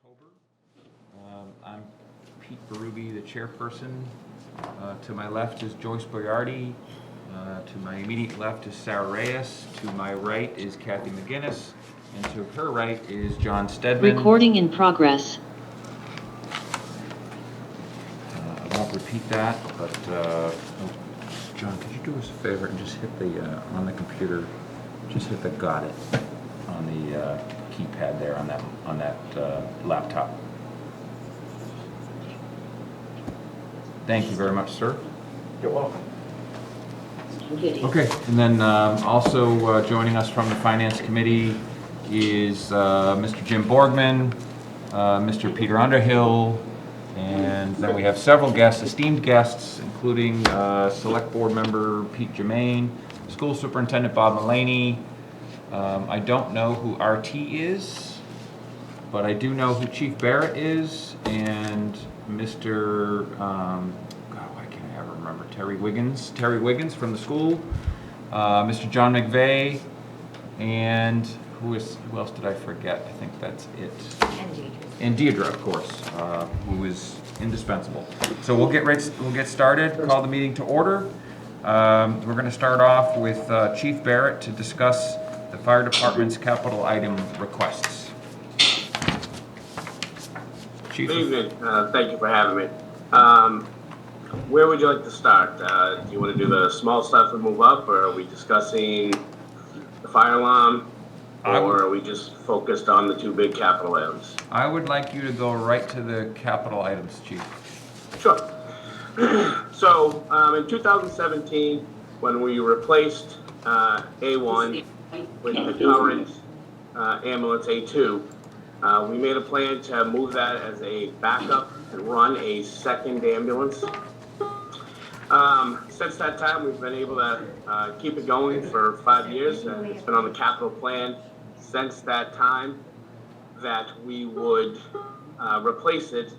October. I'm Pete Berube, the chairperson. To my left is Joyce Boyardi. To my immediate left is Sarah Reyes. To my right is Kathy McGinnis. And to her right is John Stedman. Recording in progress. I won't repeat that, but John, could you do us a favor and just hit the, on the computer, just hit the got it on the keypad there on that laptop. Thank you very much, sir. You're welcome. Okay, and then also joining us from the Finance Committee is Mr. Jim Borgman, Mr. Peter Underhill, and then we have several guests, esteemed guests, including Select Board Member Pete Germain, School Superintendent Bob Mullaney. I don't know who RT is, but I do know who Chief Barrett is, and Mr. Why can't I ever remember? Terry Wiggins from the school, Mr. John McVeigh, and who else did I forget? I think that's it. And Deidre, of course, who is indispensable. So we'll get started. Call the meeting to order. We're going to start off with Chief Barrett to discuss the fire department's capital item requests. Chief. Good evening. Thank you for having me. Where would you like to start? Do you want to do the small stuff and move up, or are we discussing the fire alarm, or are we just focused on the two big capital items? I would like you to go right to the capital items, Chief. Sure. So in 2017, when we replaced A1 with the current ambulance A2, we made a plan to move that as a backup and run a second ambulance. Since that time, we've been able to keep it going for 5 years, and it's been on the capital plan since that time that we would replace it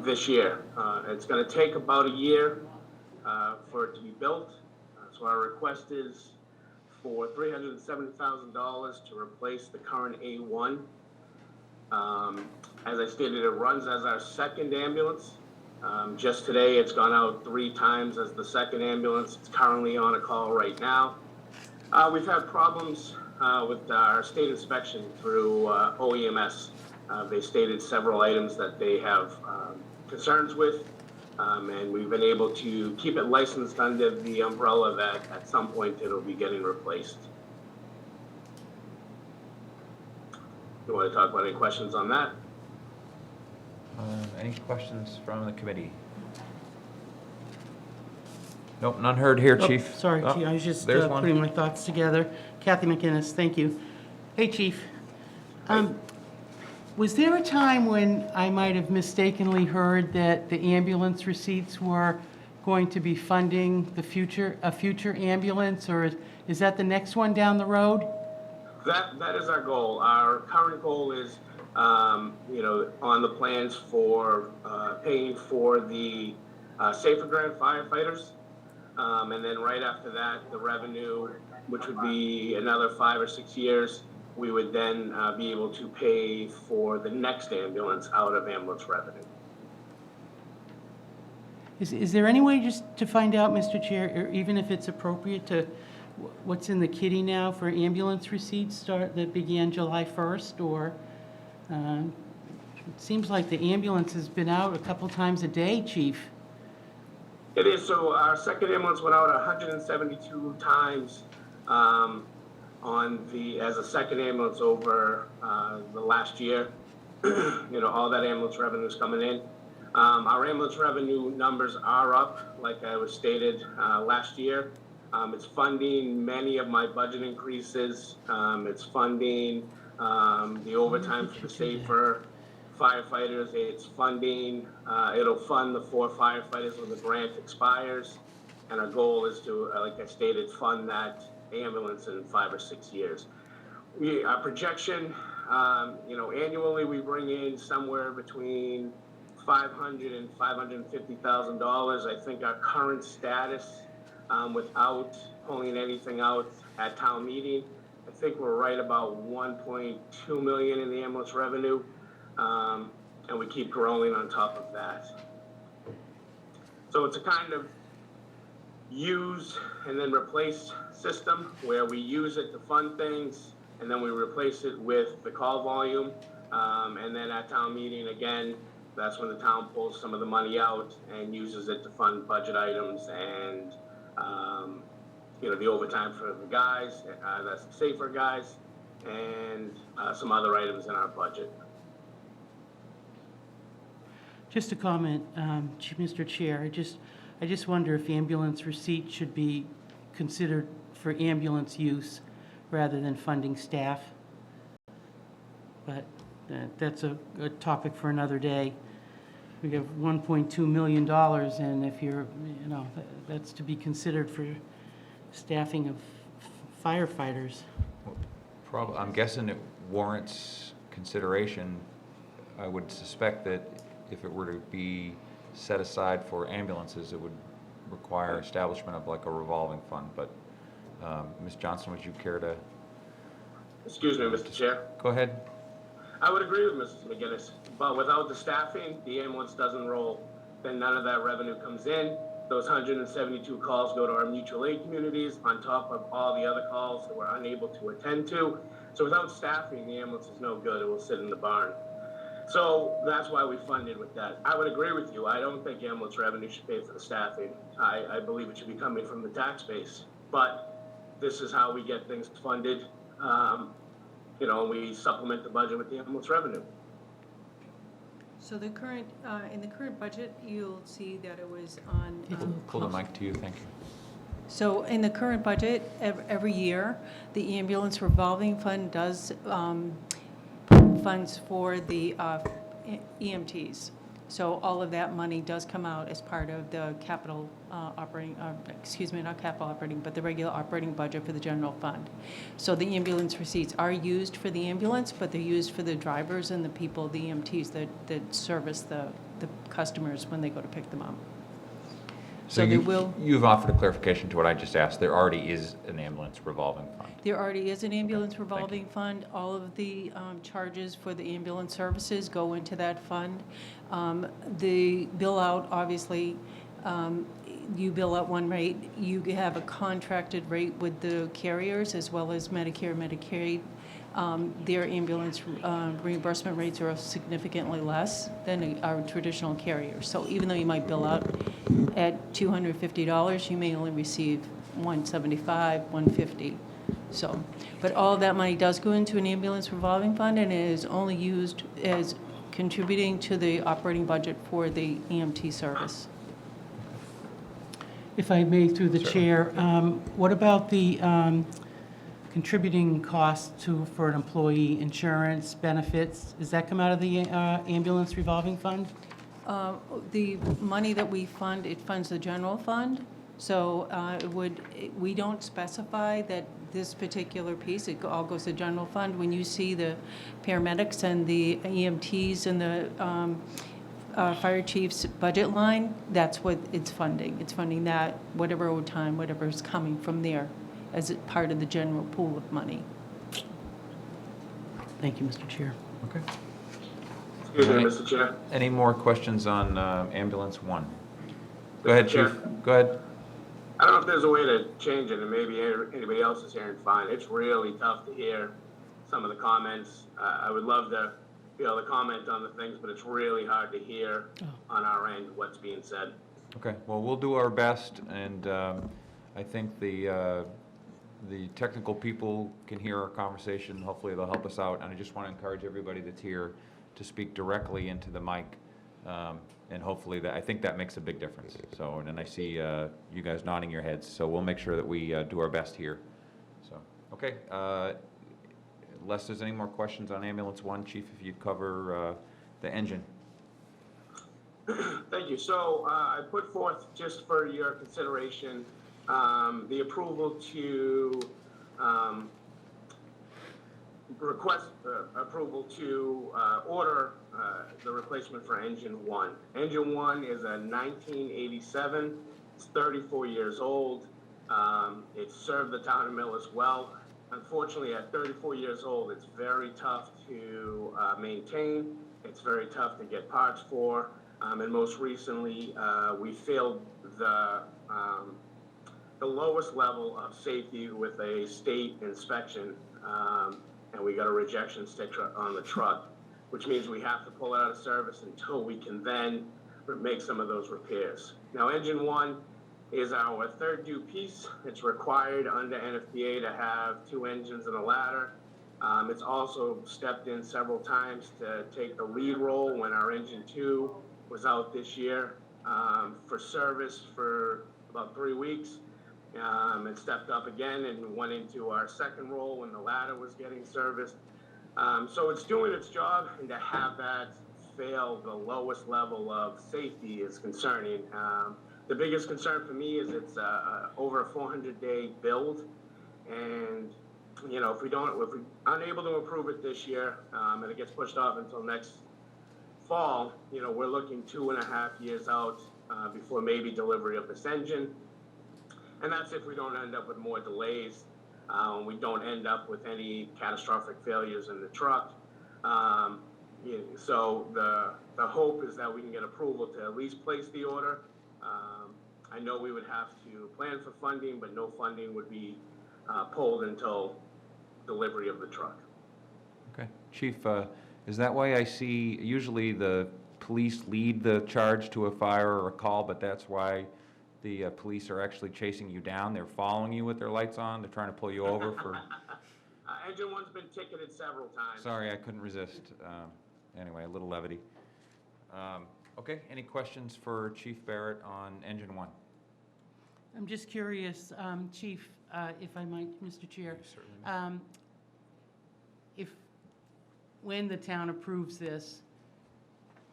this year. It's going to take about a year for it to be built, so our request is for $370,000 to replace the current A1. As I stated, it runs as our second ambulance. Just today, it's gone out 3 times as the second ambulance. It's currently on a call right now. We've had problems with our state inspection through OEMS. They stated several items that they have concerns with, and we've been able to keep it licensed under the umbrella that at some point it'll be getting replaced. You want to talk about any questions on that? Any questions from the committee? Nope, none heard here, Oh, Chief. Sorry, Oh, Chief, I was just there's one. putting my thoughts together. Kathy McInnes, thank you. Hey, Chief. Was there a time when I might have mistakenly heard that the ambulance receipts were going to be funding a future ambulance, or is that the next one down the road? That is our goal. Our current goal is, on the plans for paying for the Safer Grant firefighters. And then right after that, the revenue, which would be another 5 or 6 years, we would then be able to pay for the next ambulance out of ambulance revenue. Is there any way just to find out, Mr. Chair, or even if it's appropriate, to what's in the kitty now for ambulance receipts that began July 1st? Or it seems like the ambulance has been out a couple times a day, Chief. It is. So our second ambulance went out 172 times as a second ambulance over the last year. All that ambulance revenue is coming in. Our ambulance revenue numbers are up, like I was stated last year. It's funding many of my budget increases. It's funding the overtime for the safer firefighters. It's funding, it'll fund the 4 firefighters when the grant expires. And our goal is to, like I stated, fund that ambulance in 5 or 6 years. Our projection, annually we bring in somewhere between $500,000 and $550,000. I think our current status, without pulling anything out at town meeting, I think we're right about 1.2 million in the ambulance revenue. and we keep growing on top of that. So it's a kind of use and then replace system where we use it to fund things and then we replace it with the call volume. And then at town meeting, again, that's when the town pulls some of the money out and uses it to fund budget items and, the overtime for the guys, that's the safer guys, and some other items in our budget. Just a comment, Mr. Chair, I just wonder if ambulance receipts should be considered for ambulance use rather than funding staff. But that's a topic for another day. We have $1.2 million, and if you're, that's to be considered for staffing of firefighters. I'm guessing it warrants consideration. I would suspect that if it were to be set aside for ambulances, it would require establishment of like a revolving fund. But Ms. Johnson, would you care to? Excuse me, Mr. Chair. Go ahead. I would agree with Mrs. McGinnis, but without the staffing, the ambulance doesn't roll. Then none of that revenue comes in. Those 172 calls go to our mutual aid communities on top of all the other calls that we're unable to attend to. So without staffing, the ambulance is no good. It will sit in the barn. So that's why we funded with that. I would agree with you. I don't think ambulance revenue should pay for the staffing. I believe it should be coming from the tax base. But this is how we get things funded. We supplement the budget with the ambulance revenue. So the current, in the current budget, you'll see that it was on. Pull the mic to you, thank you. So in the current budget, every year, the ambulance revolving fund does funds for the EMTs. So all of that money does come out as part of the capital operating, not capital operating, but the regular operating budget for the general fund. So the ambulance receipts are used for the ambulance, but they're used for the drivers and the people, the EMTs that service the customers when they go to pick them up. So there will. You've offered a clarification to what I just asked. There already is an ambulance revolving fund. There already is an ambulance revolving fund. All of the charges for the ambulance services go into that fund. The bill out, obviously, you bill out one rate. You have a contracted rate with the carriers as well as Medicare, Medicaid. Their ambulance reimbursement rates are significantly less than our traditional carriers. So even though you might bill out at $250, you may only receive $175, $150. So, but all of that money does go into an ambulance revolving fund, and it is only used as contributing to the operating budget for the EMT service. If I may, through the chair, what about the contributing costs for an employee, insurance, benefits? Does that come out of the ambulance revolving fund? The money that we fund, it funds the general fund. So we don't specify that this particular piece, it all goes to general fund. When you see the paramedics and the EMTs and the fire chief's budget line, that's what it's funding. It's funding that, whatever overtime, whatever is coming from there as part of the general pool of money. Thank you, Mr. Chair. Okay. Excuse me, Mr. Chair. Any more questions on ambulance one? Go ahead, Chair. Chief. Go ahead. I don't know if there's a way to change it, and maybe anybody else is hearing fine. It's really tough to hear some of the comments. I would love to be able to comment on the things, but it's really hard to hear on our end what's being said. Okay, well, we'll do our best, and I think the technical people can hear our conversation. Hopefully they'll help us out, and I just want to encourage everybody that's here to speak directly into the mic, and hopefully I think that makes a big difference. So, and then I see you guys nodding your heads, so we'll make sure that we do our best here. So, okay, unless there's any more questions on ambulance one, Chief, if you'd cover the engine. Thank you. So I put forth, just for your consideration, the approval to request approval to order the replacement for engine one. Engine one is a 1987. It's 34 years old. It served the town of Millis well. Unfortunately, at 34 years old, it's very tough to maintain. it's very tough to get parts for. And most recently, we failed the lowest level of safety with a state inspection, and we got a rejection sticker on the truck, which means we have to pull it out of service until we can then make some of those repairs. Now, engine one is our third due piece. It's required under NFPA to have 2 engines and a ladder. It's also stepped in several times to take the lead role when our engine 2 was out this year for service for about 3 weeks. It stepped up again and went into our second role when the ladder was getting serviced. So it's doing its job, and to have that fail the lowest level of safety is concerning. The biggest concern for me is it's over a 400-day build, and if we're unable to approve it this year, and it gets pushed off until next fall, we're looking 2.5 years out before maybe delivery of this engine. And that's if we don't end up with more delays. We don't end up with any catastrophic failures in the truck. So the hope is that we can get approval to at least place the order. I know we would have to plan for funding, but no funding would be pulled until delivery of the truck. Okay. Chief, is that why I see usually the police lead the charge to a fire or a call, but that's why the police are actually chasing you down? They're following you with their lights on? They're trying to pull you over for... Engine one's been ticketed several times. Sorry, I couldn't resist. Anyway, a little levity. Okay, any questions for Chief Barrett on engine one? I'm just curious, Chief, if I might, Mr. Chair. Certainly. When the town approves this,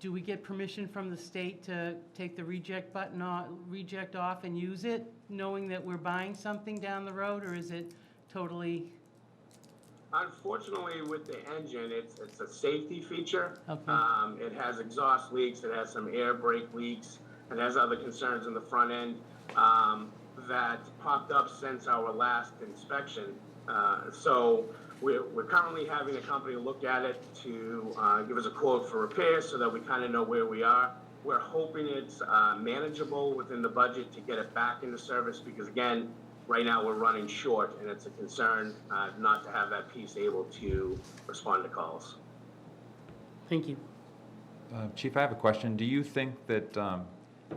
do we get permission from the state to take the reject button off, reject off and use it, knowing that we're buying something down the road, or is it totally? Unfortunately, with the engine, it's a safety feature. Okay. It has exhaust leaks, it has some air brake leaks, it has other concerns in the front end that popped up since our last inspection. So we're currently having a company look at it to give us a quote for repairs so that we kind of know where we are. We're hoping it's manageable within the budget to get it back into service because, again, right now we're running short, and it's a concern not to have that piece able to respond to calls. Thank you. Chief, I have a question. Do you think that,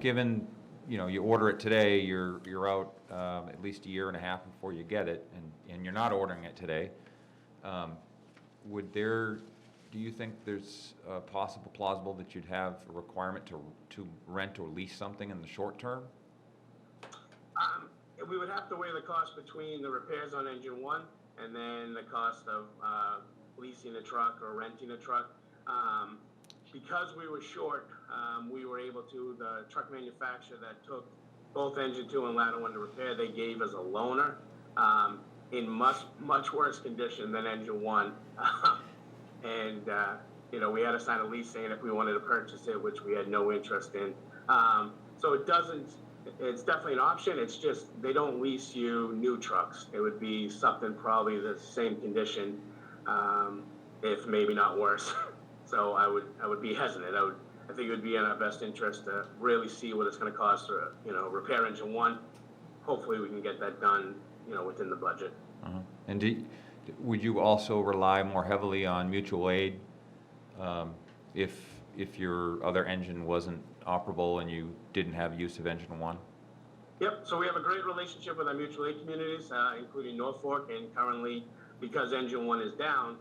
given you order it today, you're out at least a year and a half before you get it, and you're not ordering it today, do you think there's plausible that you'd have a requirement to rent or lease something in the short term? We would have to weigh the cost between the repairs on engine one and then the cost of leasing a truck or renting a truck. Because we were short, we were able to, the truck manufacturer that took both engine two and ladder one to repair, they gave us a loaner in much worse condition than engine one. And, we had to sign a lease saying if we wanted to purchase it, which we had no interest in. So it's definitely an option. It's just they don't lease you new trucks. It would be something probably the same condition, if maybe not worse. So I would be hesitant. I think it would be in our best interest to really see what it's going to cost to repair engine one. Hopefully we can get that done within the budget. Uh-huh. And would you also rely more heavily on mutual aid if your other engine wasn't operable and you didn't have use of engine one? Yep, so we have a great relationship with our mutual aid communities, including Norfolk, and currently, because engine one is down,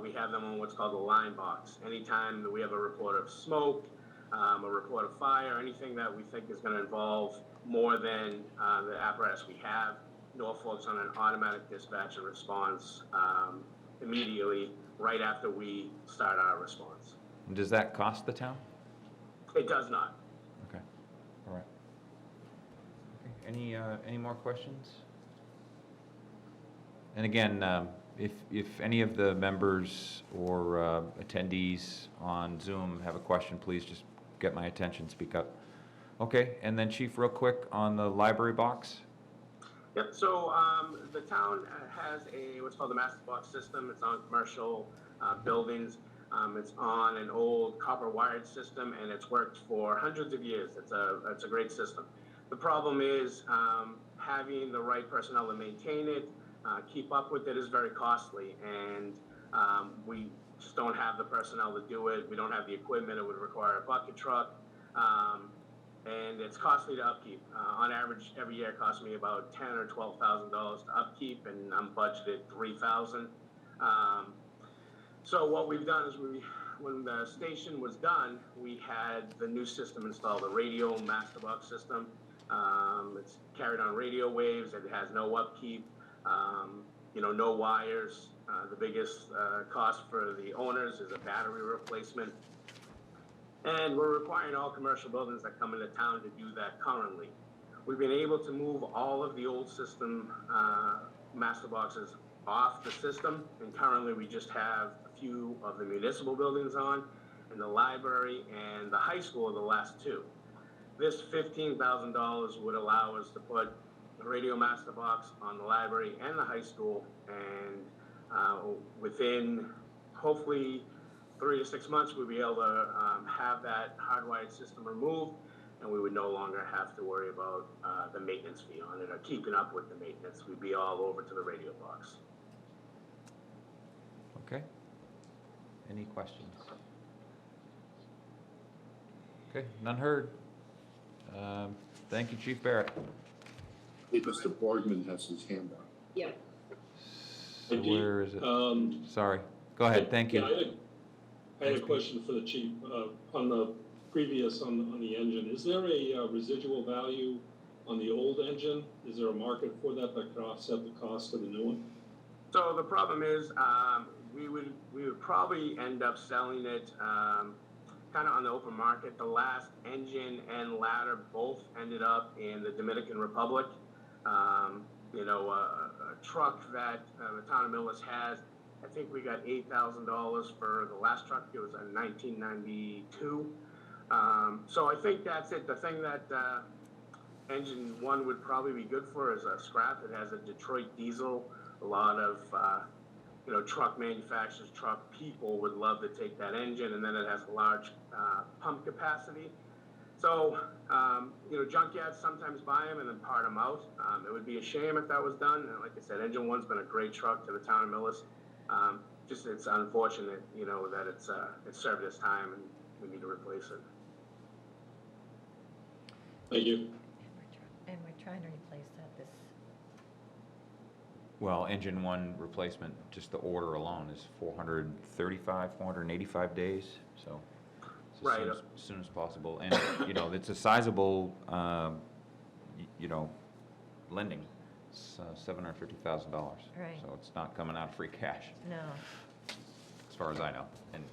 we have them on what's called the line box. Anytime that we have a report of smoke, a report of fire, anything that we think is going to involve more than the apparatus we have, Norfolk's on an automatic dispatch and response immediately right after we start our response. And does that cost the town? It does not. Okay, all right. Okay. Any more questions? And again, if any of the members or attendees on Zoom have a question, please just get my attention, speak up. Okay, and then Chief, real quick on the library box. Yep, so the town has what's called the master box system. It's on commercial buildings. It's on an old copper wired system, and it's worked for hundreds of years. It's a great system. The problem is having the right personnel to maintain it, keep up with it is very costly, and we just don't have the personnel to do it. We don't have the equipment. It would require a bucket truck, and it's costly to upkeep. On average, every year it costs me about $10,000 or $12,000 to upkeep, and I'm budgeted $3,000. So what we've done is when the station was done, we had the new system installed, the radio master box system. It's carried on radio waves. It has no upkeep, no wires. The biggest cost for the owners is a battery replacement. And we're requiring all commercial buildings that come into town to do that currently. We've been able to move all of the old system master boxes off the system, and currently we just have a few of the municipal buildings on, and the library and the high school are the last two. This $15,000 would allow us to put the radio master box on the library and the high school, and within hopefully 3 to 6 months, we'll be able to have that hardwired system removed, and we would no longer have to worry about the maintenance fee on it or keeping up with the maintenance. We'd be all over to the radio box. Okay. Any questions? Okay, none heard. Thank you, Chief Barrett. Hey, Mr. Borgman has his hand up. Yeah. So where is it? Sorry. Go ahead, thank Yeah, you. I had a question for the chief. On the previous, on the engine, is there a residual value on the old engine? Is there a market for that that could offset the cost of the new one? So the problem is, we would probably end up selling it kind of on the open market. The last engine and ladder both ended up in the Dominican Republic. A truck that the town of Millis has, I think we got $8,000 for the last truck. It was a 1992. So I think that's it. The thing that engine one would probably be good for is a scrap. It has a Detroit diesel. A lot of truck manufacturers, truck people would love to take that engine, and then it has a large pump capacity. So, junkyards sometimes buy them and then part them out. It would be a shame if that was done. And like I said, Engine One's been a great truck to the town of Millis. Just it's unfortunate, that it's served its time and we need to replace it. Thank you. And we're trying to replace that this, Well, engine one replacement, just the order alone is 485 days, so. it's Right. As soon as possible. And, it's a sizable, lending. It's $750,000. Right. So it's not coming out of free cash, no. as far as I know. And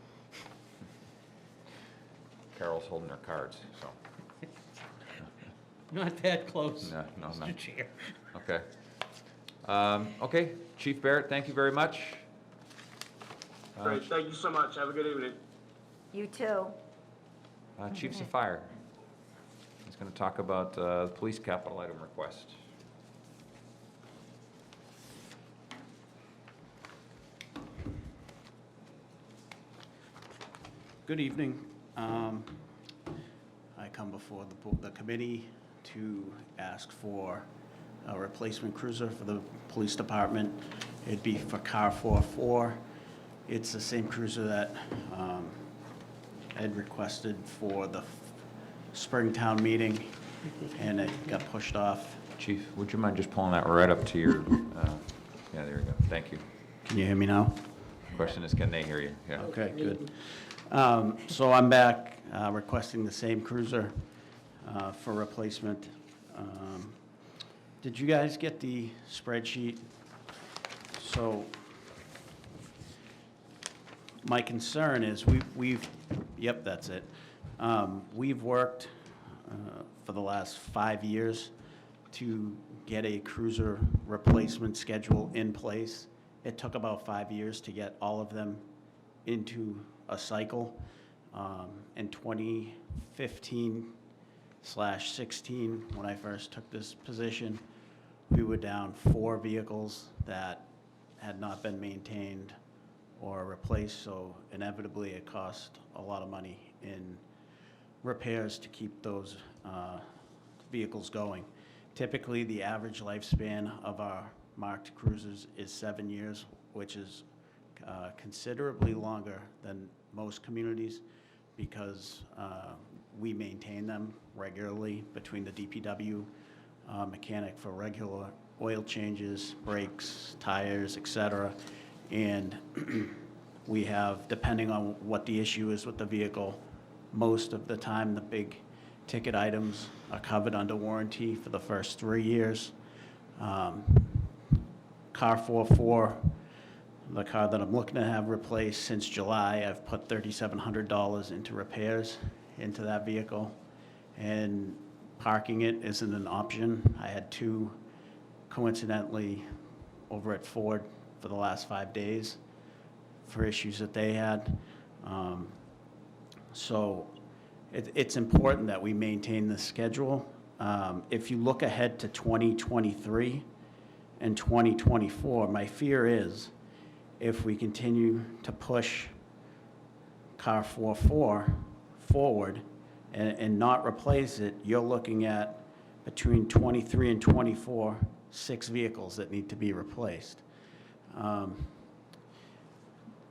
Carol's holding her cards, so, Not that close, no. Mr. Chair. Okay. Okay, Chief Barrett, thank you very much. Great, thank you so much. Have a good evening. You too. Chief Safire. He's going to talk about the police capital item request. Good evening. I come before the committee to ask for a replacement cruiser for the police department. It'd be for car 44. It's the same cruiser that I had requested for the Springtown meeting, and it got pushed off. Chief, would you mind just pulling that right up to your, yeah, there you go. Thank you. Can you hear me now? Question is, can they hear you? Yeah. Okay, good. So I'm back requesting the same cruiser for replacement. Did you guys get the spreadsheet? So my concern is yep, that's it. We've worked for the last 5 years to get a cruiser replacement schedule in place. It took about 5 years to get all of them into a cycle. In 2015/16, when I first took this position, we were down 4 vehicles that had not been maintained or replaced, so inevitably it costs a lot of money in repairs to keep those vehicles going. Typically, the average lifespan of our marked cruisers is 7 years, which is considerably longer than most communities because we maintain them regularly between the DPW mechanic for regular oil changes, brakes, tires, etc. And we have, depending on what the issue is with the vehicle, most of the time the big ticket items are covered under warranty for the first 3 years. Car 44, the car that I'm looking to have replaced since July, I've put $3,700 into repairs into that vehicle. And parking it isn't an option. I had two, coincidentally, over at Ford for the last 5 days for issues that they had. So it's important that we maintain the schedule. If you look ahead to 2023 and 2024, my fear is if we continue to push car 44 forward and not replace it, you're looking at between 23 and 24, 6 vehicles that need to be replaced.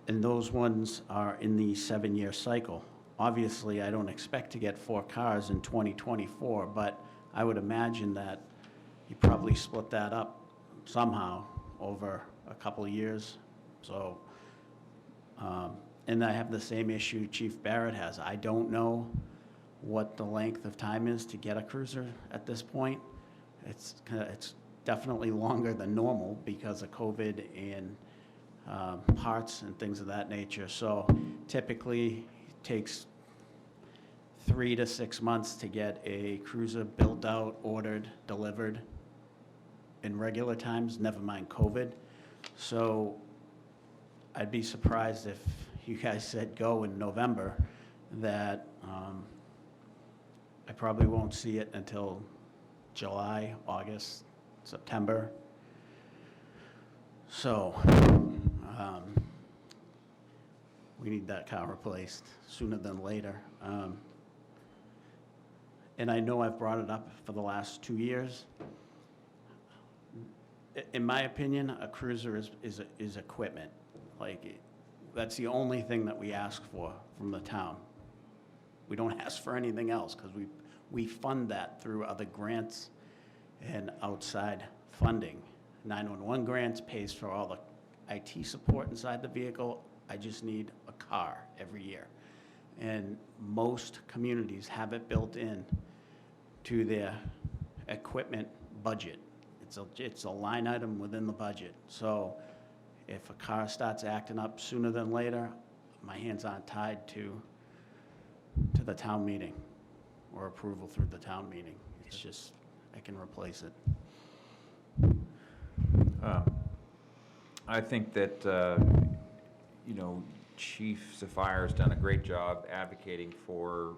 And those ones are in the 7-year cycle. Obviously, I don't expect to get 4 cars in 2024, but I would imagine that you probably split that up somehow over a couple of years. So, and I have the same issue Chief Barrett has. I don't know what the length of time is to get a cruiser at this point. It's definitely longer than normal because of COVID and parts and things of that nature. So typically it takes 3 to 6 months to get a cruiser built out, ordered, delivered in regular times, never mind COVID. So I'd be surprised if you guys said go in November, that I probably won't see it until July, August, September. So we need that car replaced sooner than later. And I know I've brought it up for the last 2 years. In my opinion, a cruiser is equipment. Like, that's the only thing that we ask for from the town. We don't ask for anything else because we fund that through other grants and outside funding. 911 grants pays for all the IT support inside the vehicle. I just need a car every year. And most communities have it built in to their equipment budget. It's a line item within the budget. So if a car starts acting up sooner than later, my hands aren't tied to the town meeting or approval through the town meeting. It's just, I can replace it. I think that, Chief Saphire's done a great job advocating for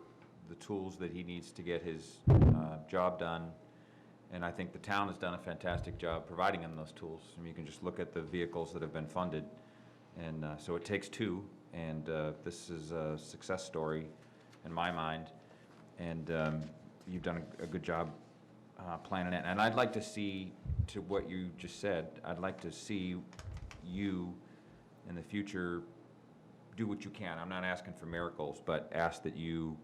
the tools that he needs to get his job done. And I think the town has done a fantastic job providing him those tools. I mean, you can just look at the vehicles that have been funded. And so it takes two, and this is a success story in my mind. And you've done a good job planning it. And I'd like to see, to what you just said, I'd like to see you in the future do what you can. I'm not asking for miracles, but ask that you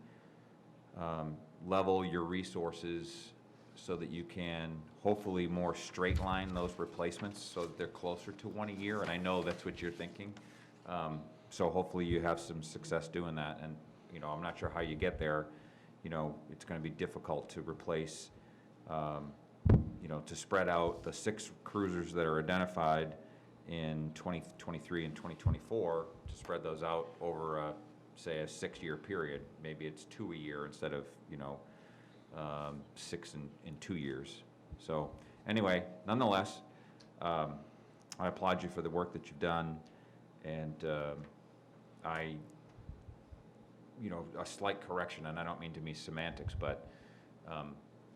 level your resources so that you can hopefully more straight line those replacements so that they're closer to 1 a year. And I know that's what you're thinking. So hopefully you have some success doing that. And, I'm not sure how you get there. It's going to be difficult to replace, to spread out the 6 cruisers that are identified in 2023 and 2024, to spread those out over, say, a 6-year period. Maybe it's 2 a year instead of, 6 in 2 years. So anyway, nonetheless, I applaud you for the work that you've done, and a slight correction, and I don't mean to be semantics, but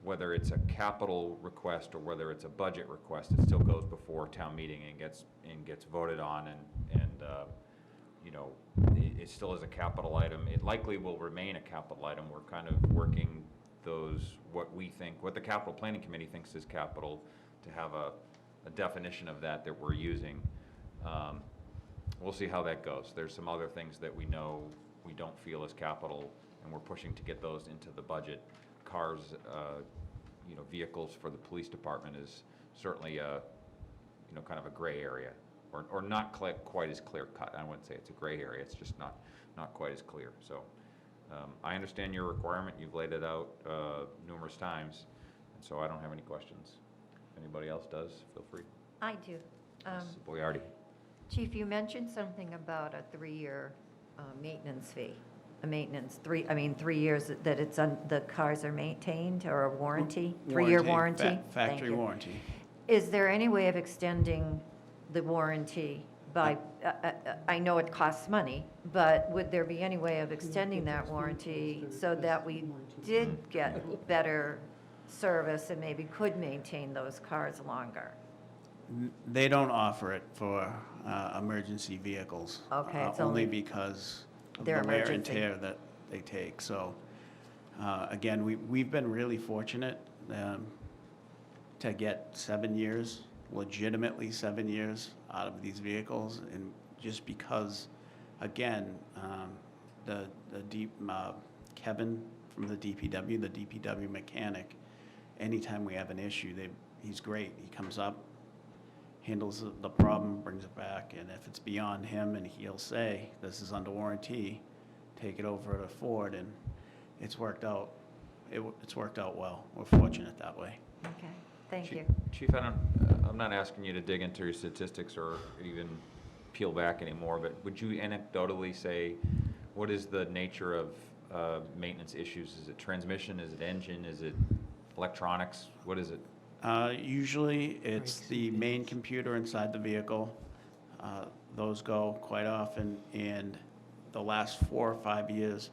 whether it's a capital request or whether it's a budget request, it still goes before town meeting and gets voted on, and you know, it still is a capital item. It likely will remain a capital item. We're kind of working those, what the capital planning committee thinks is capital, to have a definition of that we're using. We'll see how that goes. There's some other things that we know we don't feel is capital, and we're pushing to get those into the budget. Cars, you know, vehicles for the police department is certainly a, you know, kind of a gray area, or not quite as clear cut. I wouldn't say it's a gray area, it's just not quite as clear. So I understand your requirement, you've laid it out numerous times, and so I don't have any questions. If anybody else does, feel free. I do. Ms. Boiardi. Chief, you mentioned something about a 3-year maintenance fee. A maintenance, 3 years that it's the cars are maintained, or a warranty? 3-year warranty? Thank Factory you. warranty. Is there any way of extending the warranty by, I know it costs money, but would there be any way of extending that warranty so that we did get better service and maybe could maintain those cars longer? They don't offer it for emergency vehicles. Okay, it's Only only- because of They're the wear and emergency. tear that they take. So, again, we've been really fortunate to get 7 years, legitimately 7 years out of these vehicles. And just because, again, Kevin from the DPW mechanic, anytime we have an issue, he's great. He comes up, handles the problem, brings it back, and if it's beyond him, and he'll say, this is under warranty, take it over to Ford, and it's worked out. It's worked out well. We're fortunate that way. Okay, thank you. Chief, I'm not asking you to dig into your statistics or even peel back anymore, but would you anecdotally say, what is the nature of maintenance issues? Is it transmission? Is it engine? Is it electronics? What is it? Usually, it's the main computer inside the vehicle. Those go quite often, and the last 4 or 5 years,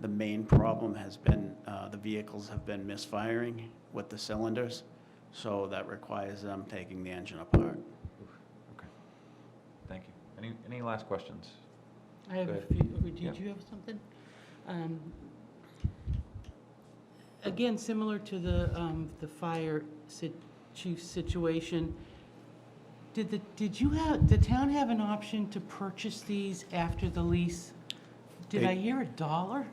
the main problem has been the vehicles have been misfiring with the cylinders, so that requires them taking the engine apart. Okay. Thank you. Any last questions? I have Go a ahead. few, Yeah. did you have something? Again, similar to the fire chief situation, did the town have an option to purchase these after the lease? Did I hear $1?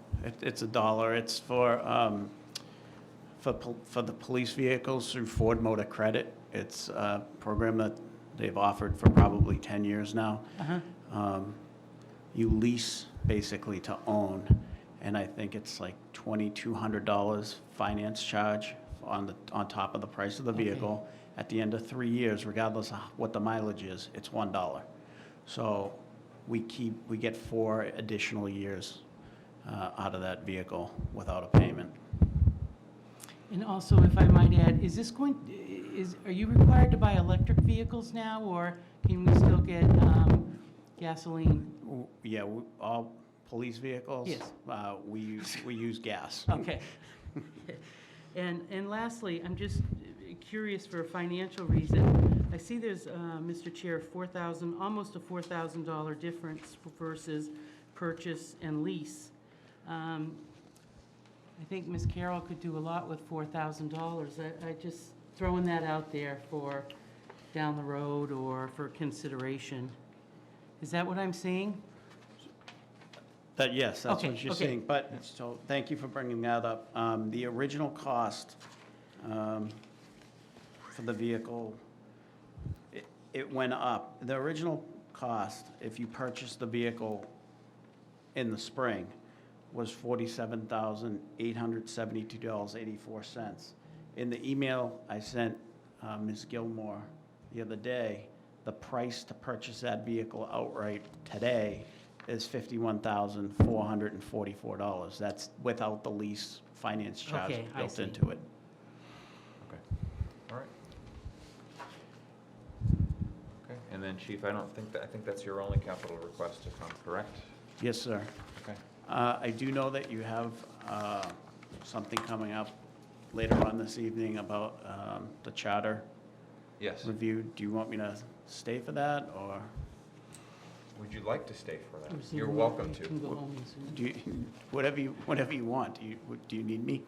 It's $1. It's for the police vehicles through Ford Motor Credit. It's a program that they've offered for probably 10 years now. You lease basically to own, and I think it's like $2,200 finance charge on top of the price of the vehicle. At the end of 3 years, regardless of what the mileage is, it's $1. So we get 4 additional years out of that vehicle without a payment. And also, if I might add, are you required to buy electric vehicles now, or can we still get gasoline? Yeah, all police vehicles. Yes. We use gas. Okay. And lastly, I'm just curious for a financial reason. I see there's, Mr. Chair, almost a $4,000 difference versus purchase and lease. I think Ms. Carroll could do a lot with $4,000. I just throwing that out there for down the road or for consideration. Is that what I'm seeing? Yes, that's Okay, what you're okay. saying. But, so, thank you for bringing that up. The original cost for the vehicle, it went up. The original cost, if you purchased the vehicle in the spring, was $47,872.84. In the email I sent Ms. Gilmore the other day, the price to purchase that vehicle outright today is $51,444. That's without the lease finance charge Okay, I built see. into it. Okay. All right. Okay. And then, Chief, I think that's your only capital request, if I'm correct? Yes, sir. Okay. I do know that you have something coming up later on this evening about the charter Yes. review. Do you want me to stay for that, or? Would you like to stay for that? Or Zoom, You're welcome you can go to. home and Zoom. Do you, whatever you want. Do you need me?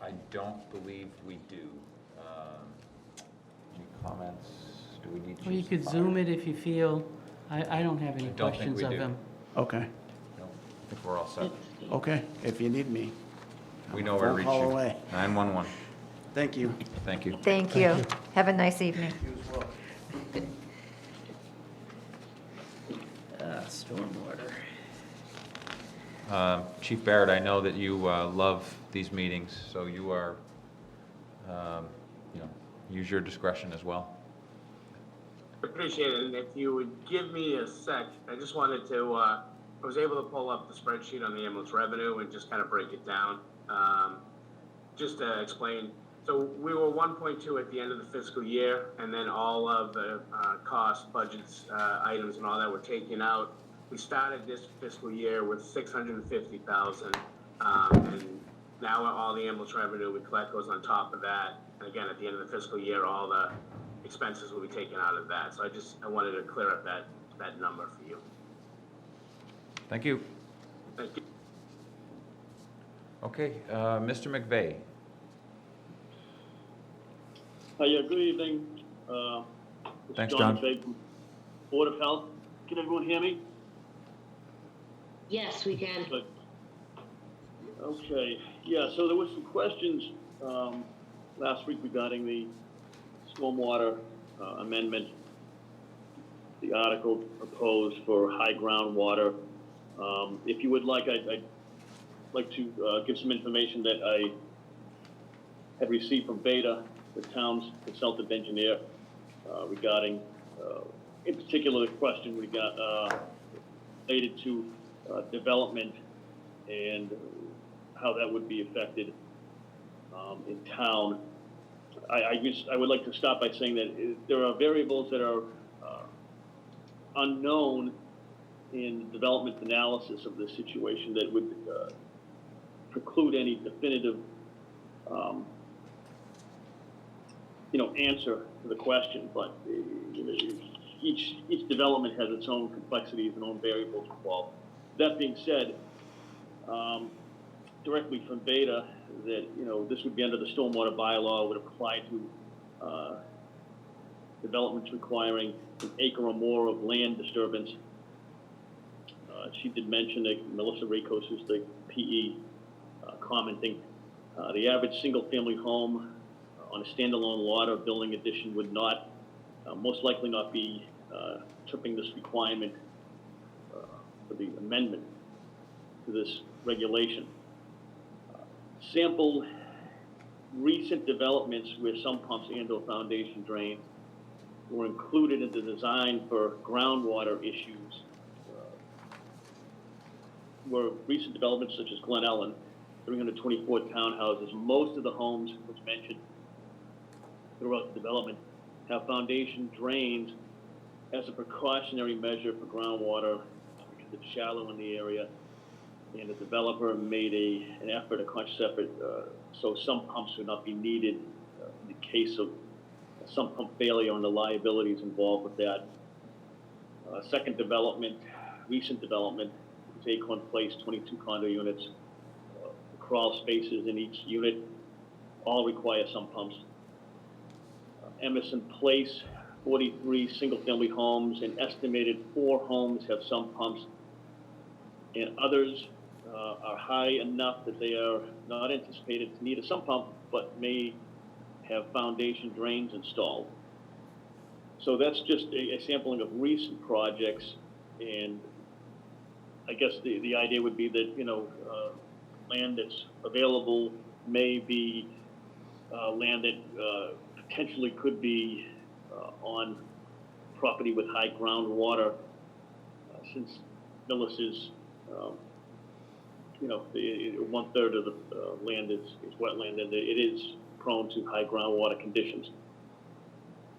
I don't believe we do. Any comments? Do we need to? Or you could Zoom it if you feel, I don't have any I don't think questions we of do. him. Okay, No, I think we're all set. okay, if you need me. We know where to Phone reach call you. away. 911. Thank you. Thank you. Thank you. Have a nice evening. Stormwater. Chief Barrett, I know that you love these meetings, so you are, use your discretion as well. Appreciate it, and if you would give me a sec, I just wanted to, I was able to pull up the spreadsheet on the ambulance revenue and just kind of break it down. Just to explain, so we were 1.2 at the end of the fiscal year, and then all of the cost, budgets, items and all that were taken out. We started this fiscal year with 650,000, and now all the ambulance revenue we collect goes on top of that. And again, at the end of the fiscal year, all the expenses will be taken out of that. So I wanted to clear up that number for you. Thank you. Thank you. Okay, Mr. McVeigh. Yeah, good evening. This is Thanks, John. McVeigh from Board of Health. Can everyone hear me? Yes, we can. Good. Okay, yeah, so there was some questions last week regarding the stormwater amendment, the article proposed for high groundwater. If you would like, I'd like to give some information that I had received from Beta, the town's consultant engineer, regarding, in particular, the question we got related to development and how that would be affected in town. I would like to start by saying that there are variables that are unknown in the development analysis of this situation that would preclude any definitive answer to the question, but each development has its own complexities and own variables involved. That being said, directly from Beta, that this would be under the stormwater bylaw, would apply to developments requiring an acre or more of land disturbance. She did mention that Melissa Rakos, who's the PE, commenting, the average single-family home on a standalone lot or building addition would not, most likely not be tripping this requirement for the amendment to this regulation. Sample recent developments where sump pumps and/or foundation drains were included in the design for groundwater issues were recent developments such as Glen Ellen, 324 townhouses. Most of the homes, which mentioned throughout the development, have foundation drains as a precautionary measure for groundwater because it's shallow in the area. And the developer made an effort, a conscious effort, so sump pumps would not be needed in the case of a sump pump failure and the liabilities involved with that. Second development, recent development, is Acorn Place, 22 condo units. Crawl spaces in each unit all require sump pumps. Emerson Place, 43 single-family homes, an estimated 4 homes have sump pumps, and others are high enough that they are not anticipated to need a sump pump, but may have foundation drains installed. So that's just a sampling of recent projects, and I guess the idea would be that, land that's available may be land that potentially could be on property with high groundwater, since Millis is, 1/3 of the land is wetland, and it is prone to high groundwater conditions.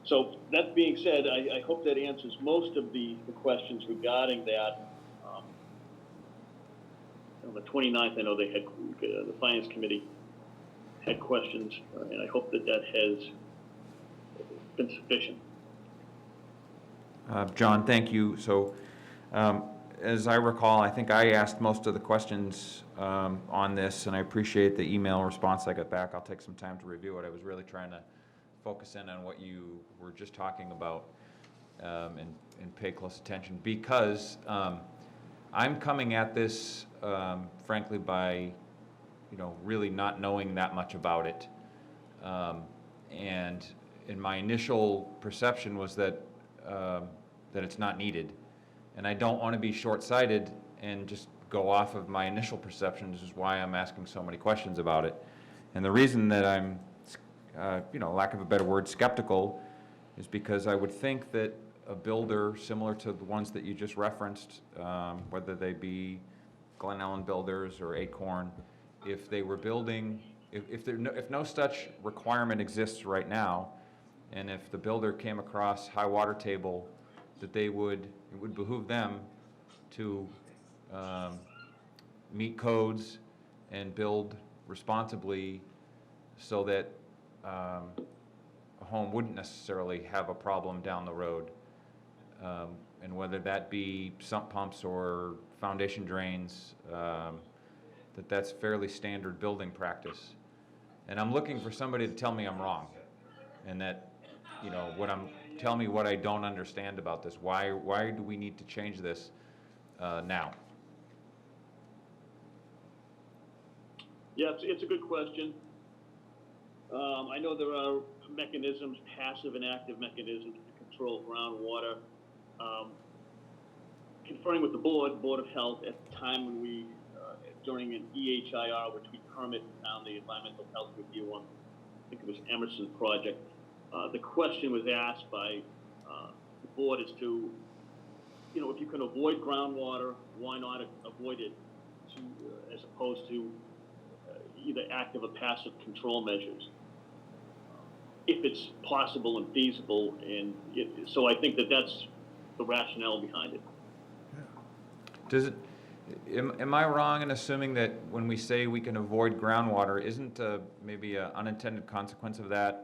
So that being said, I hope that answers most of the questions regarding that. On the 29th, I know they had, the Finance Committee had questions, and I hope that has been sufficient. John, thank you. So As I recall, I think I asked most of the questions on this, and I appreciate the email response I got back. I'll take some time to review it. I was really trying to focus in on what you were just talking about and pay close attention, because I'm coming at this, frankly, by, really not knowing that much about it. And my initial perception was that it's not needed. And I don't want to be short-sighted and just go off of my initial perceptions, is why I'm asking so many questions about it. And the reason that I'm, lack of a better word, skeptical, is because I would think that a builder similar to the ones that you just referenced, whether they be Glen Ellen Builders or Acorn, if they were building, if no such requirement exists right now, and if the builder came across high water table, that it would behoove them to meet codes and build responsibly, so that a home wouldn't necessarily have a problem down the road. And whether that be sump pumps or foundation drains, that's fairly standard building practice. And I'm looking for somebody to tell me I'm wrong, and that, tell me what I don't understand about this. Why do we need to change this now? Yeah, it's a good question. I know there are mechanisms, passive and active mechanisms to control groundwater. Conferring with the Board of Health at the time when we, during an EHIR, which we permit down the environmental health review on, I think it was Emerson project, the question was asked by the board as to, if you can avoid groundwater, why not avoid it as opposed to either active or passive control measures, if it's possible and feasible. And so I think that's the rationale behind it. Am I wrong in assuming that when we say we can avoid groundwater, isn't maybe an unintended consequence of that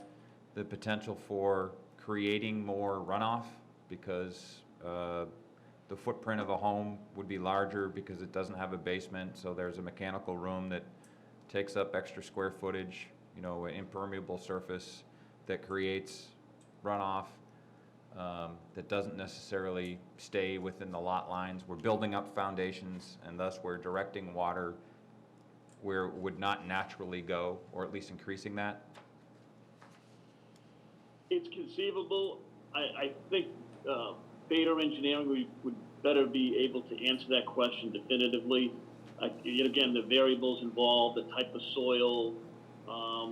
the potential for creating more runoff, because the footprint of a home would be larger because it doesn't have a basement, so there's a mechanical room that takes up extra square footage, an impermeable surface that creates runoff that doesn't necessarily stay within the lot lines. We're building up foundations, and thus we're directing water where it would not naturally go, or at least increasing that. It's conceivable. I think Bader Engineering would better be able to answer that question definitively. Again, the variables involved, the type of soil, how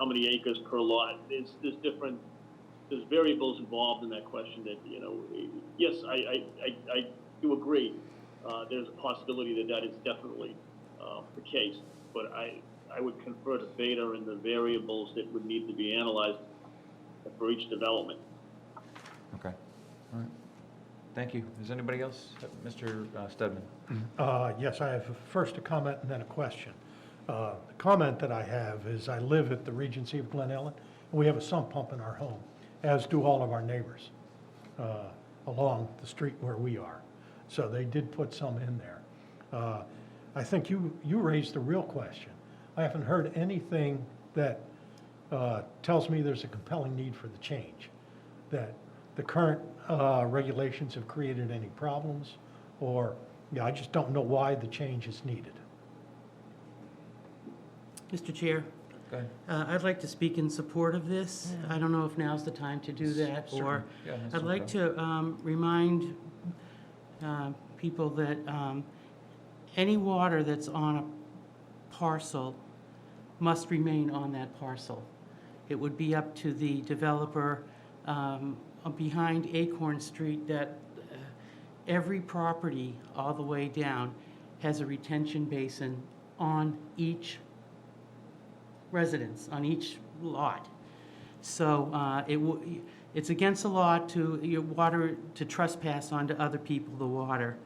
many acres per lot. There's variables involved in that question that, yes, I do agree. There's a possibility that is definitely the case, but I would confer to Bader and the variables that would need to be analyzed for each development. Okay. All right. Thank you. Is anybody else? Mr. Stedman? Yes, I have first a comment and then a question. The comment that I have is I live at the Regency of Glen Ellen, and we have a sump pump in our home, as do all of our neighbors along the street where we are. So they did put some in there. I think you raised the real question. I haven't heard anything that tells me there's a compelling need for the change, that the current regulations have created any problems, or I just don't know why the change is needed. Mr. Chair, Go ahead. I'd like to speak in support of this. I don't know if now's the time to do that, or Yeah, that's I'd like okay. to remind people that any water that's on a parcel must remain on that parcel. It would be up to the developer behind Acorn Street that every property all the way down has a retention basin on each residence, on each lot. So it's against the law to your water to trespass onto other people the water.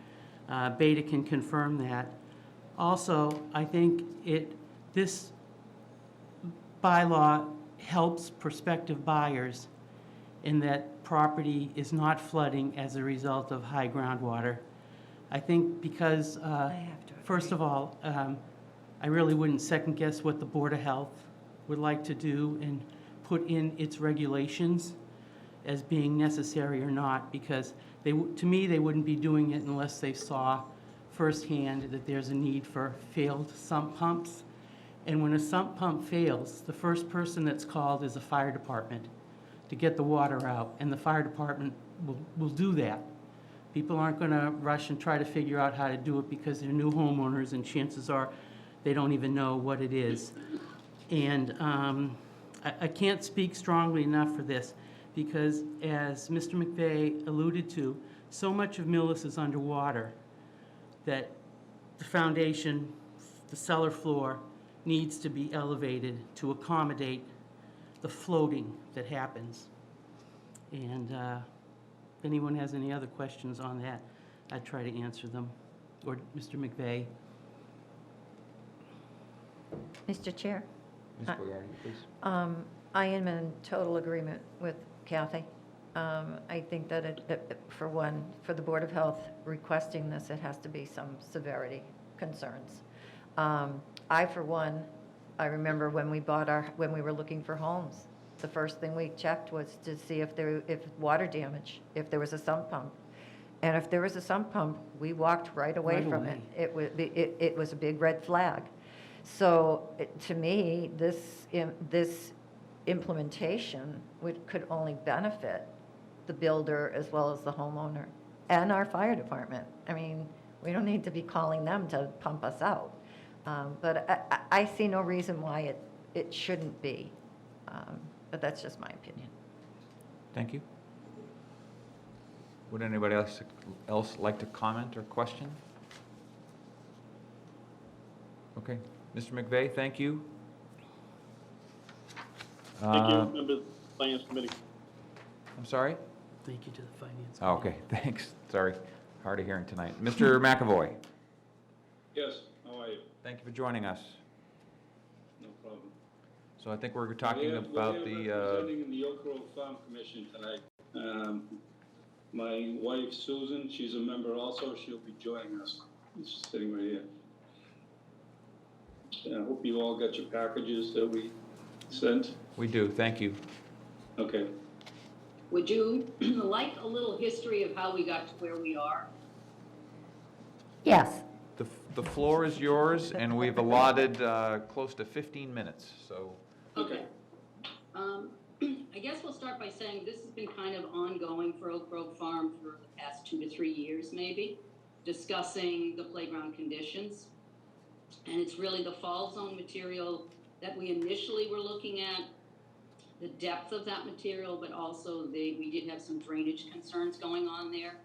Beta can confirm that. Also, I think this bylaw helps prospective buyers in that property is not flooding as a result of high groundwater. I think because, have to first of all, I really wouldn't second guess what the Board of Health would like to do and put in its regulations as being necessary or not, because to me, they wouldn't be doing it unless they saw firsthand that there's a need for failed sump pumps. And when a sump pump fails, the first person that's called is the fire department to get the water out, and the fire department will do that. People aren't going to rush and try to figure out how to do it because they're new homeowners, and chances are they don't even know what it is. And I can't speak strongly enough for this, because as Mr. McVeigh alluded to, so much of Millis is underwater that the foundation, the cellar floor, needs to be elevated to accommodate the floating that happens. And if anyone has any other questions on that, I'd try to answer them. Or Mr. McVeigh. Mr. Chair? Ms. Boyardi, please. I am in total agreement with Kathy. I think that for one, for the Board of Health requesting this, it has to be some severity concerns. I, for one, I remember when we were looking for homes, the first thing we checked was to see if water damage, if there was a sump pump. And if there was a sump pump, we walked right away from it. It was a big red flag. So to me, this implementation could only benefit the builder as well as the homeowner and our fire department. I mean, we don't need to be calling them to pump us out. But I see no reason why it shouldn't be. But that's just my opinion. Thank you. Would anybody else like to comment or question? Okay. Mr. McVeigh, thank you. Thank you, members of the Finance Committee. I'm sorry? Thank you to the Finance Oh, okay, thanks. Sorry. Hard of hearing tonight. Mr. McAvoy, Yes, how are you? thank you for joining us. No problem. So I think we're talking about We're representing the Oak Grove Farm Commission tonight. My wife Susan, she's a member also, she'll be joining us. She's sitting right here. I hope you all got your packages that we sent. We do, thank you. Okay. Would you like a little history of how we got to where we are? Yes. The floor is yours, and we've allotted close to 15 minutes, so. Okay. I guess we'll start by saying this has been kind of ongoing for Oak Grove Farm for the past 2 to 3 years, maybe, discussing the playground conditions. And it's really the fall zone material that we initially were looking at, the depth of that material, but also we did have some drainage concerns going on there.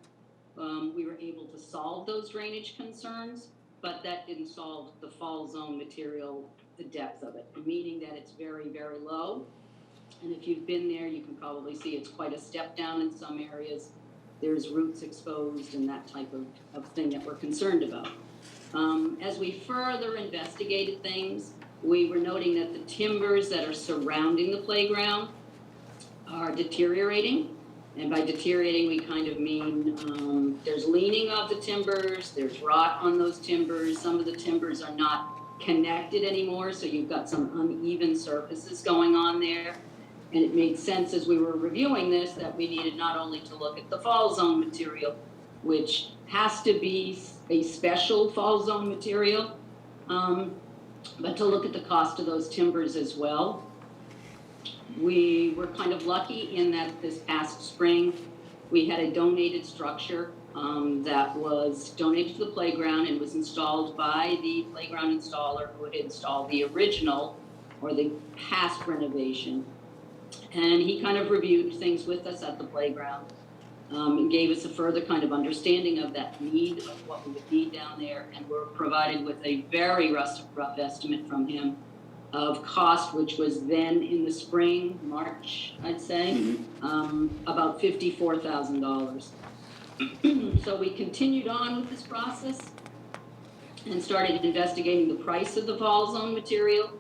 We were able to solve those drainage concerns, but that didn't solve the fall zone material, the depth of it, meaning that it's very, very low. And if you've been there, you can probably see it's quite a step down in some areas. There's roots exposed and that type of thing that we're concerned about. As we further investigated things, we were noting that the timbers that are surrounding the playground are deteriorating. And by deteriorating, we kind of mean there's leaning of the timbers, there's rot on those timbers. Some of the timbers are not connected anymore, so you've got some uneven surfaces going on there. And it made sense as we were reviewing this that we needed not only to look at the fall zone material, which has to be a special fall zone material, but to look at the cost of those timbers as well. We were kind of lucky in that this past spring, we had a donated structure that was donated to the playground and was installed by the playground installer who had installed the original or the past renovation. And he kind of reviewed things with us at the playground and gave us a further kind of understanding of that need, of what we would need down there. And we're provided with a very rough estimate from him of cost, which was then in the spring, March, I'd say, about $54,000. So we continued on with this process and started investigating the price of the fall zone material,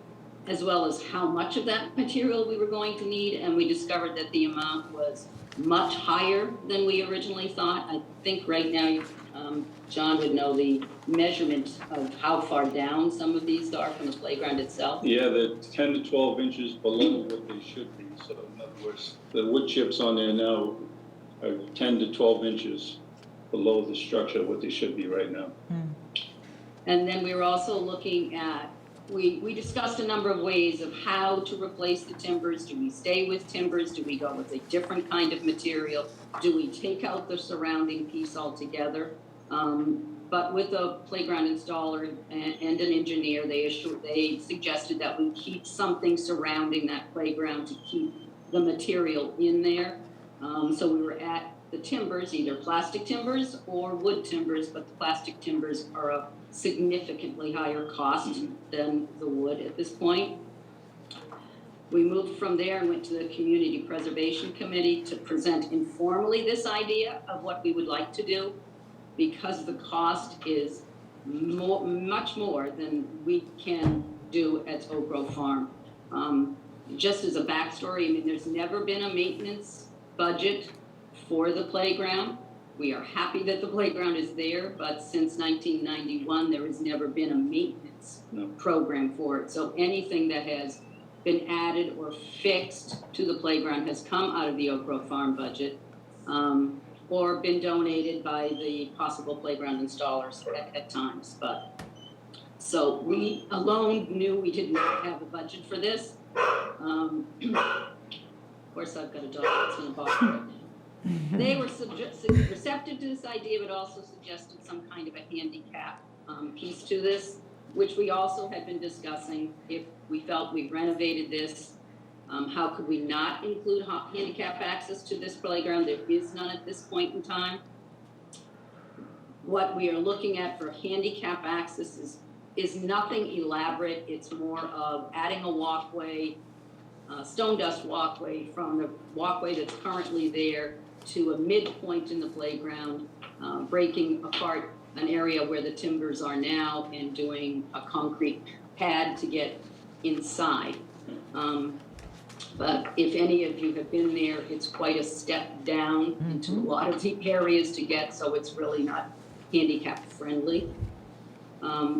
as well as how much of that material we were going to need, and we discovered that the amount was much higher than we originally thought. I think right now, John would know the measurement of how far down some of these are from the playground itself. Yeah, they're 10 to 12 inches below what they should be. So in other words, the wood chips on there now are 10 to 12 inches below the structure of what they should be right now. And then we were also looking at, we discussed a number of ways of how to replace the timbers. Do we stay with timbers? Do we go with a different kind of material? Do we take out the surrounding piece altogether? But with a playground installer and an engineer, they suggested that we keep something surrounding that playground to keep the material in there. So we were at the timbers, either plastic timbers or wood timbers, but the plastic timbers are a significantly higher cost than the wood at this point. We moved from there and went to the Community Preservation Committee to present informally this idea of what we would like to do, because the cost is much more than we can do at Oak Grove Farm. Just as a backstory, I mean, there's never been a maintenance budget for the playground. We are happy that the playground is there, but since 1991, there has never been a maintenance program for it. So anything that has been added or fixed to the playground has come out of the Oak Grove Farm budget, or been donated by the possible playground installers at times. But so we alone knew we did not have a budget for this. Of course, I've got a dog that's in a box right now. They were receptive to this idea, but also suggested some kind of a handicap piece to this, which we also had been discussing. If we felt we renovated this, how could we not include handicap access to this playground? There is none at this point in time. What we are looking at for handicap access is nothing elaborate. It's more of adding a walkway, stone dust walkway from the walkway that's currently there to a midpoint in the playground, breaking apart an area where the timbers are now and doing a concrete pad to get inside. But if any of you have been there, it's quite a step down into a lot of the areas to get, so it's really not handicap friendly.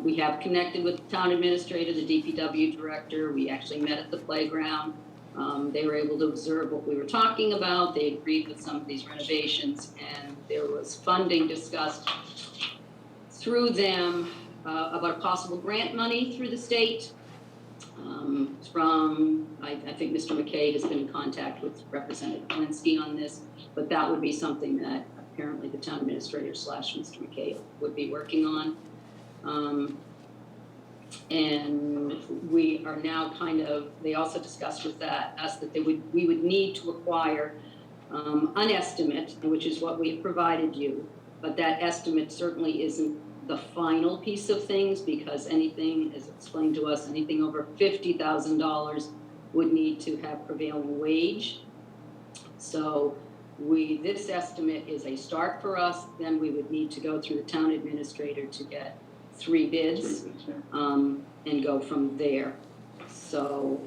We have connected with the town administrator, the DPW director. We actually met at the playground. They were able to observe what we were talking about. They agreed with some of these renovations, and there was funding discussed through them about possible grant money through the state. I think Mr. McKay has been in contact with Representative Alinsky on this, but that would be something that apparently the town administrator / Mr. McKay would be working on. And we are now they also discussed with us that we would need to acquire an estimate, which is what we've provided you, but that estimate certainly isn't the final piece of things, because anything, as explained to us, anything over $50,000 would need to have prevailing wage. So this estimate is a start for us. Then we would need to go through the town administrator to get 3 bids, and go from there. So,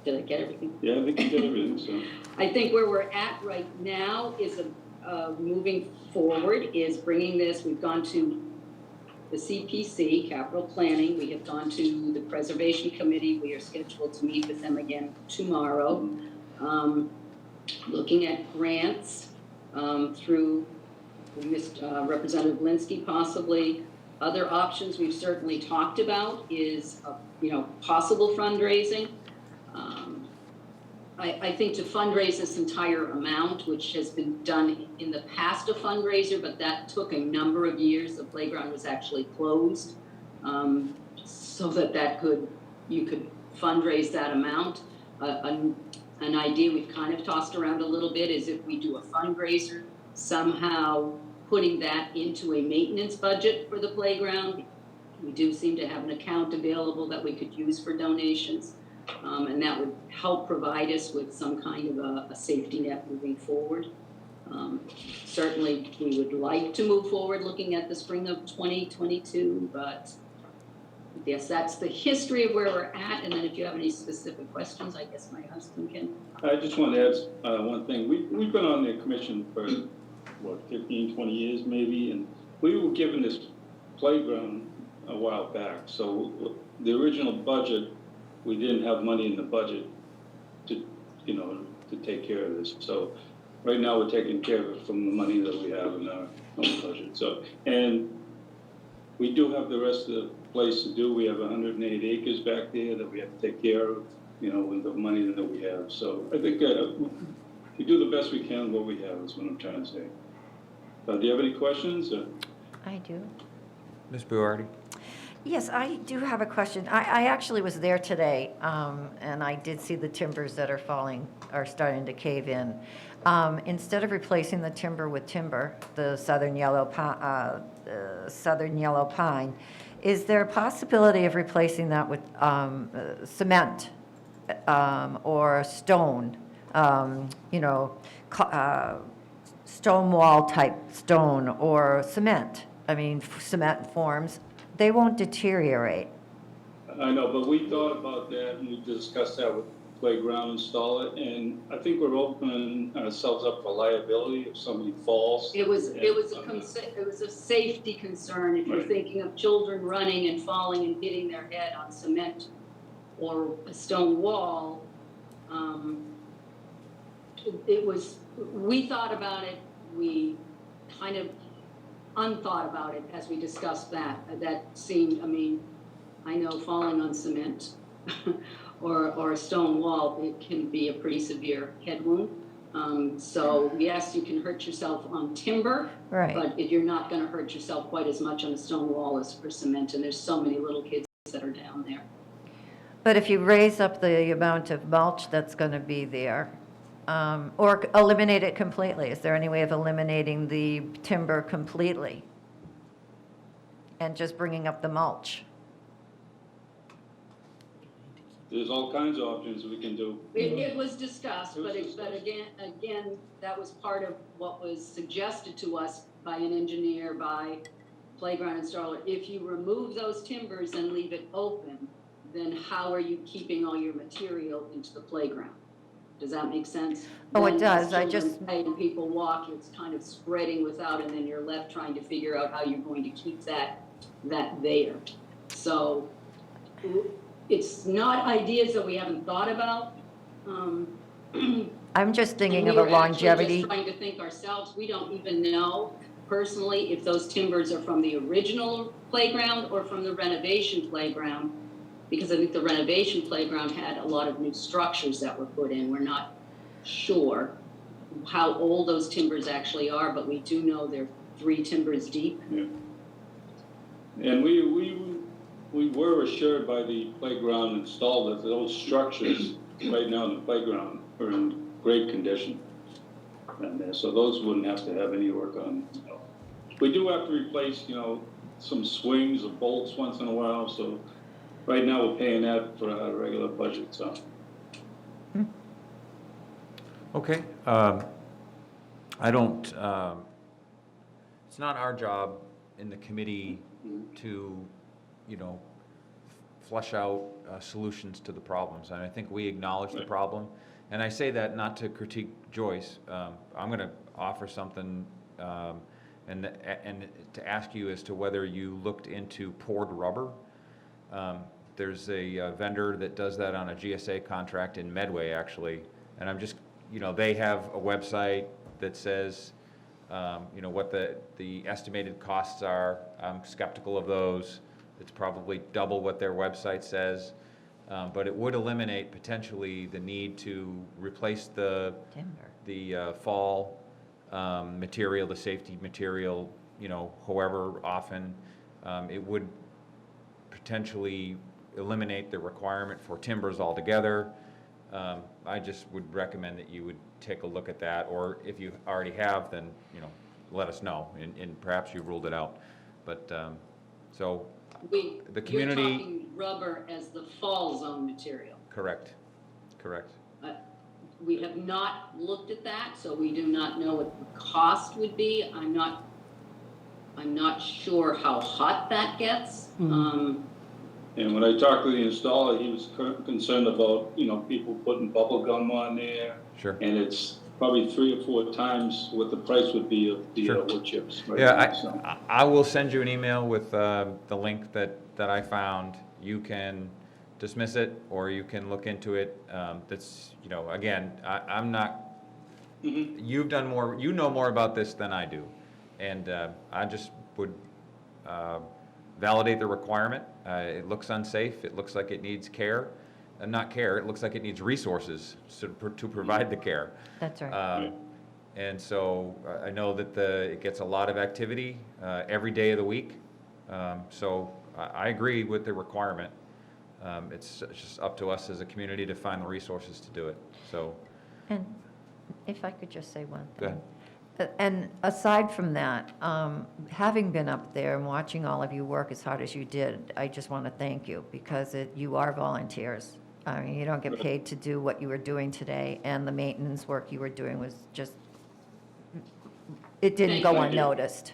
did I get everything? Yeah, I think you did everything, so. I think where we're at right now is moving forward is bringing this. We've gone to the CPC, Capital Planning. We have gone to the Preservation Committee. We are scheduled to meet with them again tomorrow. Looking at grants through Representative Alinsky possibly. Other options we've certainly talked about is, possible fundraising. I think to fundraise this entire amount, which has been done in the past, a fundraiser, but that took a number of years. The playground was actually closed, so that you could fundraise that amount. An idea we've kind of tossed around a little bit is if we do a fundraiser, somehow putting that into a maintenance budget for the playground. We do seem to have an account available that we could use for donations, and that would help provide us with some kind of a safety net moving forward. Certainly, we would like to move forward looking at the spring of 2022, but Yes, that's the history of where we're at, and then if you have any specific questions, I guess my husband can. I just want to add one thing. We've been on the commission for, 15, 20 years maybe, and we were given this playground a while back. So the original budget, we didn't have money in the budget to, to take care of this. So right now, we're taking care of it from the money that we have in our own budget. So, and we do have the rest of the place to do. We have 108 acres back there that we have to take care of, with the money that we have. So I think we do the best we can with what we have is what I'm trying to say. Do you have any questions? I do. Ms. Buardi? Yes, I do have a question. I actually was there today, and I did see the timbers that are starting to cave in. Instead of replacing the timber with timber, the southern yellow pine, is there a possibility of replacing that with cement or stone, stone wall type stone or cement? I mean, cement forms, they won't deteriorate. I know, but we thought about that and we discussed that with playground installer, and I think we're opening ourselves up for liability if somebody falls. It was a safety concern if you're Right. thinking of children running and falling and hitting their head on cement or a stone wall. We thought about it, we kind of unthought about it as we discussed that. That seemed, I know falling on cement or a stone wall, it can be a pretty severe head wound. So yes, you can hurt yourself on timber, Right. but you're not going to hurt yourself quite as much on a stone wall as for cement. And there's so many little kids that are down there. But if you raise up the amount of mulch that's going to be there, or eliminate it completely, is there any way of eliminating the timber completely? And just bringing up the mulch? There's all kinds of options we can do. It was discussed, but again, that was part of what was suggested to us by an engineer, by playground installer. If you remove those timbers and leave it open, then how are you keeping all your material into the playground? Does that make sense? Oh, it Then does. as I children just- play and people walk, it's kind of spreading without, and then you're left trying to figure out how you're going to keep that there. So it's not ideas that we haven't thought about. I'm just thinking And of we a were actually longevity. just trying to think ourselves, we don't even know personally if those timbers are from the original playground or from the renovation playground, because I think the renovation playground had a lot of new structures that were put in. We're not sure how old those timbers actually are, but we do know they're 3 timbers deep. Yeah. And we were assured by the playground installer that those structures right now in the playground are in great condition. And so those wouldn't have to have any work on. We do have to replace, some swings or bolts once in a while, so right now we're paying that for our regular budget, so. Okay. I don't, it's not our job in the committee to, flush out solutions to the problems. And I think we acknowledge the problem. And I say that not to critique Joyce. I'm going to offer something and to ask you as to whether you looked into poured rubber. There's a vendor that does that on a GSA contract in Medway, actually. And I'm just, they have a website that says, what the estimated costs are. I'm skeptical of those. It's probably double what their website says. But it would eliminate potentially the need to replace the fall material, the safety material, however often. It would potentially eliminate the requirement for timbers altogether. I just would recommend that you would take a look at that, or if you already have, then, let us know, and perhaps you ruled it out. But, so, the community. You're talking rubber as the fall zone material. Correct. We have not looked at that, so we do not know what the cost would be. I'm not sure how hot that gets. And when I talked to the installer, he was concerned about, people putting bubble gum on there. Sure. And it's probably 3 or 4 times what the price would be of the Sure. wood chips. Right Yeah, now, so. I will send you an email with the link that I found. You can dismiss it, or you can look into it. That's, again, I'm not, you've done more, you know more about this than I do. And I just would validate the requirement. It looks unsafe. It looks like it needs care. Not care, it looks like it needs resources to provide the care. That's right. And so I know that it gets a lot of activity every day of the week. So I agree with the requirement. It's just up to us as a community to find the resources to do it. So, And if I could just say one Go thing. And aside from that, having been up there and watching all of you work as hard as you did, I just want to thank you, because you are volunteers. I mean, you don't get paid to do what you were doing today, and the maintenance work you were doing was just, it didn't Thank go you. unnoticed.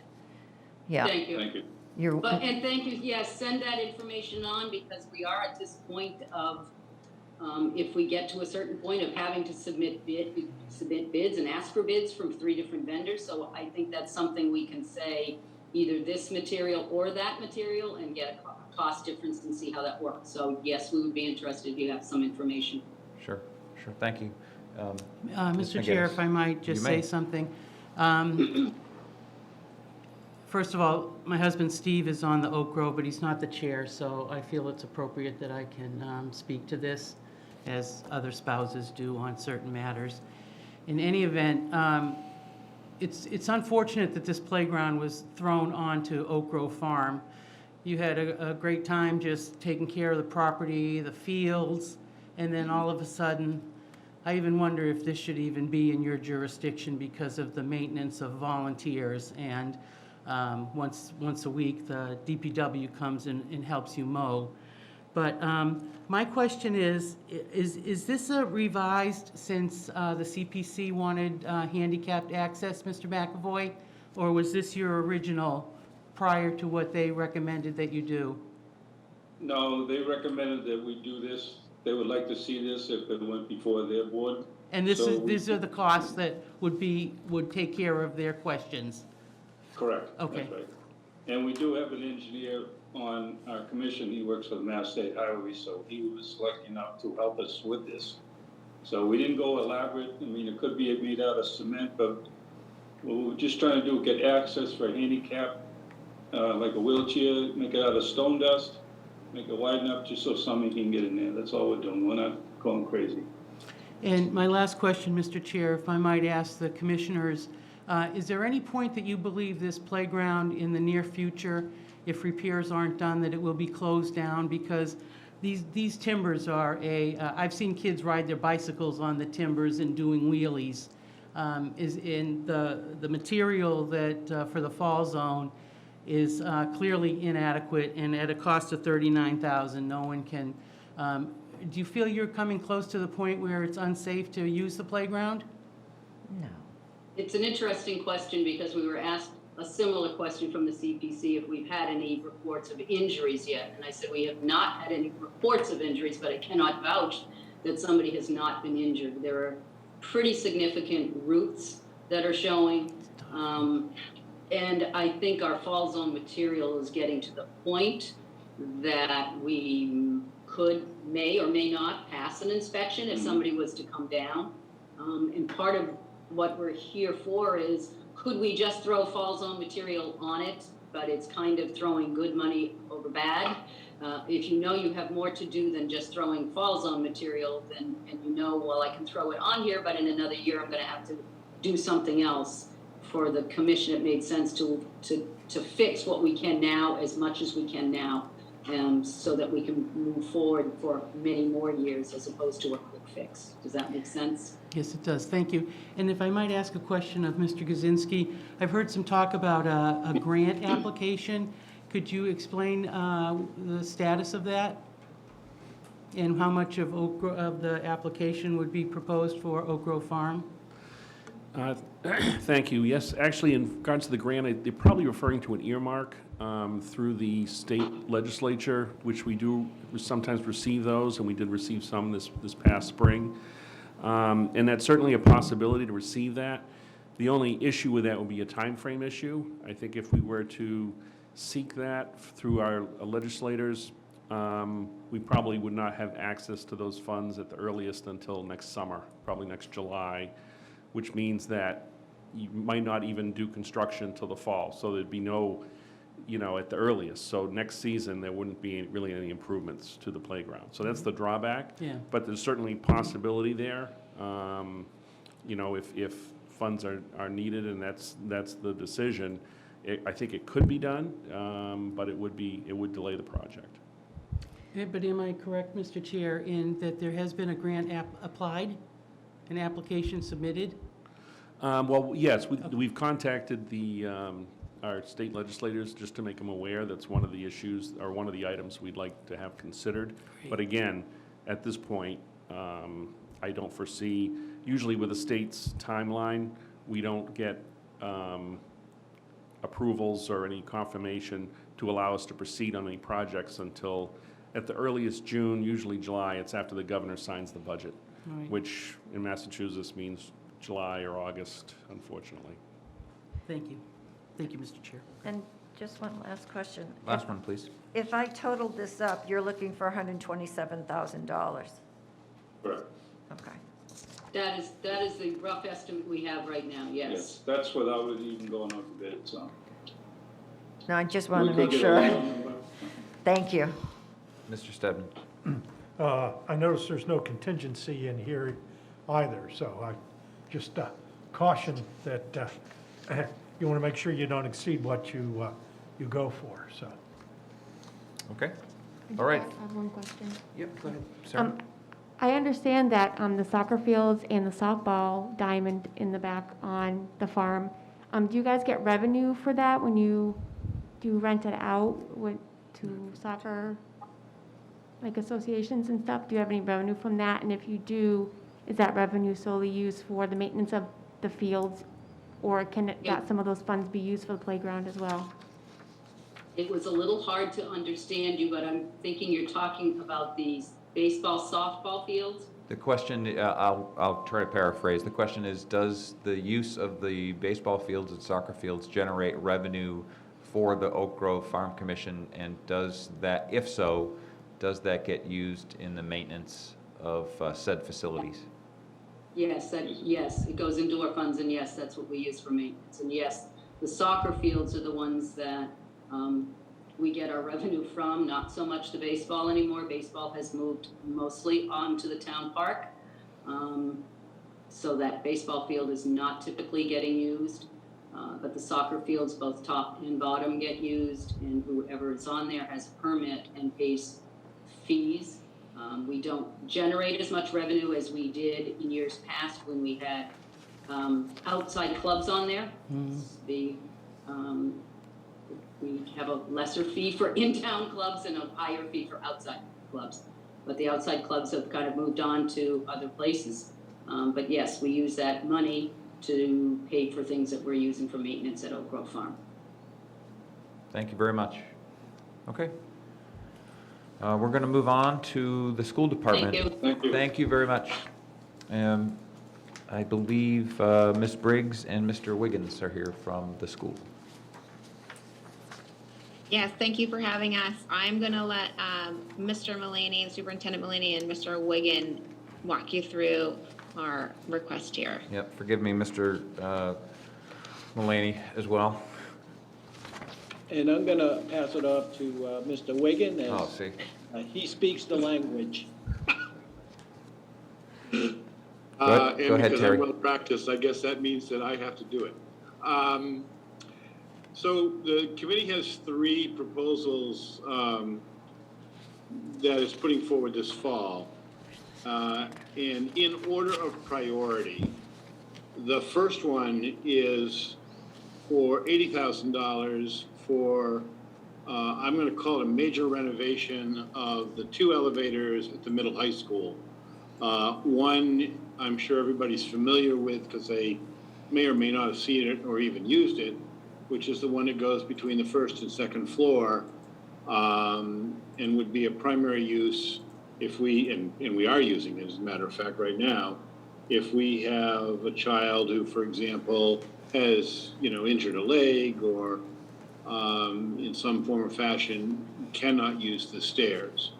Yeah. Thank you. Thank you. And thank you, yes, send that information on, because we are at this point of, if we get to a certain point of having to submit bids and ask for bids from 3 different vendors. So I think that's something we can say, either this material or that material, and get a cost difference and see how that works. So yes, we would be interested if you have some information. sure, thank you. Mr. Chair, if I might just You may. say something. First of all, my husband Steve is on the Oak Grove, but he's not the chair, so I feel it's appropriate that I can speak to this, as other spouses do on certain matters. In any event, it's unfortunate that this playground was thrown onto Oak Grove Farm. You had a great time just taking care of the property, the fields, and then all of a sudden, I even wonder if this should even be in your jurisdiction because of the maintenance of volunteers. And once a week, the DPW comes and helps you mow. But my question is this a revised, since the CPC wanted handicapped access, Mr. McAvoy? Or was this your original prior to what they recommended that you do? No, they recommended that we do this. They would like to see this if it went before their board. And So these are the costs that would take care of their questions? Correct. Okay. That's right. And we do have an engineer on our commission. He works for the Mass State Highway, so he was lucky enough to help us with this. So we didn't go elaborate. I mean, it could be made out of cement, but what we're just trying to do, get access for handicap, like a wheelchair, make it out of stone dust, make it wide enough just so somebody can get in there. That's all we're doing. We're not going crazy. And my last question, Mr. Chair, if I might ask the commissioners, is there any point that you believe this playground in the near future, if repairs aren't done, that it will be closed down? Because these timbers are I've seen kids ride their bicycles on the timbers and doing wheelies. Is in the material that for the fall zone is clearly inadequate, and at a cost of $39,000, no one can. Do you feel you're coming close to the point where it's unsafe to use the playground? No. It's an interesting question, because we were asked a similar question from the CPC if we've had any reports of injuries yet. And I said, we have not had any reports of injuries, but I cannot vouch that somebody has not been injured. There are pretty significant roots that are showing. And I think our fall zone material is getting to the point that we may or may not pass an inspection if somebody was to come down. And part of what we're here for is, could we just throw fall zone material on it, but it's kind of throwing good money over bad. If you know you have more to do than just throwing fall zone material, then, and well, I can throw it on here, but in another year I'm gonna have to do something else. For the commission, it made sense to fix what we can now, as much as we can now, so that we can move forward for many more years as opposed to a quick fix. Does that make sense? Yes, it does. Thank you. And if I might ask a question of Mr. Gazinski, I've heard some talk about a grant application. Could you explain the status of that? And how much of the application would be proposed for Oak Grove Farm? Thank you. Yes, actually, in regards to the grant, they're probably referring to an earmark. through the state legislature, which we do sometimes receive those, and we did receive some this past spring. And that's certainly a possibility to receive that. The only issue with that would be a time frame issue. I think if we were to seek that through our legislators, we probably would not have access to those funds at the earliest until next summer, probably next July, which means that you might not even do construction till the fall. So there'd be no, at the earliest. So next season, there wouldn't be really any improvements to the playground. So that's the drawback. Yeah. But there's certainly possibility there, if funds are needed and that's the decision. I think it could be done, but it would delay the project. But am I correct, Mr. Chair, in that there has been a grant applied, an application submitted? Well, yes, we've contacted our state legislators just to make them aware that's one of the issues or one of the items we'd like to have considered. Great. But again, at this point, I don't foresee, usually with the state's timeline, we don't get approvals or any confirmation to allow us to proceed on any projects until at the earliest June, usually July. It's after the governor signs the budget, All right. which in Massachusetts means July or August, unfortunately. Thank you. Thank you, Mr. Chair. And just one last question. Last one, please. If I totaled this up, you're looking for $127,000. Correct. Okay. That is the rough estimate we have right now, yes. That's without it even going out to bid, so. No, I just want to make sure. Thank you. Mr. Stedman. I notice there's no contingency in here either, so I just caution that you want to make sure you don't exceed what you go for, so. Okay. All right. I have one question. Yep, go ahead. Sarah? I understand that the soccer fields and the softball diamond in the back on the farm, do you guys get revenue for that when you do rent it out to soccer, like associations and stuff? Do you have any revenue from that? And if you do, is that revenue solely used for the maintenance of the fields, or can some of those funds be used for the playground as well? It was a little hard to understand you, but I'm thinking you're talking about these baseball, softball fields? The question, I'll try to paraphrase. The question is, does the use of the baseball fields and soccer fields generate revenue for the Oak Grove Farm Commission? And does that, if so, does that get used in the maintenance of said facilities? Yes, yes, it goes into our funds, and yes, that's what we use for maintenance. And yes, the soccer fields are the ones that we get our revenue from, not so much the baseball anymore. Baseball has moved mostly onto the town park. So that baseball field is not typically getting used. But the soccer fields, both top and bottom, get used, and whoever is on there has a permit and pays fees. We don't generate as much revenue as we did in years past when we had outside clubs on there. We have a lesser fee for in-town clubs and a higher fee for outside clubs. But the outside clubs have kind of moved on to other places. But yes, we use that money to pay for things that we're using for maintenance at Oak Grove Farm. Thank you very much. Okay. We're going to move on to the school department. Thank you. Thank you. Thank you very much. I believe Ms. Briggs and Mr. Wiggins are here from the school. Yes, thank you for having us. I'm going to let Mr. Mulaney, Superintendent Mulaney, and Mr. Wiggin walk you through our request here. Yep, forgive me, Mr. Mulaney as well. And I'm going to pass it off to Mr. Wiggin, Oh, as see. he speaks the language. Go ahead, And because Terry. I'm well practiced, I guess that means that I have to do it. So the committee has 3 proposals that it's putting forward this fall. And in order of priority, the first one is for $80,000 for, I'm going to call it a major renovation of the 2 elevators at the middle high school. One, I'm sure everybody's familiar with because they may or may not have seen it or even used it. which is the one that goes between the first and second floor, and would be a primary use if we, and we are using it as a matter of fact right now, if we have a child who, for example, has, injured a leg or in some form or fashion cannot use the stairs.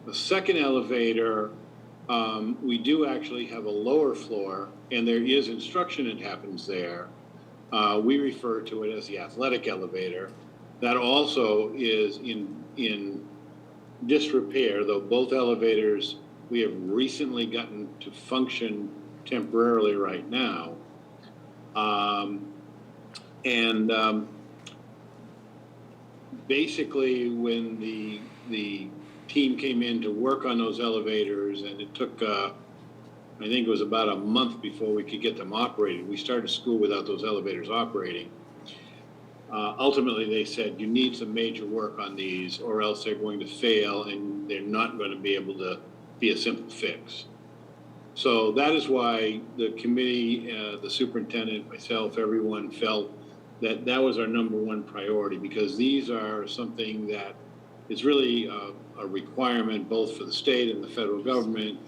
The second elevator, we do actually have a lower floor, and there is instruction that happens there. We refer to it as the athletic elevator. That also is in disrepair, though both elevators we have recently gotten to function temporarily right now. Basically, when the team came in to work on those elevators, and it took, I think it was about a month before we could get them operating. We started school without those elevators operating. Ultimately, they said, you need some major work on these or else they're going to fail and they're not going to be able to be a simple fix. So that is why the committee, the superintendent, myself, everyone felt that that was our number one priority, because these are something that is really a requirement both for the state and the federal government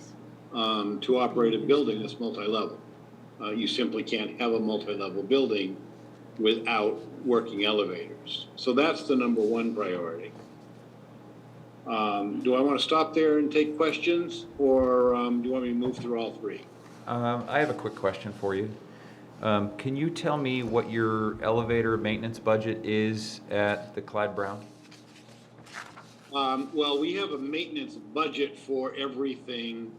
to operate a building that's multi-level. You simply can't have a multi-level building without working elevators. So that's the number one priority. Do I want to stop there and take questions, or do you want me to move through all three? I have a quick question for you. Can you tell me what your elevator maintenance budget is at the Clyde Brown? Well, we have a maintenance budget for everything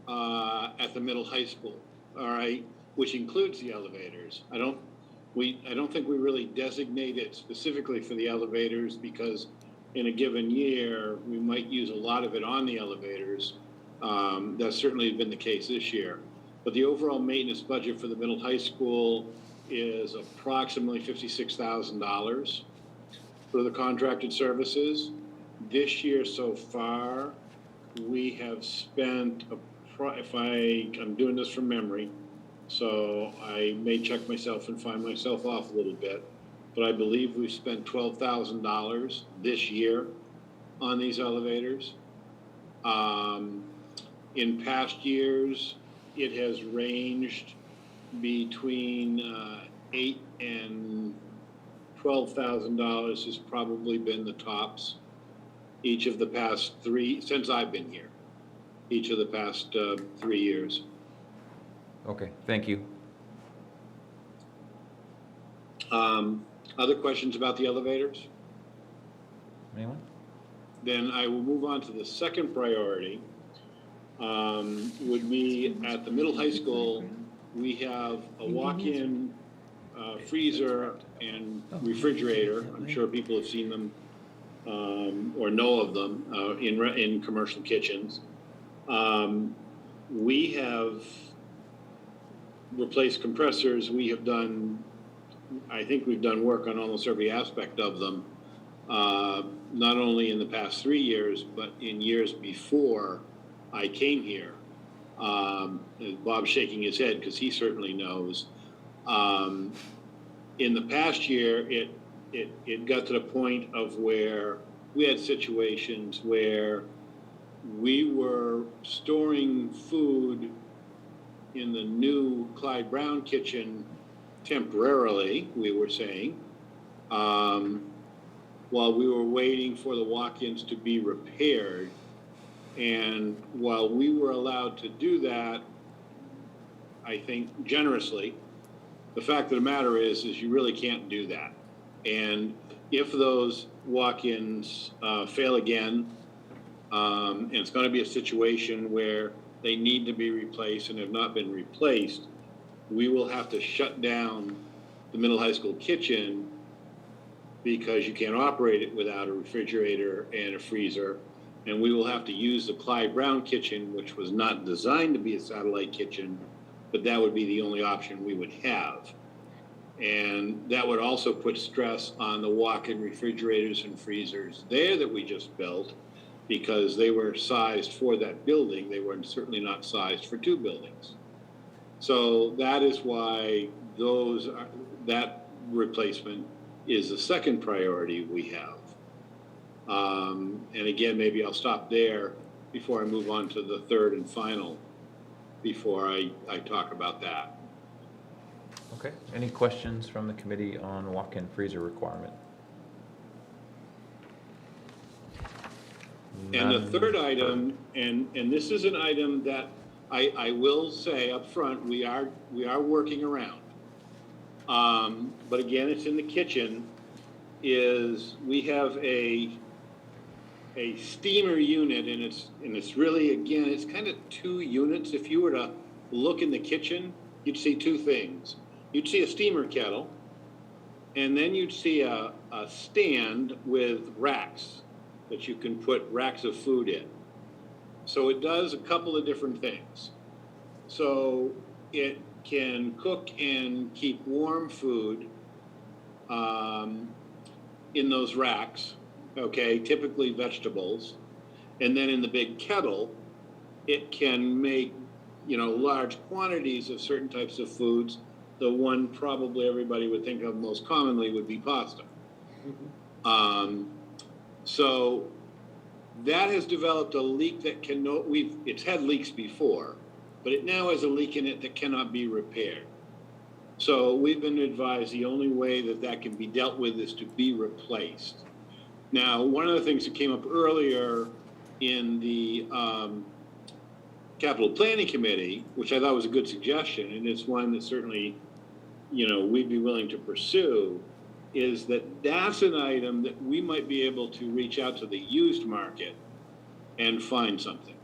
at the middle high school, all right, which includes the elevators. I don't think we really designate it specifically for the elevators, because in a given year, we might use a lot of it on the elevators. That's certainly been the case this year. But the overall maintenance budget for the middle high school is approximately $56,000 for the contracted services. This year so far, we have spent, I'm doing this from memory, so I may check myself and find myself off a little bit, but I believe we've spent $12,000 this year on these elevators. In past years, it has ranged between $8,000 and $12,000 has probably been the tops each of the past three, since I've been here, each of the past 3 years. Okay, thank you. Other questions about the elevators? Anyone? Then I will move on to the second priority. Would be at the middle high school, we have a walk-in freezer and refrigerator. I'm sure people have seen them or know of them in commercial kitchens. We have replaced compressors. We have done, I think we've done work on almost every aspect of them, not only in the past 3 years, but in years before I came here. Bob's shaking his head because he certainly knows. In the past year, it got to the point of where we had situations where we were storing food in the new Clyde Brown kitchen temporarily, we were saying, while we were waiting for the walk-ins to be repaired. And while we were allowed to do that, I think generously, the fact of the matter is you really can't do that. And if those walk-ins fail again, and it's going to be a situation where they need to be replaced and have not been replaced, we will have to shut down the middle high school kitchen, because you can't operate it without a refrigerator and a freezer. And we will have to use the Clyde Brown kitchen, which was not designed to be a satellite kitchen, but that would be the only option we would have. And that would also put stress on the walk-in refrigerators and freezers there that we just built, because they were sized for that building. They were certainly not sized for 2 buildings. So that is why replacement is the second priority we have. And again, maybe I'll stop there before I move on to the third and final, before I talk about that. Okay, any questions from the committee on walk-in freezer requirement? And the None. third item, and this is an item that I will say up front, we are working around. But again, it's in the kitchen, is we have a steamer unit, and it's really, again, it's kind of two units. If you were to look in the kitchen, you'd see two things. You'd see a steamer kettle, and then you'd see a stand with racks that you can put racks of food in. So it does a couple of different things. So it can cook and keep warm food in those racks, okay, typically vegetables. And then in the big kettle, it can make, large quantities of certain types of foods. The one probably everybody would think of most commonly would be pasta. So that has developed a leak that it's had leaks before, but it now has a leak in it that cannot be repaired. So we've been advised the only way that can be dealt with is to be replaced. Now, one of the things that came up earlier in the Capital Planning Committee, which I thought was a good suggestion, and it's one that certainly, we'd be willing to pursue, is that's an item that we might be able to reach out to the used market and find something.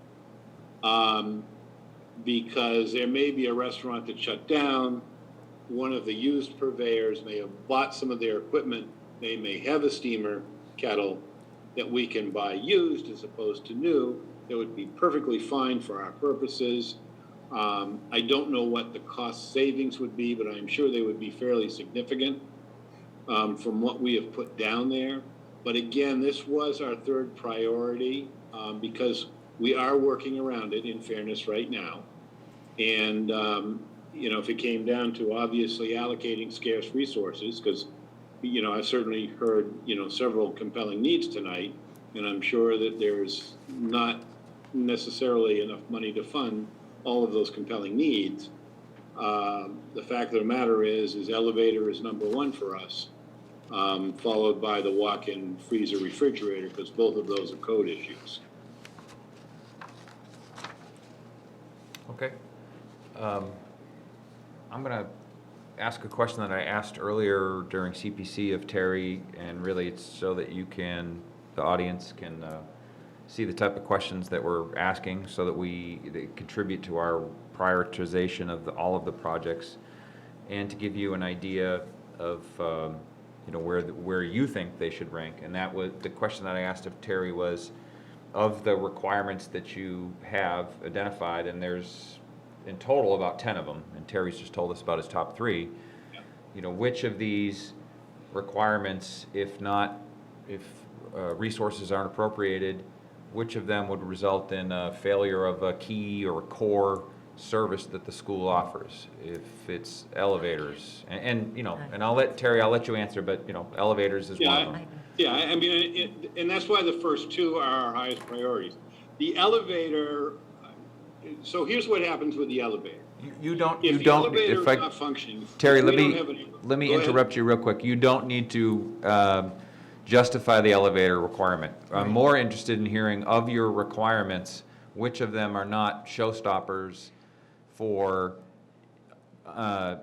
Because there may be a restaurant that shut down, one of the used purveyors may have bought some of their equipment, they may have a steamer kettle that we can buy used as opposed to new, that would be perfectly fine for our purposes. I don't know what the cost savings would be, but I'm sure they would be fairly significant. From what we have put down there. But again, this was our third priority because we are working around it in fairness right now. And, if it came down to obviously allocating scarce resources, because, I've certainly heard, several compelling needs tonight, and I'm sure that there's not necessarily enough money to fund all of those compelling needs. The fact of the matter is elevator is number one for us, followed by the walk-in freezer refrigerator, because both of those are code issues. Okay. I'm going to ask a question that I asked earlier during CPC of Terry, and really it's so that the audience can see the type of questions that we're asking, so that they contribute to our prioritization of all of the projects, and to give you an idea of where you think they should rank. And that was the question that I asked of Terry, was of the requirements that you have identified, and there's in total about 10 of them, and Terry's just told us about his top 3. Which of these requirements, if resources aren't appropriated, which of them would result in a failure of a key or a core service that the school offers? If it's elevators, and I'll let you answer, but elevators is one of them. Yeah, I mean, and that's why the first two are our highest priorities. The elevator. So here's what happens with the elevator. You don't. If the elevator is not functioning, Terry, we let don't me Go interrupt ahead. you real quick. You don't need to justify the elevator requirement. I'm more interested in hearing of your requirements, which of them are not showstoppers for,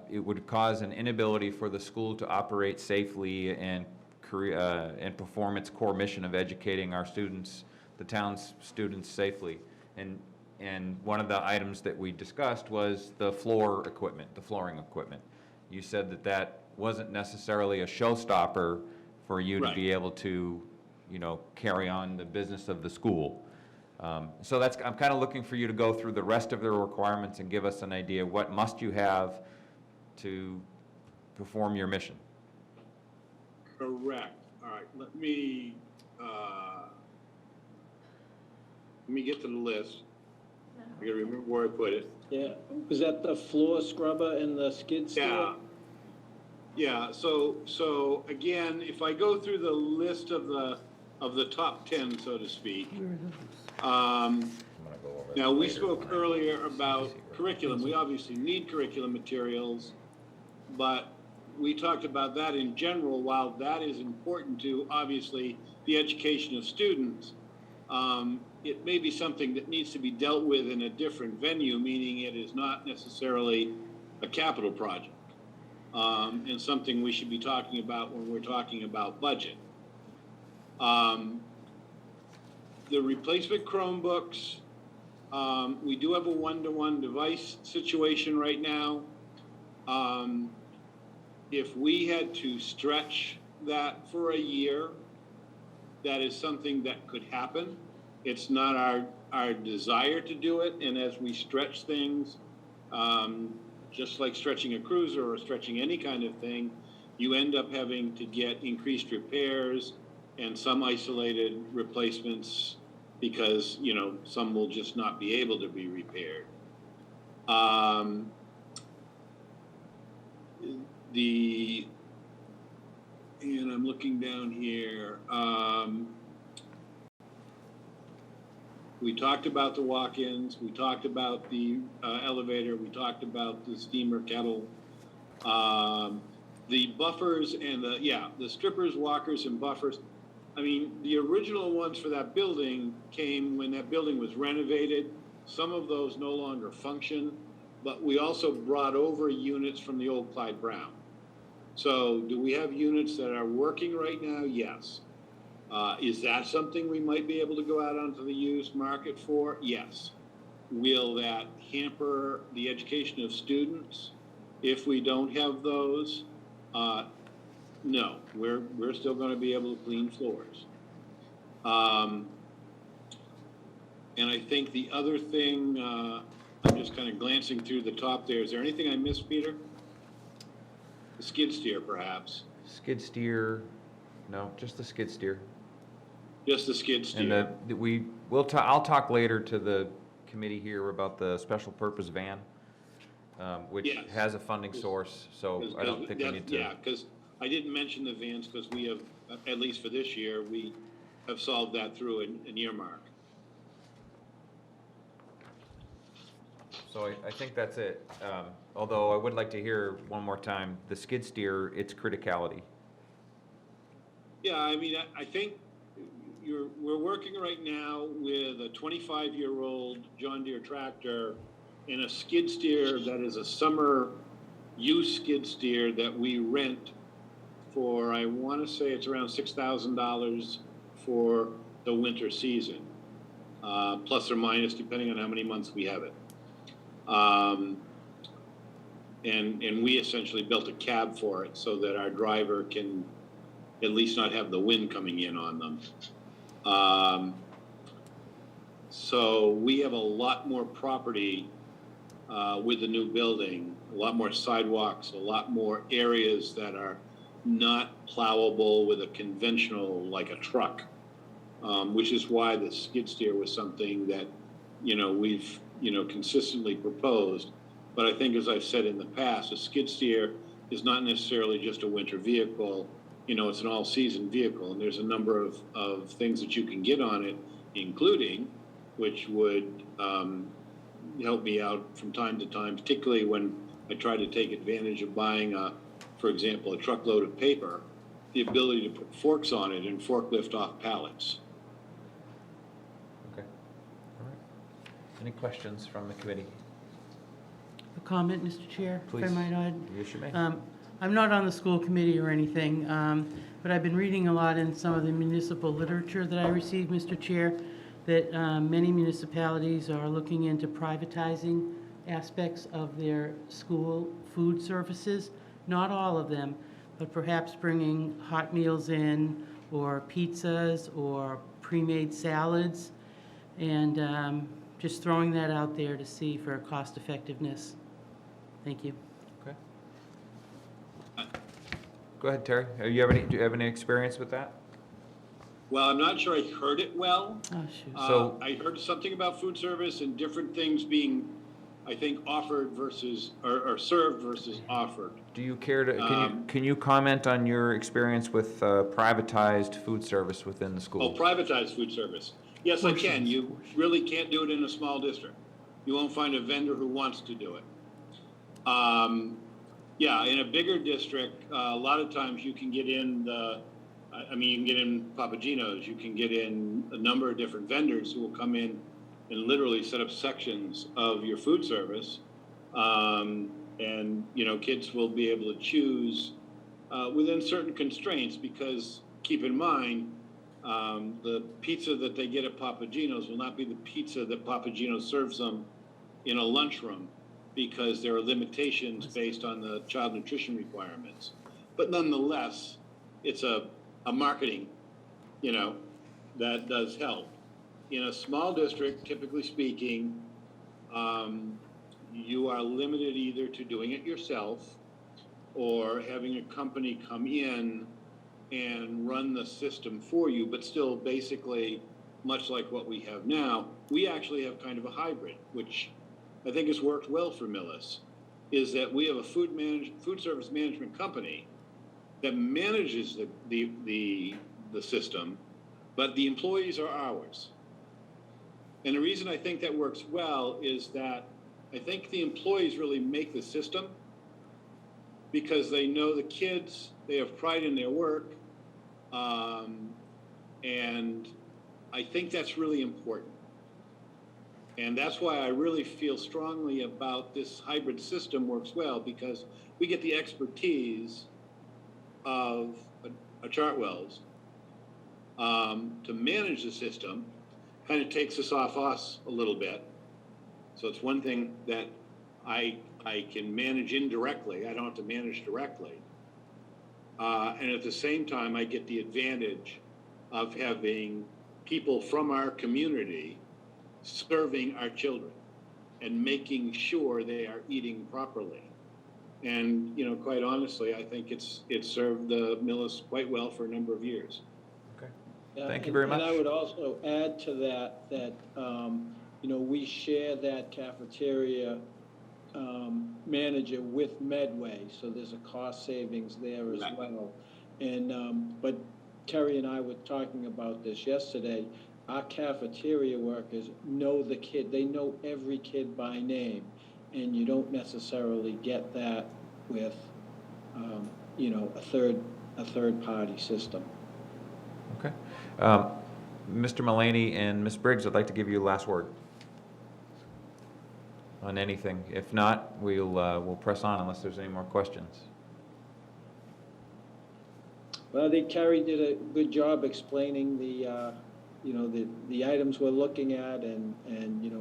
it would cause an inability for the school to operate safely and perform its core mission of educating our students, the town's students, safely. And one of the items that we discussed was the flooring equipment. You said that wasn't necessarily a showstopper for you to be able to, carry on the business of the school. So I'm kind of looking for you to go through the rest of the requirements and give us an idea, what must you have to perform your mission? Correct. All right, let me get to the list. I gotta remember where I put it. Yeah, was that the floor scrubber and the skid steer? Yeah. Yeah, so again, if I go through the list of the top 10, so to speak, now, we spoke earlier about curriculum. We obviously need curriculum materials, but we talked about that in general. While that is important to, obviously, the education of students, it may be something that needs to be dealt with in a different venue, meaning it is not necessarily a capital project, and something we should be talking about when we're talking about budget. The replacement Chromebooks, we do have a one-to-one device situation right now. If we had to stretch that for a year, that is something that could happen. It's not our desire to do it, and as we stretch things, just like stretching a cruiser or stretching any kind of thing, you end up having to get increased repairs and some isolated replacements because, you know, some will just not be able to be repaired. And I'm looking down here. We talked about the walk-ins. We talked about the elevator. We talked about the steamer kettle. The buffers and the strippers, walkers, and buffers. I mean, the original ones for that building came when that building was renovated. Some of those no longer function, but we also brought over units from the old Clyde Brown. So do we have units that are working right now? Yes. Is that something we might be able to go out onto the used market for? Yes. Will that hamper the education of students if we don't have those? No, we're still going to be able to clean floors. And I think the other thing, I'm just kind of glancing through the top there. Is there anything I missed, Peter? The skid steer, perhaps. Skid steer, no, just the skid steer. Just the skid steer. And I'll talk later to the committee here about the special purpose van, which Yes. has a funding source, so I don't think we need to. Yeah, because I didn't mention the vans because we have, at least for this year, we have solved that through an earmark. So I think that's it. Although I would like to hear one more time, the skid steer, its criticality. Yeah, I mean, I think we're working right now with a 25-year-old John Deere tractor and a skid steer that is a summer use skid steer that we rent for, I want to say it's around $6,000 for the winter season, plus or minus, depending on how many months we have it. And we essentially built a cab for it so that our driver can at least not have the wind coming in on them. So we have a lot more property with the new building, a lot more sidewalks, a lot more areas that are not plowable with a conventional, like a truck, which is why the skid steer was something that, we've, consistently proposed. But I think, as I've said in the past, a skid steer is not necessarily just a winter vehicle. It's an all-season vehicle, and there's a number of things that you can get on it, including, which would help me out from time to time, particularly when I try to take advantage of buying, for example, a truckload of paper, the ability to put forks on it and forklift off pallets. Okay. All right. Any questions from the committee? A comment, Mr. Chair, if I Please. might add? Yes, you may. I'm not on the school committee or anything, but I've been reading a lot in some of the municipal literature that I received, Mr. Chair, that many municipalities are looking into privatizing aspects of their school food services. Not all of them, but perhaps bringing hot meals in, or pizzas, or pre-made salads, and just throwing that out there to see for cost effectiveness. Thank you. Okay. Go ahead, Terry. Do you have any experience with that? Well, I'm not sure I heard it well. Oh, shoot. So- I heard something about food service and different things being I think offered versus, or served versus offered. Do you care to, can you comment on your experience with privatized food service within the Oh, school? privatized food service. Yes, I can. You really can't do it in a small district. You won't find a vendor who wants to do it. Yeah, in a bigger district, a lot of times you can get in you can get in Papagino's, you can get in a number of different vendors who will come in and literally set up sections of your food service. And, kids will be able to choose within certain constraints because keep in mind, the pizza that they get at Papagino's will not be the pizza that Papagino's serves them in a lunchroom because there are limitations based on the child nutrition requirements. But nonetheless, it's a marketing, that does help. In a small district, typically speaking, you are limited either to doing it yourself or having a company come in and run the system for you, but still basically much like what we have now. We actually have kind of a hybrid, which I think has worked well for Millis, is that we have a food service management company that manages the system, but the employees are ours. And the reason I think that works well is that I think the employees really make the system because they know the kids, they have pride in their work, and I think that's really important. And that's why I really feel strongly about this hybrid system works well because we get the expertise of a Chartwell's to manage the system. Kind of takes us off us a little bit. So it's one thing that I can manage indirectly. I don't have to manage directly. And at the same time, I get the advantage of having people from our community serving our children and making sure they are eating properly. And, quite honestly, I think it's served Millis quite well for a number of years. Okay. Yeah, Thank you very much. And I would also add to that, we share that cafeteria manager with Medway, so there's a cost savings there as well. And, but Terry and I were talking about this yesterday. Our cafeteria workers know the kid, they know every kid by name, and you don't necessarily get that with, a third-party system. Okay. Mr. Mullaney and Ms. Briggs, I'd like to give you the last word on anything. If not, we'll press on unless there's any more questions. Well, I think Terry did a good job explaining the items we're looking at and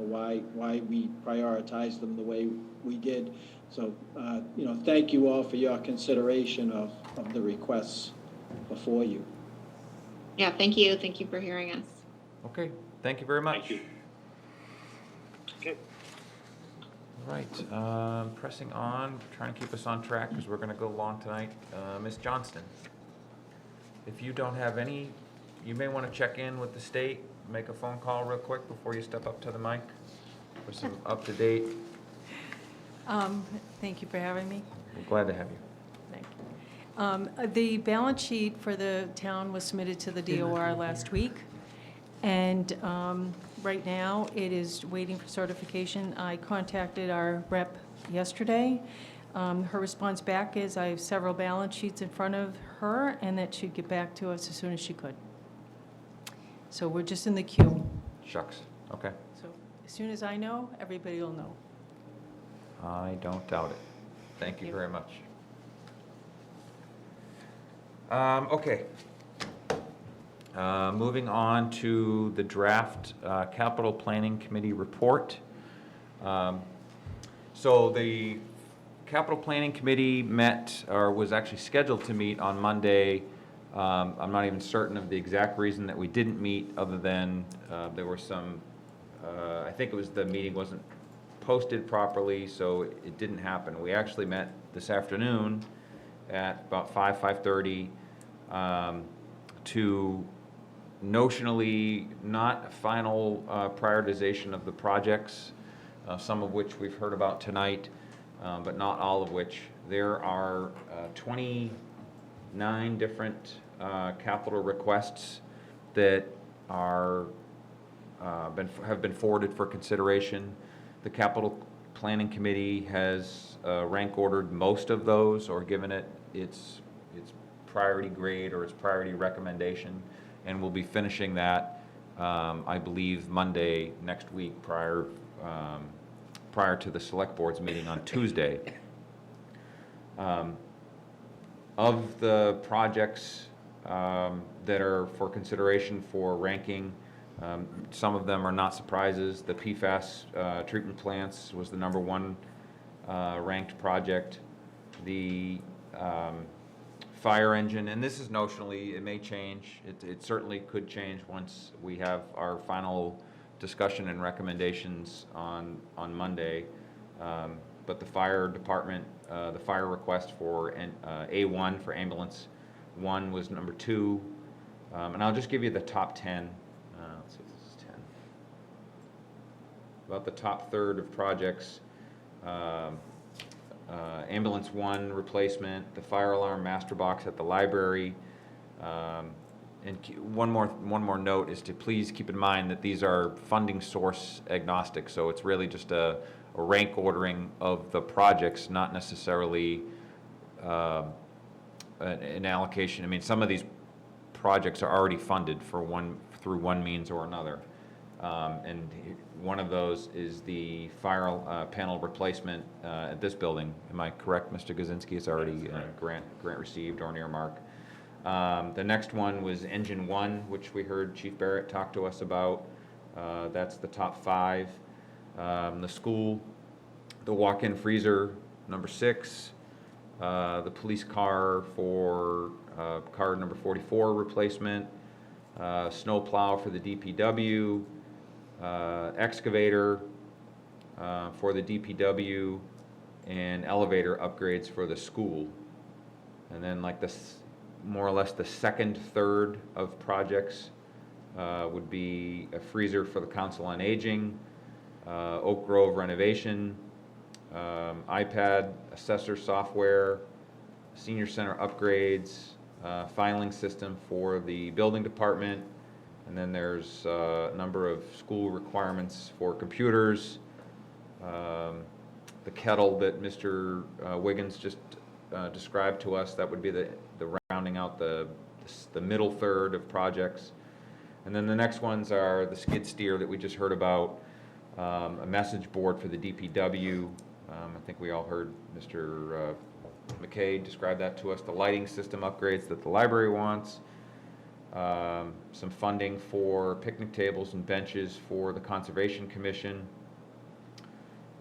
why we prioritize them the way we did. So, thank you all for your consideration of the requests before you. Yeah, thank you. Thank you for hearing us. Okay, thank you very much. Thank you. Okay. All right, pressing on, trying to keep us on track because we're going to go long tonight. Ms. Johnston, if you don't have any, you may want to check in with the state, make a phone call real quick before you step up to the mic for some up-to-date. Thank you for having me. We're glad to have you. Thank you. The balance sheet for the town was submitted to the DOR last week, and right now it is waiting for certification. I contacted our rep yesterday. Her response back is I have several balance sheets in front of her, and that she'd get back to us as soon as she could. So we're just in the queue. Shucks, okay. So as soon as I know, everybody will know. I don't doubt it. Thank you very much. Okay. Moving on to the draft Capital Planning Committee report. So the Capital Planning Committee met, or was actually scheduled to meet on Monday. I'm not even certain of the exact reason that we didn't meet, other than there were some, I think it was the meeting wasn't posted properly, so it didn't happen. We actually met this afternoon at about 5:30 to notionally not final prioritization of the projects, some of which we've heard about tonight, but not all of which. There are 29 different capital requests that are have been forwarded for consideration. The Capital Planning Committee has rank ordered most of those, or given it its priority grade or its priority recommendation, and we'll be finishing that, I believe, Monday next week, prior to the Select Board's meeting on Tuesday. Of the projects that are for consideration for ranking, some of them are not surprises. The PFAS treatment plants was the #1 ranked project. The fire engine, and this is notionally, it may change. It certainly could change once we have our final discussion and recommendations on Monday. But the fire department, the fire request for A1 for ambulance 1 was #2. And I'll just give you the top 10. Let's see if this is 10. About the top third of projects. Ambulance 1 replacement, the fire alarm master box at the library. And one more note is to please keep in mind that these are funding source agnostic, so it's really just a rank ordering of the projects, not necessarily an allocation. I mean, some of these projects are already funded through one means or another. And one of those is the fire panel replacement at this building. Am I correct, Mr. Gazinski? It's already grant received or an earmark. The next one was Engine 1, which we heard Chief Barrett talk to us about. That's the top 5. The school, the walk-in freezer, #6. The police car for car number 44 replacement. Snow plow for the DPW. Excavator for the DPW, and elevator upgrades for the school. And then like this, more or less the second third of projects would be a freezer for the Council on Aging, Oak Grove renovation, iPad assessor software, senior center upgrades, filing system for the building department, and then there's a number of school requirements for computers, the kettle that Mr. Wiggins just described to us. That would be the rounding out the middle third of projects. And then the next ones are the skid steer that we just heard about, a message board for the DPW. I think we all heard Mr. McKay describe that to us. The lighting system upgrades that the library wants. Some funding for picnic tables and benches for the Conservation Commission.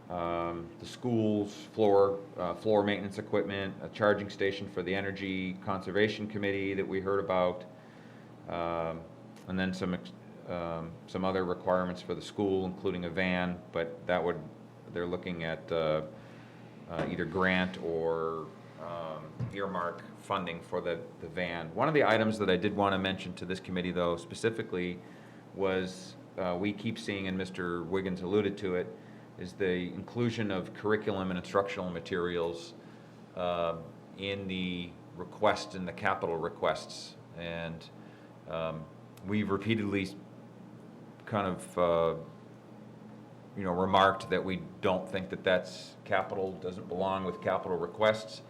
The school's floor maintenance equipment, a charging station for the Energy Conservation Committee that we heard about, and then some other requirements for the school, including a van, but they're looking at either grant or earmark funding for the van. One of the items that I did want to mention to this committee, though, specifically, was we keep seeing, and Mr. Wiggins alluded to it, is the inclusion of curriculum and instructional materials in the requests, in the capital requests. And we've repeatedly kind of remarked that we don't think that that's capital, doesn't belong with capital requests.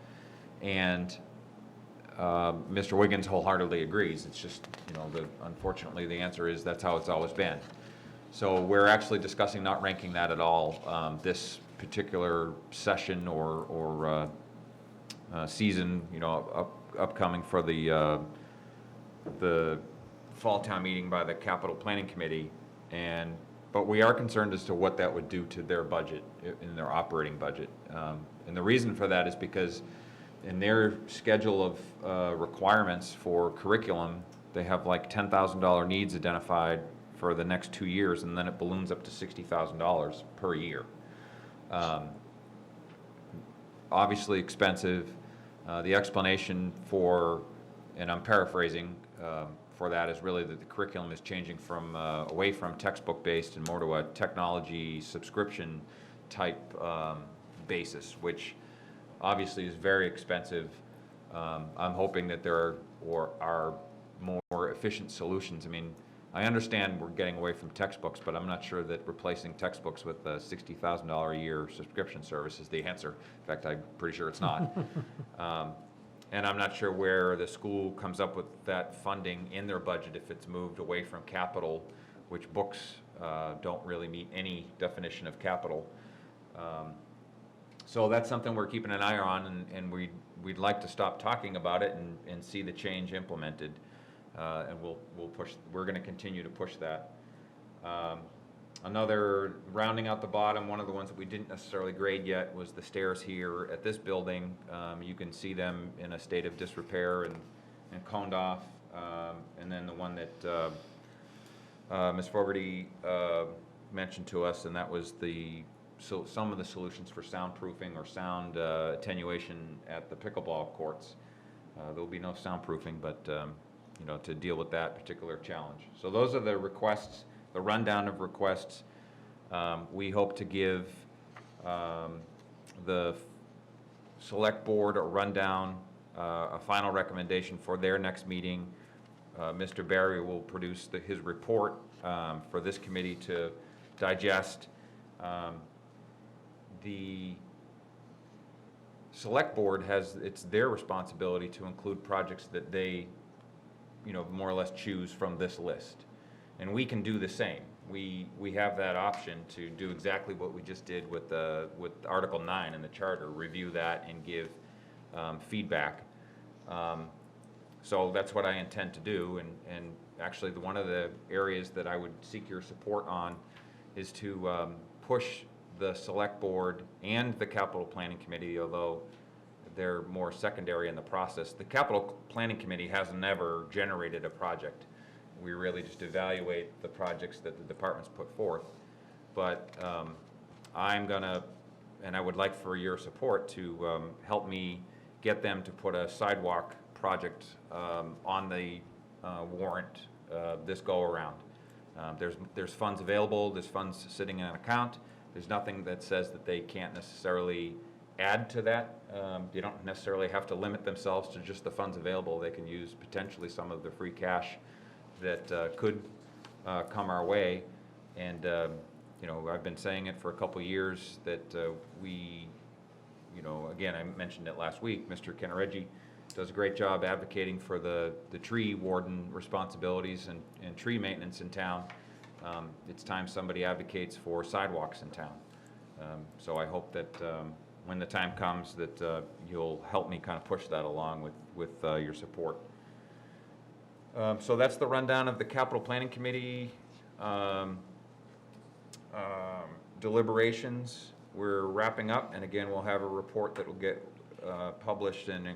And Mr. Wiggins wholeheartedly agrees. It's just, unfortunately, the answer is that's how it's always been. So we're actually discussing not ranking that at all this particular session or season, upcoming for the fall town meeting by the Capital Planning Committee. But we are concerned as to what that would do to their budget, in their operating budget. And the reason for that is because in their schedule of requirements for curriculum, they have like $10,000 needs identified for the next 2 years, and then it balloons up to $60,000 per year. Obviously expensive. The explanation for, and I'm paraphrasing, for that is really that the curriculum is changing from, away from textbook-based and more to a technology subscription type basis, which obviously is very expensive. I'm hoping that there are more efficient solutions. I mean, I understand we're getting away from textbooks, but I'm not sure that replacing textbooks with a $60,000 a year subscription service is the answer. In fact, I'm pretty sure it's not. And I'm not sure where the school comes up with that funding in their budget if it's moved away from capital, which books don't really meet any definition of capital. So that's something we're keeping an eye on, and we'd like to stop talking about it and see the change implemented. And we're going to continue to push that. Another, rounding out the bottom, one of the ones that we didn't necessarily grade yet was the stairs here at this building. You can see them in a state of disrepair and coned off. And then the one that Ms. Fogarty mentioned to us, and that was some of the solutions for soundproofing or sound attenuation at the pickleball courts. There'll be no soundproofing, but to deal with that particular challenge. So those are the requests, the rundown of requests. We hope to give the select board a rundown, a final recommendation for their next meeting. Mr. Barry will produce his report for this committee to digest. The select board it's their responsibility to include projects that they more or less choose from this list. And we can do the same. We have that option to do exactly what we just did with Article 9 in the charter, review that and give feedback. So that's what I intend to do, and actually one of the areas that I would seek your support on is to push the select board and the capital planning committee, although they're more secondary in the process. The capital planning committee has never generated a project. We really just evaluate the projects that the departments put forth. But I'm gonna, and I would like for your support to help me get them to put a sidewalk project on the warrant this go around. There's funds available, there's funds sitting in an account. There's nothing that says that they can't necessarily add to that. You don't necessarily have to limit themselves to just the funds available. They can use potentially some of the free cash that could come our way. And I've been saying it for a couple of years that again, I mentioned it last week, Mr. Kennereggi does a great job advocating for the tree warden responsibilities and tree maintenance in town. It's time somebody advocates for sidewalks in town. So I hope that when the time comes that you'll help me kind of push that along with your support. So that's the rundown of the Capital Planning Committee deliberations. We're wrapping up, and again, we'll have a report that will get published and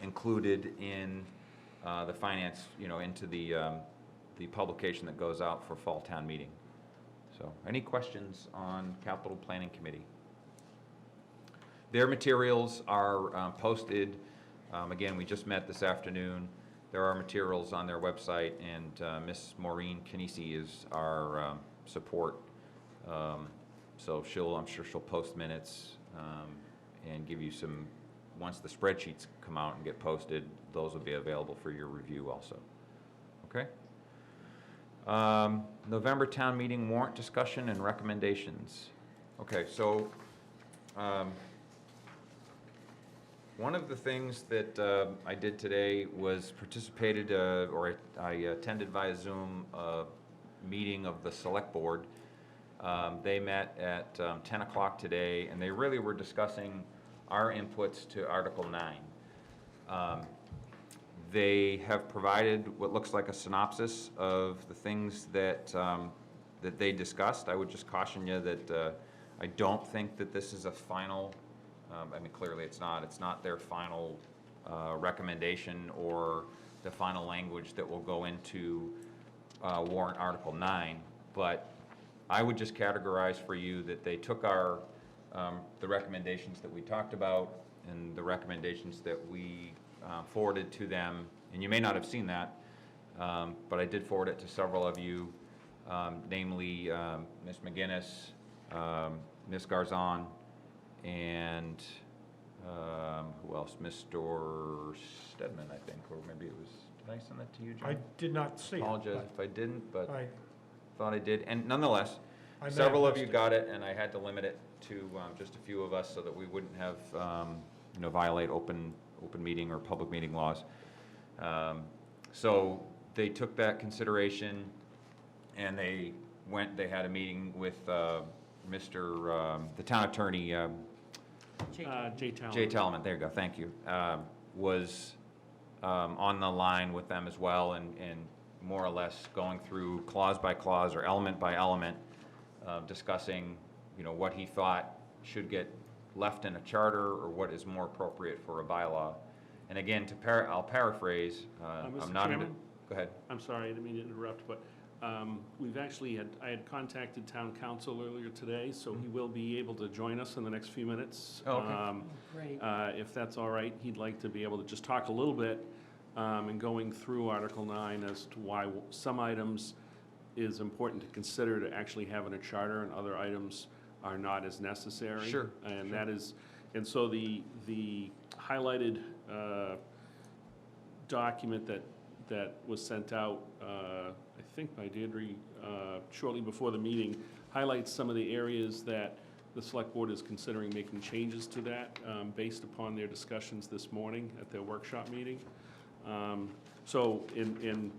included in the finance, into the publication that goes out for fall town meeting. So any questions on Capital Planning Committee? Their materials are posted. Again, we just met this afternoon. There are materials on their website, and Miss Maureen Canisi is our support. So I'm sure she'll post minutes and give you some, once the spreadsheets come out and get posted, those will be available for your review also. Okay? November town meeting warrant discussion and recommendations. Okay, so one of the things that I did today was participated, or I attended via Zoom, a meeting of the select board. They met at 10 o'clock today, and they really were discussing our inputs to Article 9. They have provided what looks like a synopsis of the things that that they discussed. I would just caution you that I don't think that this is a final, I mean, clearly it's not their final recommendation or the final language that will go into warrant Article 9, but I would just categorize for you that they took our the recommendations that we talked about and the recommendations that we forwarded to them, and you may not have seen that, but I did forward it to several of you, namely Ms. McGinnis, Ms. Garzon, and who else? Mr. Stedman, I think, or maybe it was, did I send that to you, Jim? I did not see it. Apologize but if I didn't, but I thought I did. And nonetheless, I may have several of missed you it. got it, and I had to limit it to just a few of us so that we wouldn't have, violate open meeting or public meeting laws. So they took that consideration, and they had a meeting with Mr., the town attorney, Jay Talon. Jay Talman, there you go, thank you, was on the line with them as well, and more or less going through clause by clause or element by element, discussing, what he thought should get left in a charter or what is more appropriate for a bylaw. And again, I'll paraphrase, Mr. I'm not. Chairman? Go ahead. I'm sorry, I didn't mean to interrupt, but I had contacted town council earlier today, so he will be able to join us in the next few minutes. Oh, okay. Great. If that's all right, he'd like to be able to just talk a little bit in going through Article 9 as to why some items is important to consider to actually have in a charter and other items are not as necessary. Sure, And sure. that is, and so the highlighted document that was sent out, I think by Deirdre, shortly before the meeting, highlights some of the areas that the select board is considering making changes to that, based upon their discussions this morning at their workshop meeting. So in,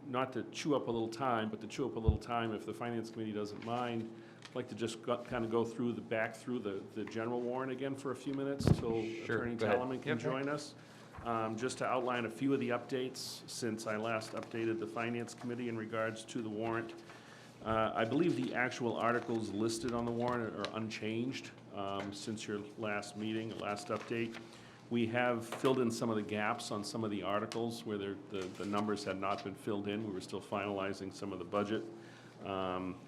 not to chew up a little time, but to chew up a little time, if the finance committee doesn't mind, I'd like to just kind of go through the general warrant again for a few minutes till Sure, Attorney go ahead. Talaman can Yep. join us. Just to outline a few of the updates since I last updated the Finance Committee in regards to the warrant. I believe the actual articles listed on the warrant are unchanged since your last meeting, last update. We have filled in some of the gaps on some of the articles where the numbers had not been filled in. We were still finalizing some of the budget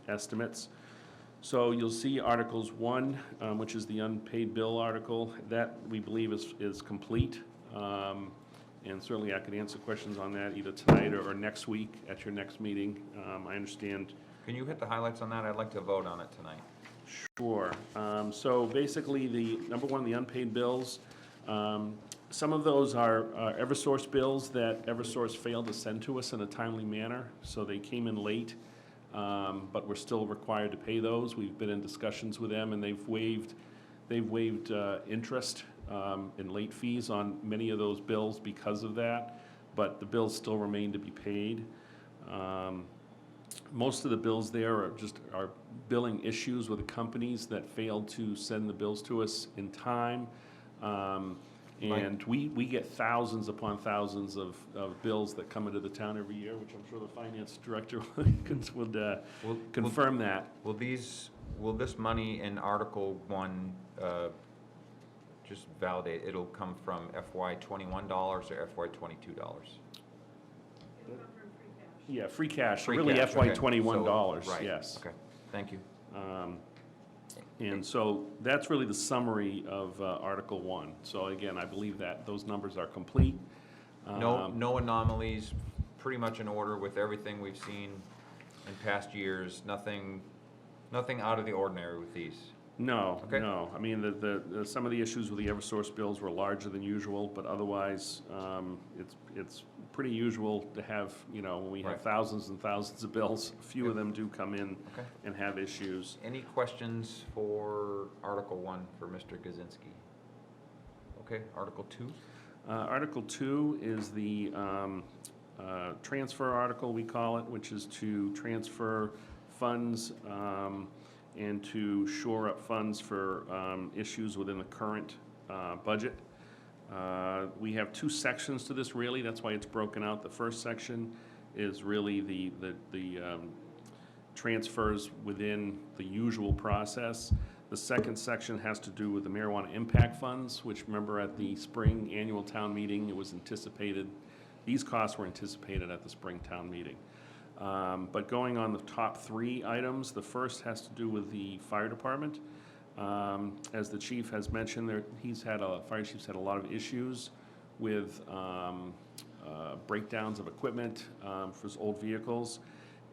estimates. So you'll see Articles 1, which is the unpaid bill article, that we believe is complete. And certainly I could answer questions on that either tonight or next week at your next meeting. I understand. Can you hit the highlights on that? I'd like to vote on it tonight. Sure. So basically, the number one, the unpaid bills. Some of those are Eversource bills that Eversource failed to send to us in a timely manner, so they came in late, but we're still required to pay those. We've been in discussions with them, and they've waived interest and late fees on many of those bills because of that, but the bills still remain to be paid. Most of the bills there are billing issues with the companies that failed to send the bills to us in time. And we get thousands upon thousands of bills that come into the town every year, which I'm sure the finance director would confirm that. Will this money in Article 1, just validate, it'll come from FY '21 dollars or FY '22 dollars? Yeah, free cash, Free really cash, FY okay. '21 So, dollars, right, yes. Okay, thank you. And so that's really the summary of Article 1. So again, I believe that those numbers are complete. No anomalies, pretty much in order with everything we've seen in past years, nothing out of the ordinary with these. No, Okay. no. I mean, some of the issues with the Eversource bills were larger than usual, but otherwise, it's pretty usual to have, when we have Right. thousands and thousands of bills, a few of them do come in Okay. and have issues. Any questions for Article 1 for Mr. Gazinski? Okay, Article 2? Article 2 is the transfer article, we call it, which is to transfer funds and to shore up funds for issues within the current budget. We have two sections to this, really. That's why it's broken out. The first section is really the transfers within the usual process. The second section has to do with the marijuana impact funds, which, remember, at the spring annual town meeting, it was anticipated, these costs were anticipated at the spring town meeting. But going on the top three items, the first has to do with the fire department. As the chief has mentioned, fire chief's had a lot of issues with breakdowns of equipment for his old vehicles.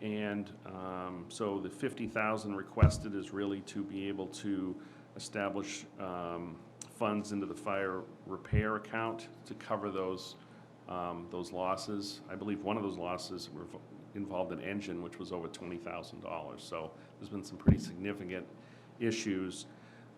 And so the 50,000 requested is really to be able to establish funds into the fire repair account to cover those losses. I believe one of those losses involved an engine, which was over $20,000. So there's been some pretty significant issues.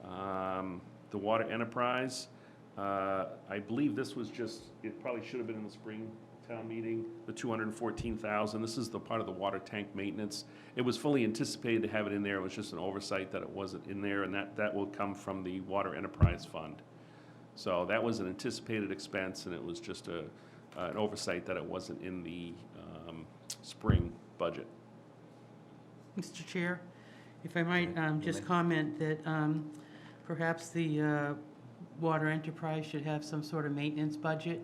The water enterprise, I believe this was just, it probably should have been in the spring town meeting, the 214,000. This is the part of the water tank maintenance. It was fully anticipated to have it in there. It was just an oversight that it wasn't in there, and that will come from the water enterprise fund. So that was an anticipated expense, and it was just an oversight that it wasn't in the spring budget. Mr. Chair, if I might just comment that perhaps the water enterprise should have some sort of maintenance budget.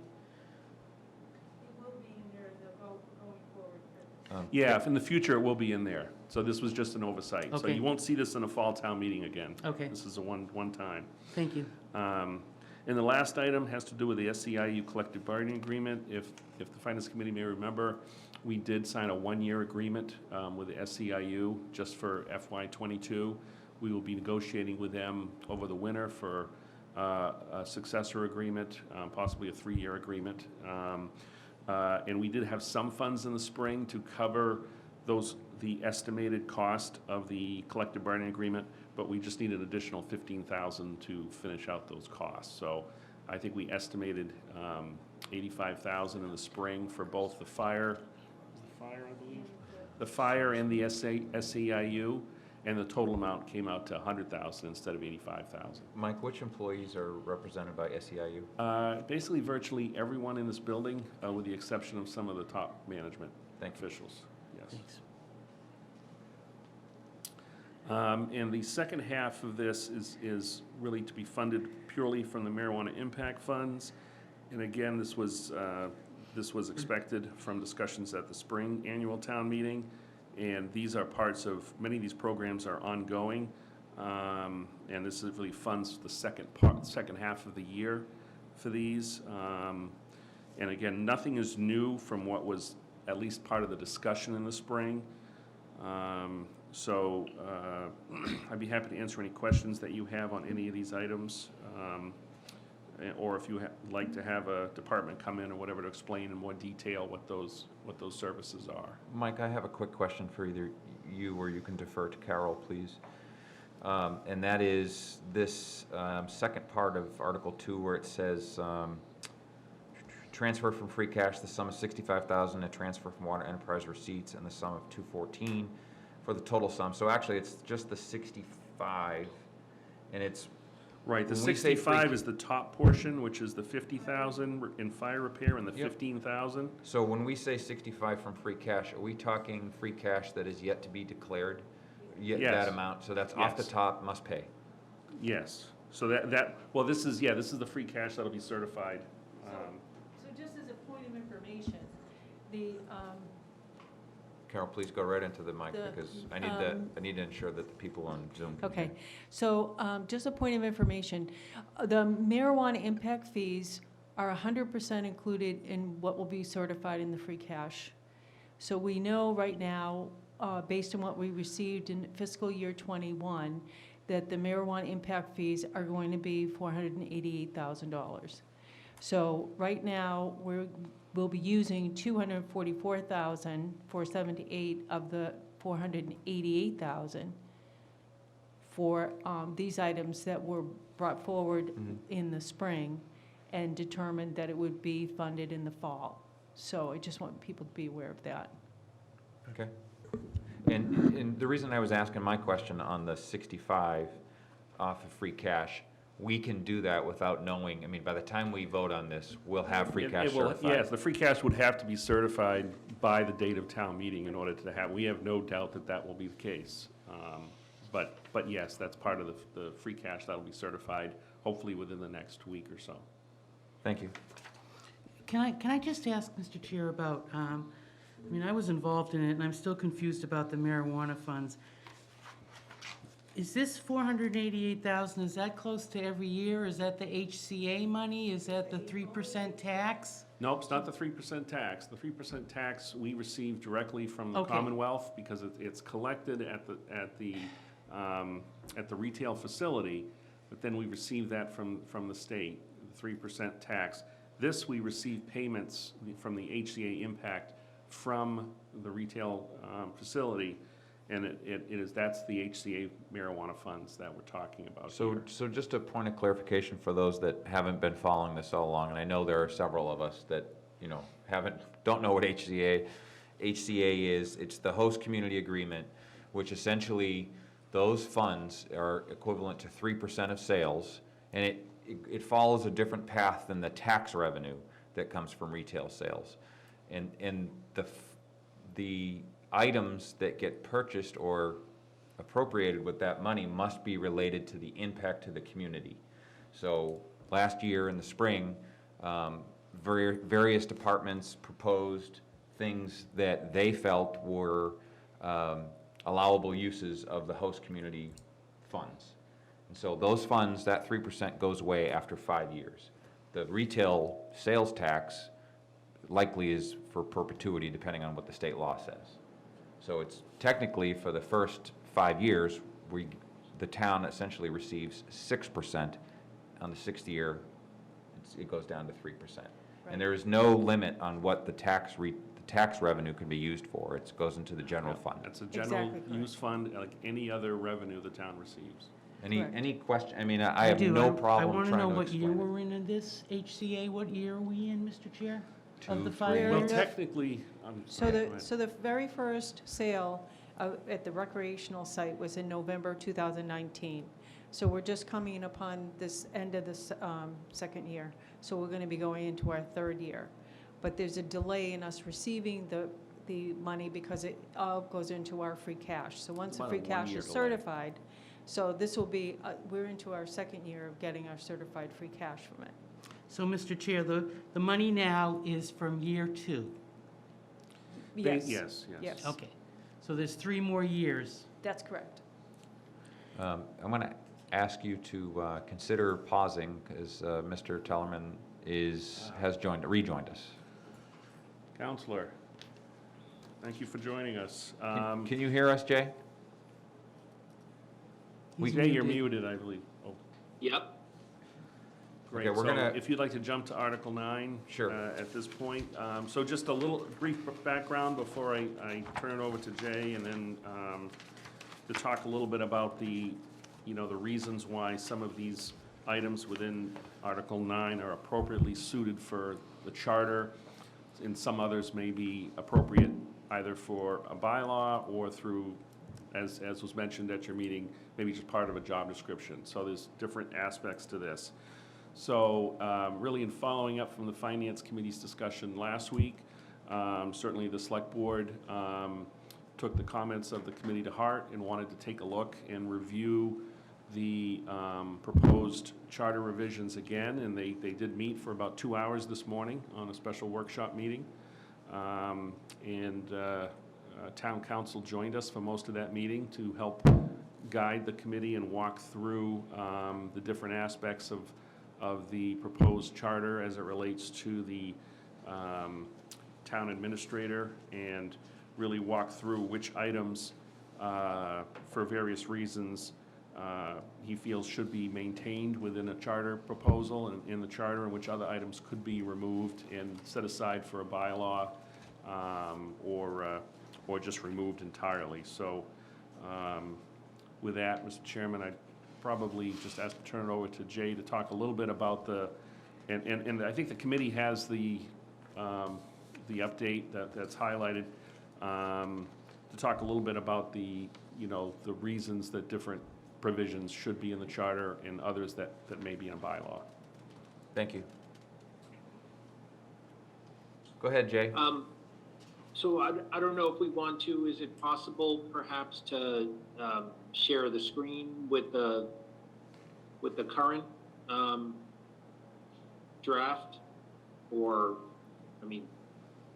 Yeah, in the future, it will be in there. So this was just an oversight. So Okay. you won't see this in a fall town meeting again. Okay. This is a one time. Thank you. And the last item has to do with the SEIU collective bargaining agreement. If the Finance Committee may remember, we did sign a one-year agreement with the SEIU just for FY '22. We will be negotiating with them over the winter for a successor agreement, possibly a 3-year agreement. And we did have some funds in the spring to cover the estimated cost of the collective bargaining agreement, but we just need an additional 15,000 to finish out those costs. So I think we estimated 85,000 in the spring for both the fire, I believe? The fire and the SEIU, and the total amount came out to 100,000 instead of 85,000. Mike, which employees are represented by SEIU? Basically, virtually everyone in this building, with the exception of some of the top management officials. Yes. Thanks. And the second half of this is really to be funded purely from the marijuana impact funds. And again, this was expected from discussions at the spring annual town meeting. And these are parts of, many of these programs are ongoing. And this is really funds the second half of the year for these. And again, nothing is new from what was at least part of the discussion in the spring. So I'd be happy to answer any questions that you have on any of these items. Or if you like to have a department come in or whatever to explain in more detail what those services are. Mike, I have a quick question for either you or you can defer to Carol, please. And that is this second part of Article 2 where it says transfer from free cash the sum of $65,000 and transfer from water enterprise receipts and the sum of $214 for the total sum. So actually it's just the 65 and it's Right, the when we say 65 is the top portion, which is the 50,000 in fire repair and the 15,000. So when we say 65 from free cash, are we talking free cash that is yet to be declared? Yet Yes. that amount, so that's off the Yes. top, must pay. Yes, so well, this is the free cash that'll be certified. So just as a point of information, the, Carol, please go right into the mic The, because I need to ensure that the people on Zoom can okay, hear. so just a point of information, the marijuana impact fees are 100% included in what will be certified in the free cash. So we know right now, based on what we received in fiscal year '21, that the marijuana impact fees are going to be $488,000. So right now, we'll be using $244,478 of the $488,000 for these items that were brought forward in the spring and determined that it would be funded in the fall. So I just want people to be aware of that. Okay. And the reason I was asking my question on the 65 off of free cash, we can do that without knowing, I mean, by the time we vote on this, we'll have free cash certified. Yes, the free cash would have to be certified by the date of town meeting in order to have, we have no doubt that that will be the case. But yes, that's part of the free cash that'll be certified, hopefully within the next week or so. Thank you. Can I just ask, Mr. Chair, about, I mean, I was involved in it, and I'm still confused about the marijuana funds. Is this $488,000, is that close to every year? Is that the HCA money? Is that the 3% tax? Nope, it's not the 3% tax. The 3% tax we receive directly from the Okay. Commonwealth because it's collected at the retail facility, but then we receive that from the state, the 3% tax. This, we receive payments from the HCA impact from the retail facility, and that's the HCA marijuana funds that we're talking about here. So just a point of clarification for those that haven't been following this all along, and I know there are several of us that, don't know what HCA is. It's the host community agreement, which essentially, those funds are equivalent to 3% of sales, and it follows a different path than the tax revenue that comes from retail sales. And the items that get purchased or appropriated with that money must be related to the impact to the community. So last year in the spring, various departments proposed things that they felt were allowable uses of the host community funds. And so those funds, that 3% goes away after 5 years. The retail sales tax likely is for perpetuity, depending on what the state law says. So it's technically for the first 5 years, the town essentially receives 6%. On the 6th year, it goes down to 3%. And there is no limit on what the tax revenue can be used for. It goes into the general fund. It's a general Exactly correct. use fund, like any other revenue the town receives. Any question? I mean, I have do. no I problem want to trying know to what year explain it. we're in this HCA. What year are we in, Mr. Chair? Of the Two, 5 three. Well, years? technically, So the very first sale at the recreational site was in November 2019. So we're just coming upon this end of this second year. So we're going to be going into our third year. But there's a delay in us receiving the money because it all goes into our free cash. So once the About a free cash one-year is delay. certified, so this will be, we're into our second year of getting our certified free cash from it. So, Mr. Chair, the money now is from year 2. Yes. Yes. Yes. Okay. So there's 3 more years. That's correct. I'm going to ask you to consider pausing because Mr. Tellerman has rejoined us. Counselor, thank you for joining us. Can you hear us, Jay? He's Jay, you're muted. muted, I believe. Oh, Yep. great. Okay, we're So gonna- if you'd like to jump to Article 9. Sure. At this point. So just a little brief background before I turn it over to Jay, and then to talk a little bit about the reasons why some of these items within Article 9 are appropriately suited for the charter, and some others may be appropriate either for a bylaw or through, as was mentioned at your meeting, maybe just part of a job description. So there's different aspects to this. So really in following up from the Finance Committee's discussion last week, certainly the Select Board took the comments of the committee to heart and wanted to take a look and review the proposed charter revisions again, and they did meet for about 2 hours this morning on a special workshop meeting. Town council joined us for most of that meeting to help guide the committee and walk through the different aspects of the proposed charter as it relates to the town administrator, and really walk through which items, for various reasons, he feels should be maintained within a charter proposal and in the charter, and which other items could be removed and set aside for a bylaw, or just removed entirely. So with that, Mr. Chairman, I'd probably just ask to turn it over to Jay to talk a little bit about and I think the committee has the update that's highlighted, to talk a little bit about the reasons that different provisions should be in the charter and others that may be in a bylaw. Thank you. Go ahead, Jay. So I don't know if we want to, is it possible perhaps to share the screen with the current draft? Or, I mean,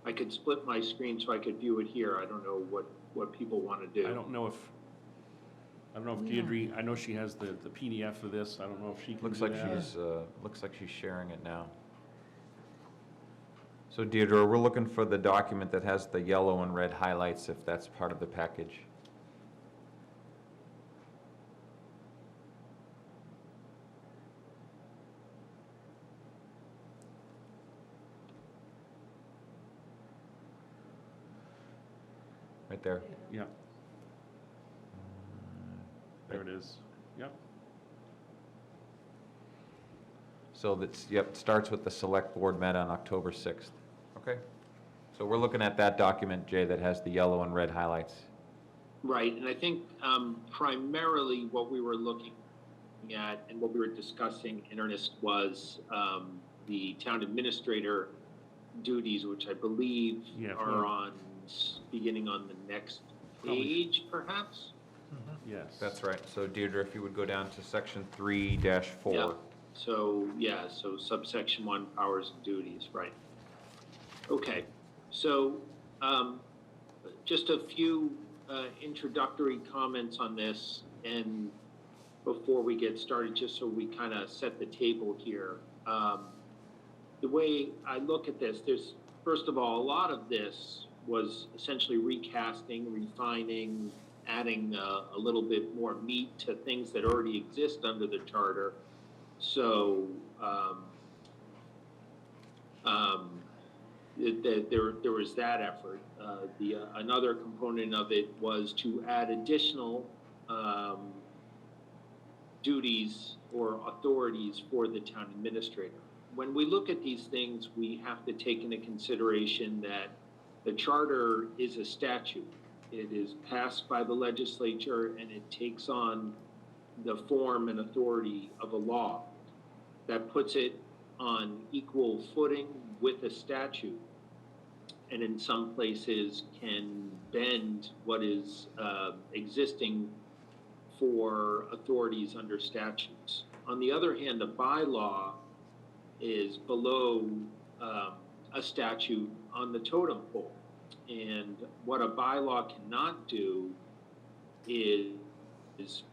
I could split my screen so I could view it here. I don't know what people want to do. I don't know if Deirdre, I know she has the PDF of this. I don't know if she can Looks do like that. looks like she's sharing it now. So Deirdre, we're looking for the document that has the yellow and red highlights, if that's part of the package. Right there. Yeah. There it is. Yep. So that's, yep, starts with the select board met on October 6th. Okay? So we're looking at that document, Jay, that has the yellow and red highlights. Right, and I think primarily what we were looking at and what we were discussing in earnest was the town administrator duties, which I believe Yeah, are on, beginning on the next page, perhaps? Yes. That's right. So Deirdre, if you would go down to section 3-4. Yeah. So, yeah, so subsection 1, powers and duties, right. Okay, so just a few introductory comments on this, and before we get started, just so we kind of set the table here. The way I look at this, there's, first of all, a lot of this was essentially recasting, refining, adding a little bit more meat to things that already exist under the charter. So there was that effort. Another component of it was to add additional duties or authorities for the town administrator. When we look at these things, we have to take into consideration that the charter is a statute. It is passed by the legislature and it takes on the form and authority of a law. That puts it on equal footing with a statute, and in some places can bend what is existing for authorities under statutes. On the other hand, a bylaw is below a statute on the totem pole. And what a bylaw cannot do is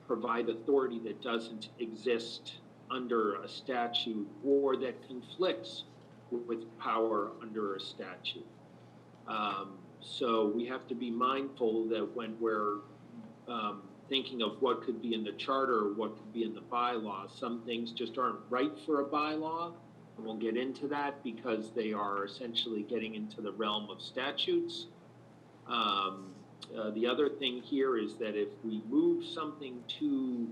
provide authority that doesn't exist under a statute or that conflicts with power under a statute. So we have to be mindful that when we're thinking of what could be in the charter, what could be in the bylaw, some things just aren't right for a bylaw. And we'll get into that because they are essentially getting into the realm of statutes. The other thing here is that if we move something to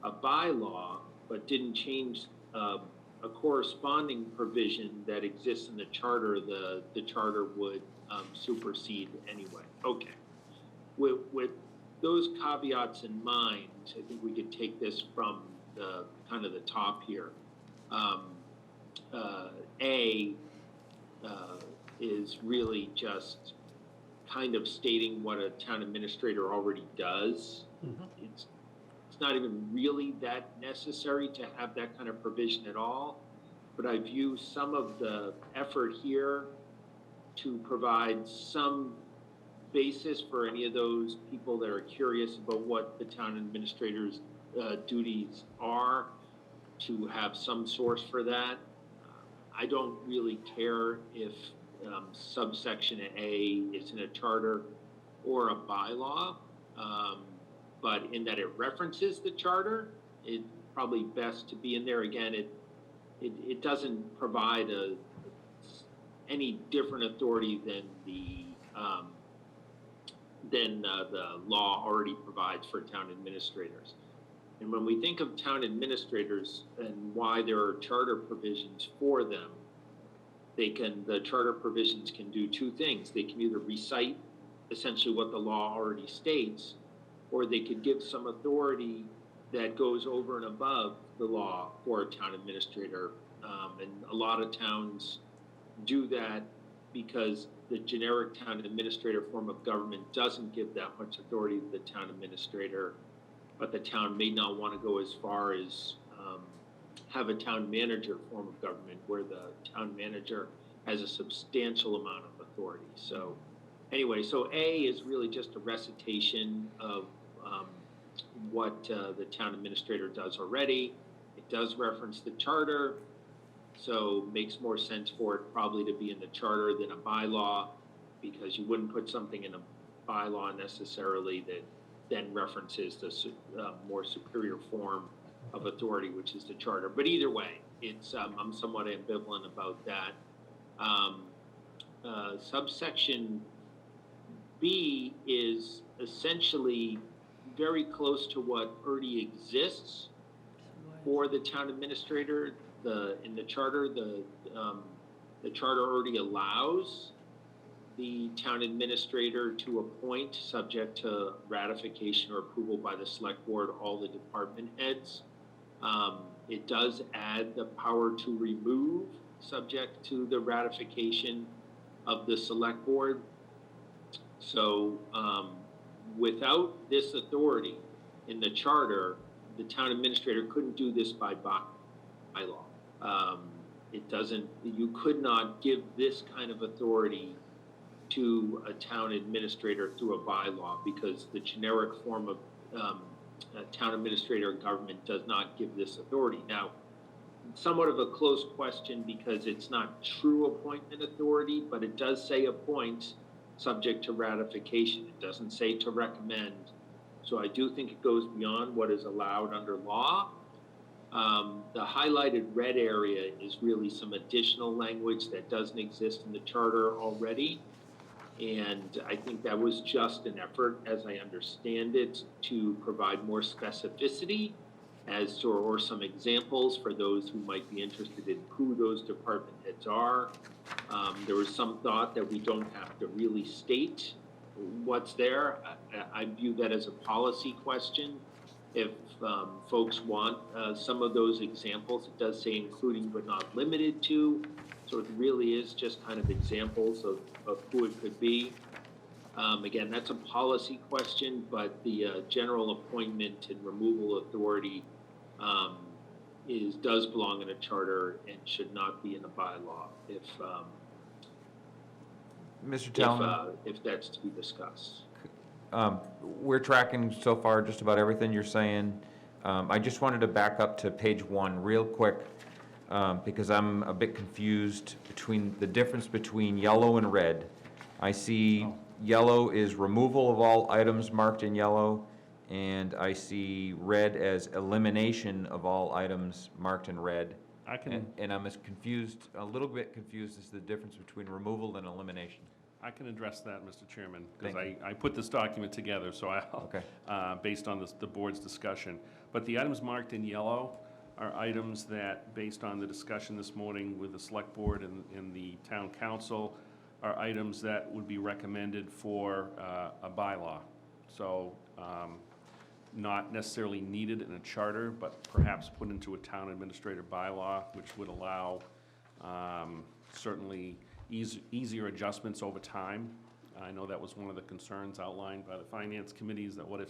a bylaw but didn't change a corresponding provision that exists in the charter, the charter would supersede anyway. Okay. With those caveats in mind, I think we could take this from the kind of the top here. Is really just kind of stating what a town administrator already does. It's not even really that necessary to have that kind of provision at all, but I view some of the effort here to provide some basis for any of those people that are curious about what the town administrator's duties are, to have some source for that. I don't really care if subsection A is in a charter or a bylaw, but in that it references the charter, it's probably best to be in there. Again, it doesn't provide any different authority than the law already provides for town administrators. And when we think of town administrators and why there are charter provisions for them, the charter provisions can do two things. They can either recite essentially what the law already states, or they could give some authority that goes over and above the law for a town administrator. And a lot of towns do that because the generic town administrator form of government doesn't give that much authority to the town administrator, but the town may not want to go as far as have a town manager form of government where the town manager has a substantial amount of authority. So anyway, so A is really just a recitation of what the town administrator does already. It does reference the charter. So makes more sense for it probably to be in the charter than a bylaw, because you wouldn't put something in a bylaw necessarily that then references the more superior form of authority, which is the charter. But either way, it's I'm somewhat ambivalent about that. Subsection B is essentially very close to what already exists for the town administrator. In the charter, the charter already allows the town administrator to appoint, subject to ratification or approval by the select board, all the department heads. It does add the power to remove, subject to the ratification of the select board. So without this authority in the charter, the town administrator couldn't do this by bylaw. It doesn't, you could not give this kind of authority to a town administrator through a bylaw, because the generic form of town administrator government does not give this authority. Now, somewhat of a close question, because it's not true appointment authority, but it does say appoint subject to ratification. It doesn't say to recommend. So I do think it goes beyond what is allowed under law. The highlighted red area is really some additional language that doesn't exist in the charter already. And I think that was just an effort, as I understand it, to provide more specificity as to, or some examples for those who might be interested in who those department heads are. There was some thought that we don't have to really state what's there. I view that as a policy question. If folks want some of those examples, it does say including but not limited to. So it really is just kind of examples of who it could be. Again, that's a policy question, but the general appointment and removal authority does belong in a charter and should not be in a bylaw Mr. Talon? If that's to be discussed. We're tracking so far just about everything you're saying. I just wanted to back up to page 1 real quick, because I'm a bit confused between the difference between yellow and red. I see yellow is removal of all items marked in yellow, and I see red as elimination of all items marked in red. And I'm a little bit confused as to the difference between removal and elimination. I can address that, Mr. Chairman, because Thank you. I put this document together, so I'll, based on the board's discussion. But the items marked in yellow are items that, based on the discussion this morning with the select board and the town council, are items that would be recommended for a bylaw. So not necessarily needed in a charter, but perhaps put into a town administrator bylaw, which would allow certainly easier adjustments over time. I know that was one of the concerns outlined by the finance committees, that what if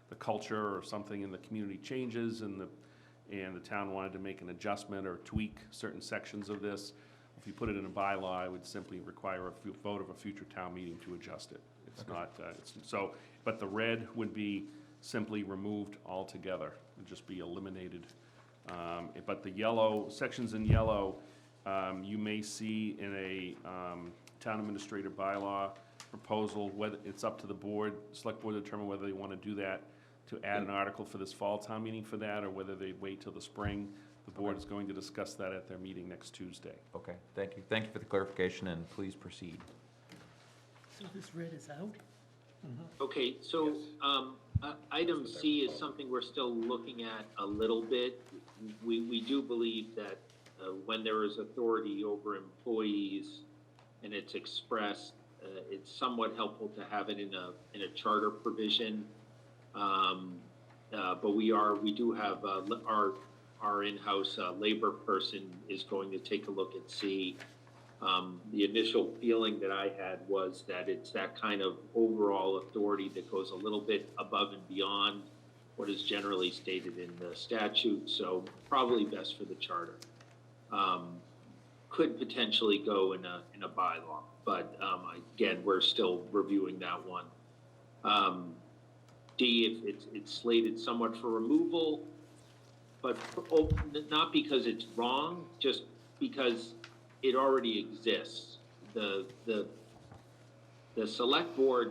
the culture or something in the community changes and the town wanted to make an adjustment or tweak certain sections of this. If you put it in a bylaw, it would simply require a vote of a future town meeting to adjust it. It's not, but the red would be simply removed altogether. It would just be eliminated. But the yellow, sections in yellow, you may see in a town administrator bylaw proposal, whether it's up to the board, select board to determine whether they want to do that, to add an article for this fall town meeting for that, or whether they wait till the spring. The board is going to discuss that at their meeting next Tuesday. Okay, thank you. Thank you for the clarification, and please proceed. So this red is out? Okay, so item C is something we're still looking at a little bit. We do believe that when there is authority over employees and it's expressed, it's somewhat helpful to have it in a charter provision. But we do have our in-house labor person is going to take a look and see. The initial feeling that I had was that it's that kind of overall authority that goes a little bit above and beyond what is generally stated in the statute, so probably best for the charter. Could potentially go in a bylaw, but again, we're still reviewing that one. D, if it's slated somewhat for removal, but not because it's wrong, just because it already exists. The select board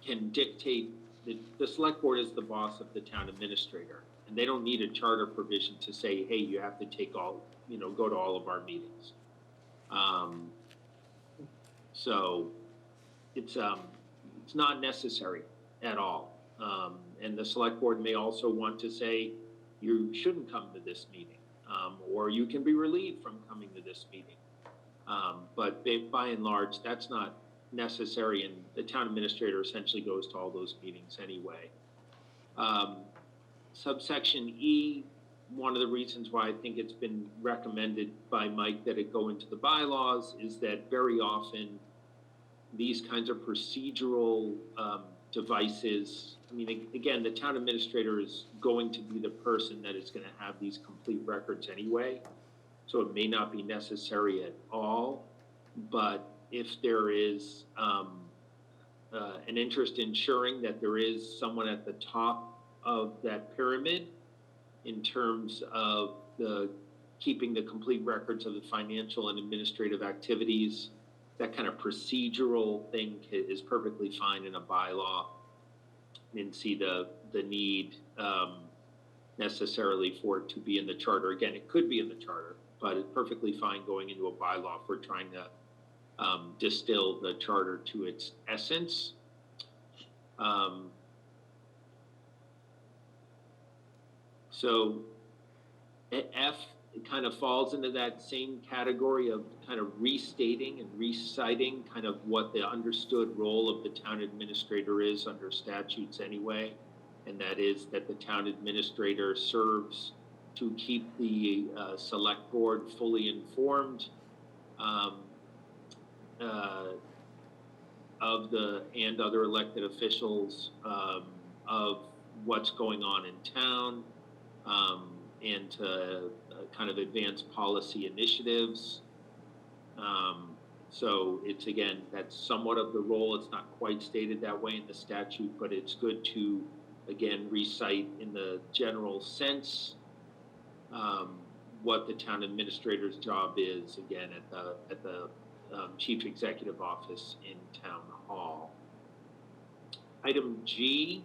can dictate, the select board is the boss of the town administrator, and they don't need a charter provision to say, hey, you have to take all, go to all of our meetings. So it's not necessary at all. And the select board may also want to say, you shouldn't come to this meeting, or you can be relieved from coming to this meeting. But by and large, that's not necessary, and the town administrator essentially goes to all those meetings anyway. Subsection E, one of the reasons why I think it's been recommended by Mike that it go into the bylaws is that very often these kinds of procedural devices, I mean, again, the town administrator is going to be the person that is going to have these complete records anyway, so it may not be necessary at all. But if there is an interest in ensuring that there is someone at the top of that pyramid in terms of keeping the complete records of the financial and administrative activities, that kind of procedural thing is perfectly fine in a bylaw. I didn't see the need necessarily for it to be in the charter. Again, it could be in the charter, but it's perfectly fine going into a bylaw if we're trying to distill the charter to its essence. So F, it kind of falls into that same category of kind of restating and reciting kind of what the understood role of the town administrator is under statutes anyway. And that is that the town administrator serves to keep the select board fully informed of and other elected officials of what's going on in town, and to kind of advance policy initiatives. So it's, again, that's somewhat of the role. It's not quite stated that way in the statute, but it's good to, again, recite in the general sense what the town administrator's job is, again, at the chief executive office in town hall. Item G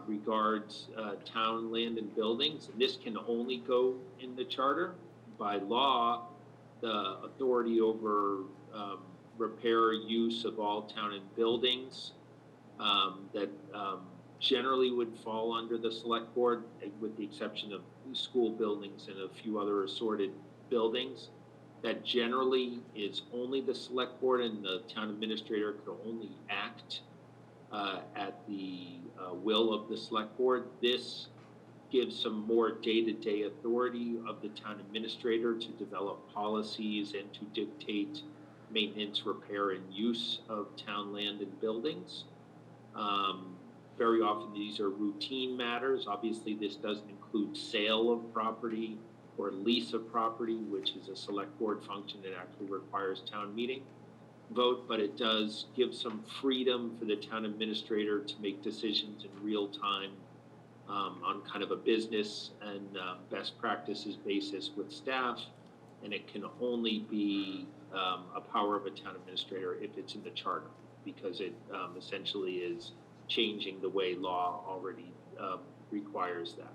regards town land and buildings, and this can only go in the charter. By law, the authority over repair use of all town and buildings that generally would fall under the select board, with the exception of school buildings and a few other assorted buildings. That generally is only the select board, and the town administrator could only act at the will of the select board. This gives some more day-to-day authority of the town administrator to develop policies and to dictate maintenance, repair, and use of town land and buildings. Very often these are routine matters. Obviously, this doesn't include sale of property or lease of property, which is a select board function that actually requires town meeting vote, but it does give some freedom for the town administrator to make decisions in real time on kind of a business and best practices basis with staff, and it can only be a power of a town administrator if it's in the charter, because it essentially is changing the way law already requires that.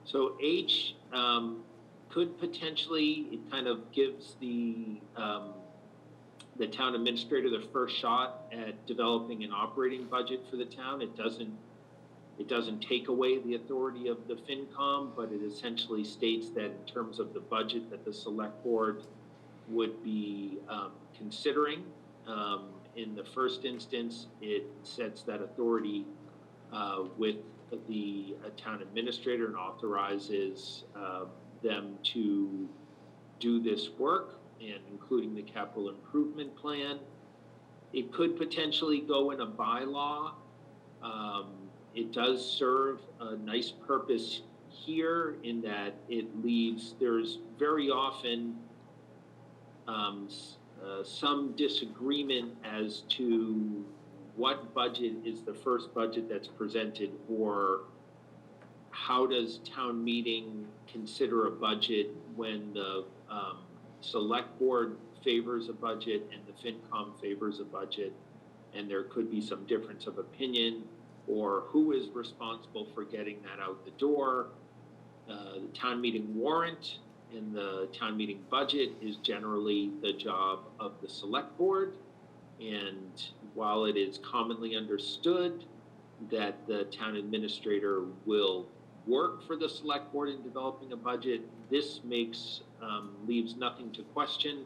So H could potentially, it kind of gives the town administrator the first shot at developing an operating budget for the town. It doesn't take away the authority of the FinCom, but it essentially states that in terms of the budget that the select board would be considering, in the first instance, it sets that authority with the town administrator and authorizes them to do this work, and including the capital improvement plan. It could potentially go in a bylaw. It does serve a nice purpose here in that it leaves, there's very often some disagreement as to what budget is the first budget that's presented, or how does town meeting consider a budget when the select board favors a budget and the FinCom favors a budget, and there could be some difference of opinion, or who is responsible for getting that out the door? The town meeting warrant and the town meeting budget is generally the job of the select board. And while it is commonly understood that the town administrator will work for the select board in developing a budget, this leaves nothing to question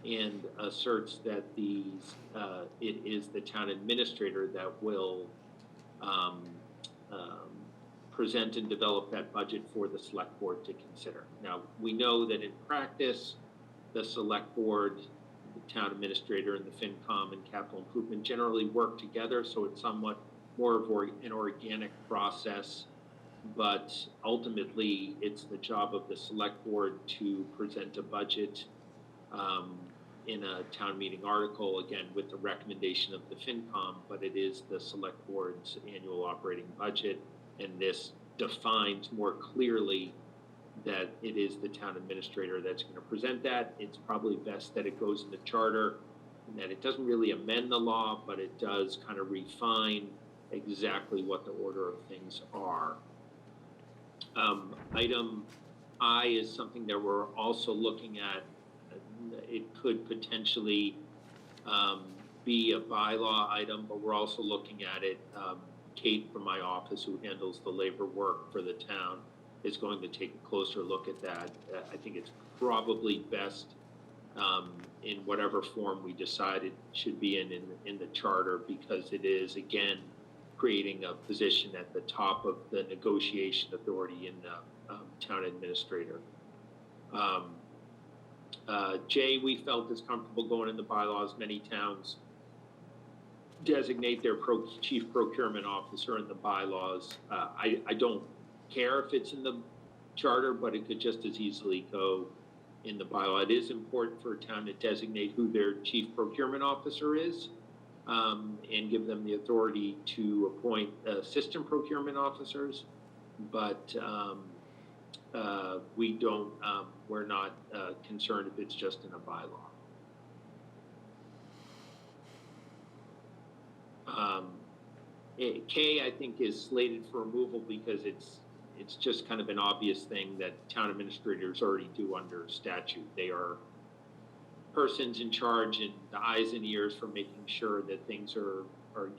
and asserts that it is the town administrator that will present and develop that budget for the select board to consider. Now, we know that in practice, the select board, the town administrator, and the FinCom and capital improvement generally work together, so it's somewhat more of an organic process. But ultimately, it's the job of the select board to present a budget in a town meeting article, again, with the recommendation of the FinCom, but it is the select board's annual operating budget, and this defines more clearly that it is the town administrator that's going to present that. It's probably best that it goes in the charter, and that it doesn't really amend the law, but it does kind of refine exactly what the order of things are. Item I is something that we're also looking at. It could potentially be a bylaw item, but we're also looking at it. Kate from my office, who handles the labor work for the town, is going to take a closer look at that. I think it's probably best in whatever form we decide it should be in the charter, because it is, again, creating a position at the top of the negotiation authority in the town administrator. Jay, we felt is comfortable going in the bylaws. Many towns designate their chief procurement officer in the bylaws. I don't care if it's in the charter, but it could just as easily go in the bylaw. It is important for a town to designate who their chief procurement officer is, and give them the authority to appoint assistant procurement officers. But we're not concerned if it's just in a bylaw. K, I think, is slated for removal because it's just kind of an obvious thing that town administrators already do under statute. They are persons in charge and the eyes and ears for making sure that things are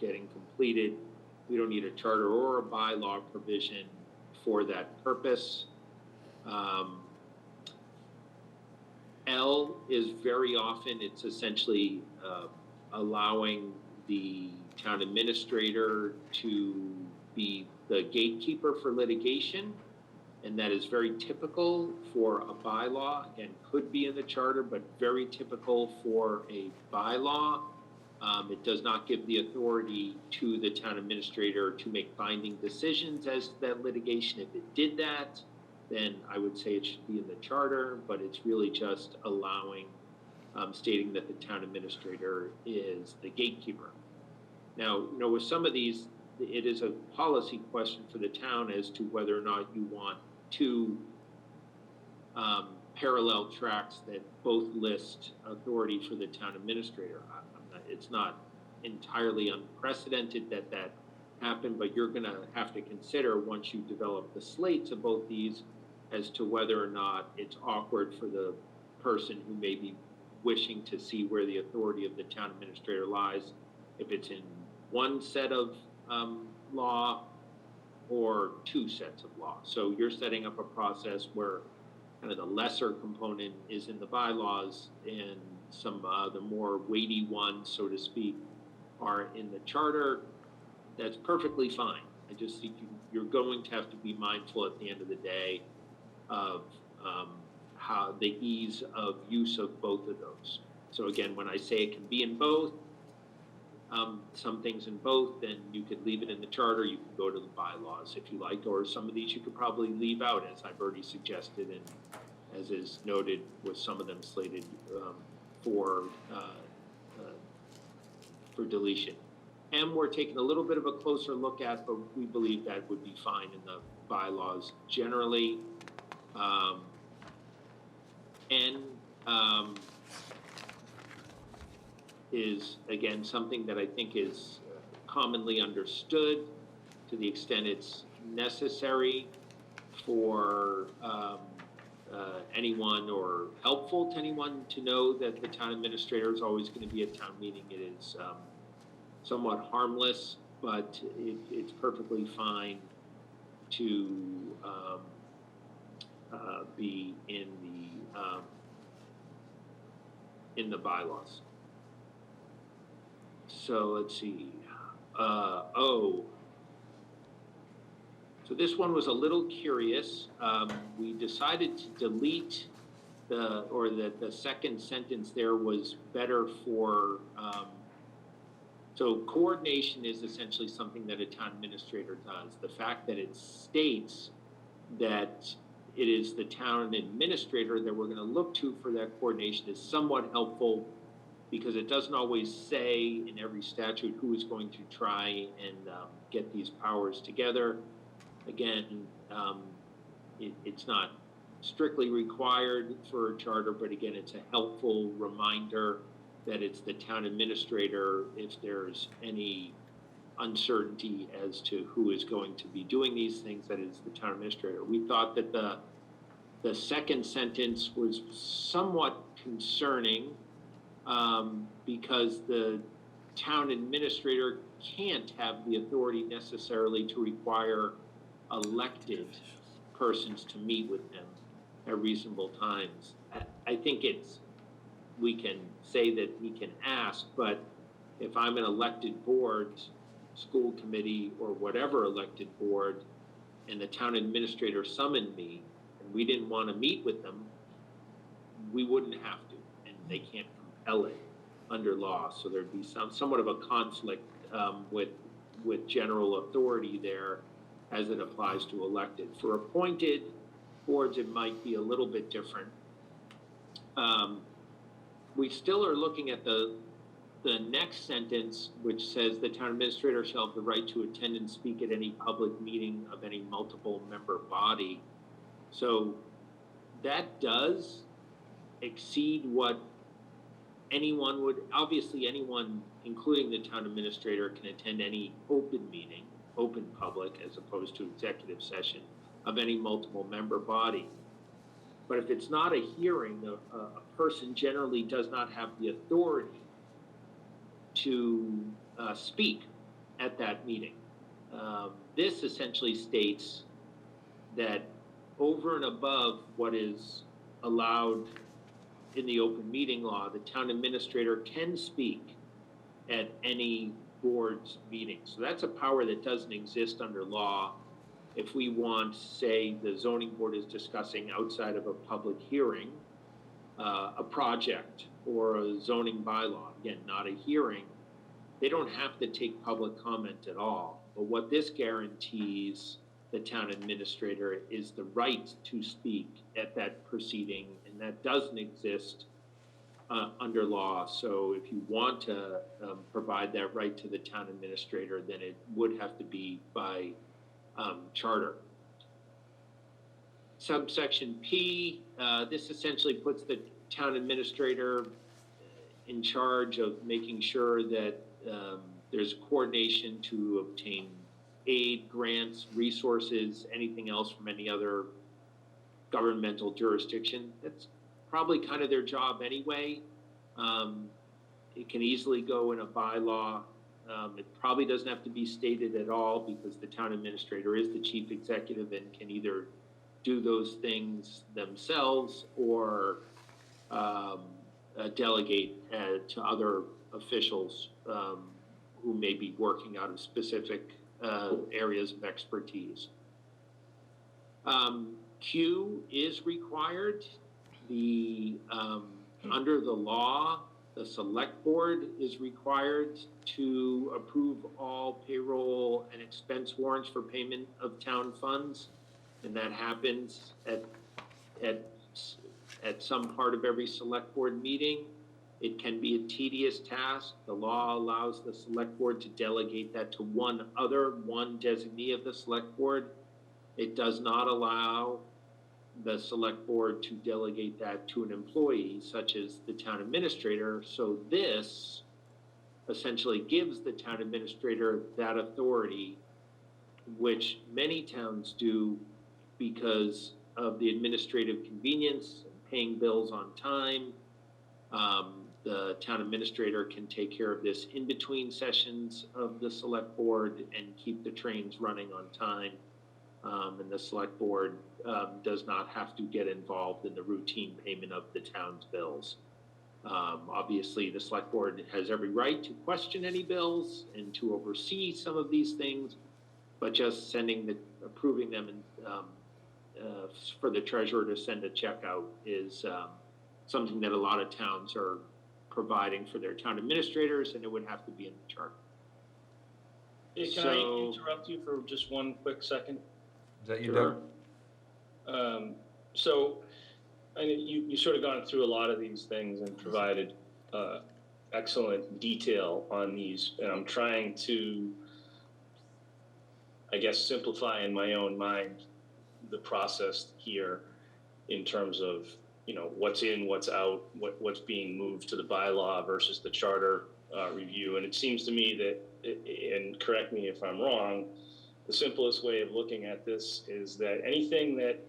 getting completed. We don't need a charter or a bylaw provision for that purpose. L is very often, it's essentially allowing the town administrator to be the gatekeeper for litigation, and that is very typical for a bylaw. Again, could be in the charter, but very typical for a bylaw. It does not give the authority to the town administrator to make binding decisions as to that litigation. If it did that, then I would say it should be in the charter, but it's really just allowing, stating that the town administrator is the gatekeeper. Now, with some of these, it is a policy question for the town as to whether or not you want two parallel tracks that both list authority for the town administrator. It's not entirely unprecedented that happened, but you're going to have to consider, once you develop the slates of both these, as to whether or not it's awkward for the person who may be wishing to see where the authority of the town administrator lies, if it's in one set of law or two sets of law. So you're setting up a process where kind of the lesser component is in the bylaws and some the more weighty ones, so to speak, are in the charter. That's perfectly fine. I just think you're going to have to be mindful at the end of the day of how the ease of use of both of those. So again, when I say it can be in both, some things in both, then you could leave it in the charter. You could go to the bylaws if you like, or some of these you could probably leave out, as I've already suggested, and as is noted with some of them slated for deletion. M, we're taking a little bit of a closer look at, but we believe that would be fine in the bylaws generally. N is, again, something that I think is commonly understood to the extent it's necessary for anyone or helpful to anyone to know that the town administrator is always going to be at town meeting. It is somewhat harmless, but it's perfectly fine to be in the bylaws. So let's see. O. So this one was a little curious. We decided to delete the second sentence there was better for, so coordination is essentially something that a town administrator does. The fact that it states that it is the town administrator that we're going to look to for that coordination is somewhat helpful, because it doesn't always say in every statute who is going to try and get these powers together. Again, it's not strictly required for a charter, but again, it's a helpful reminder that it's the town administrator if there's any uncertainty as to who is going to be doing these things, that is the town administrator. We thought that the second sentence was somewhat concerning, because the town administrator can't have the authority necessarily to require elected persons to meet with him at reasonable times. I think we can say that he can ask, but if I'm an elected board, school committee, or whatever elected board, and the town administrator summoned me, and we didn't want to meet with them, we wouldn't have to, and they can't compel it under law. So there'd be somewhat of a conflict with general authority there as it applies to elected. For appointed boards, it might be a little bit different. We still are looking at the next sentence, which says the town administrator shall have the right to attend and speak at any public meeting of any multiple member body. So that does exceed what anyone would, obviously anyone, including the town administrator, can attend any open meeting, open public, as opposed to executive session of any multiple member body. But if it's not a hearing, a person generally does not have the authority to speak at that meeting. This essentially states that over and above what is allowed in the open meeting law, the town administrator can speak at any board's meeting. So that's a power that doesn't exist under law. If we want, say, the zoning board is discussing outside of a public hearing, a project or a zoning bylaw, again, not a hearing, they don't have to take public comment at all. But what this guarantees the town administrator is the right to speak at that proceeding, and that doesn't exist under law. So if you want to provide that right to the town administrator, then it would have to be by charter. Subsection P, this essentially puts the town administrator in charge of making sure that there's coordination to obtain aid, grants, resources, anything else from any other governmental jurisdiction. That's probably kind of their job anyway. It can easily go in a bylaw. It probably doesn't have to be stated at all, because the town administrator is the chief executive and can either do those things themselves or delegate to other officials who may be working out of specific areas of expertise. Q is required. Under the law, the select board is required to approve all payroll and expense warrants for payment of town funds, and that happens at some part of every select board meeting. It can be a tedious task. The law allows the select board to delegate that to one designee of the select board. It does not allow the select board to delegate that to an employee, such as the town administrator. So this essentially gives the town administrator that authority, which many towns do because of the administrative convenience and paying bills on time. The town administrator can take care of this in between sessions of the select board and keep the trains running on time. And the select board does not have to get involved in the routine payment of the town's bills. Obviously, the select board has every right to question any bills and to oversee some of these things, but just approving them and for the treasurer to send a check out is something that a lot of towns are providing for their town administrators, and it would have to be in the chart. Hey, can I interrupt you for just one quick second? Is that you, Sure. Doug? So, I mean, you sort of gone through a lot of these things and provided excellent detail on these, and I'm trying to, I guess, simplify in my own mind the process here in terms of, you know, what's in, what's out, what's being moved to the bylaw versus the charter review. And it seems to me that, and correct me if I'm wrong, the simplest way of looking at this is that anything that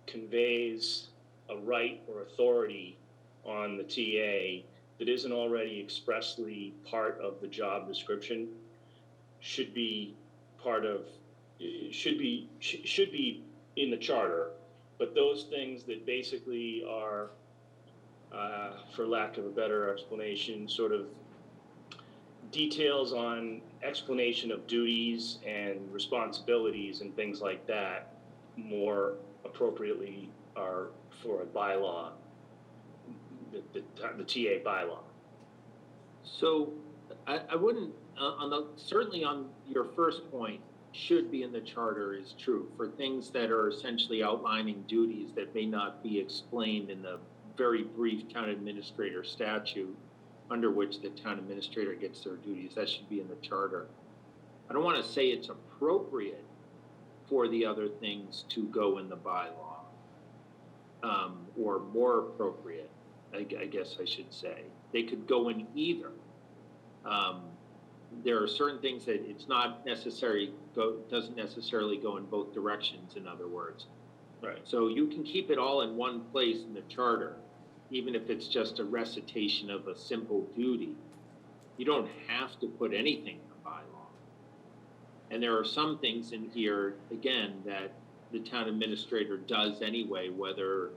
conveys a right or authority on the TA that isn't already expressly part of the job description should be should be in the charter. But those things that basically are, for lack of a better explanation, sort of details on explanation of duties and responsibilities and things like that, more appropriately are for a bylaw, the TA bylaw. So I wouldn't, certainly on your first point, should be in the charter is true for things that are essentially outlining duties that may not be explained in the very brief town administrator statute under which the town administrator gets their duties. That should be in the charter. I don't want to say it's appropriate for the other things to go in the bylaw, or more appropriate, I guess I should say. They could go in either. There are certain things that it's not necessary, doesn't necessarily go in both directions, in other words. Right. So you can keep it all in one place in the charter, even if it's just a recitation of a simple duty. You don't have to put anything in the bylaw. And there are some things in here, again, that the town administrator does anyway, whether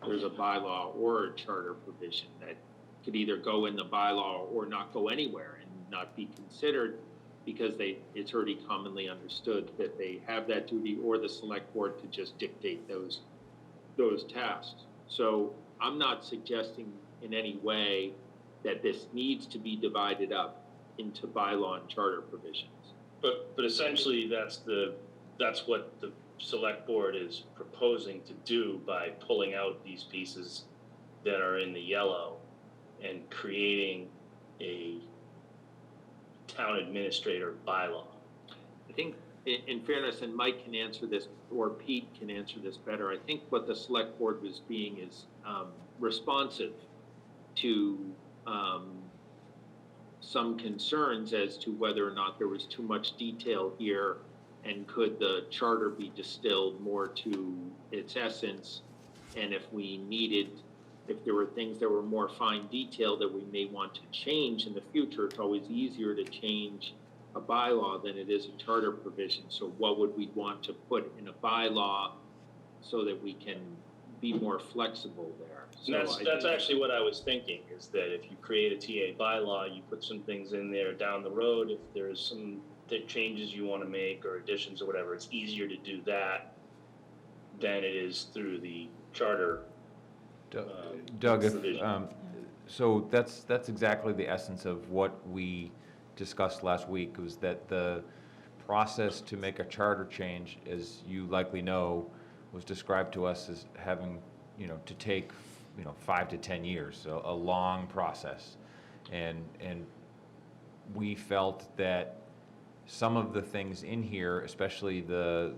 there's a bylaw or a charter provision that could either go in the bylaw or not go anywhere and not be considered because it's already commonly understood that they have that duty, or the select board could just dictate those tasks. So I'm not suggesting in any way that this needs to be divided up into bylaw and charter provisions. But essentially, that's what the select board is proposing to do by pulling out these pieces that are in the yellow and creating a town administrator bylaw. I think, in fairness, and Mike can answer this, or Pete can answer this better, I think what the select board was being is responsive to some concerns as to whether or not there was too much detail here, and could the charter be distilled more to its essence, and if there were things that were more fine detail that we may want to change in the future, it's always easier to change a bylaw than it is a charter provision. So what would we want to put in a bylaw so that we can be more flexible there? So That's actually what I was thinking, is that if you create a TA bylaw, you put some things in there down the road. If there's some changes you want to make or additions or whatever, it's easier to do that than it is through the charter. Doug, provision. so that's exactly the essence of what we discussed last week, was that the process to make a charter change, as you likely know, was described to us as having, to take 5 to 10 years, so a long process. And we felt that some of the things in here, especially the,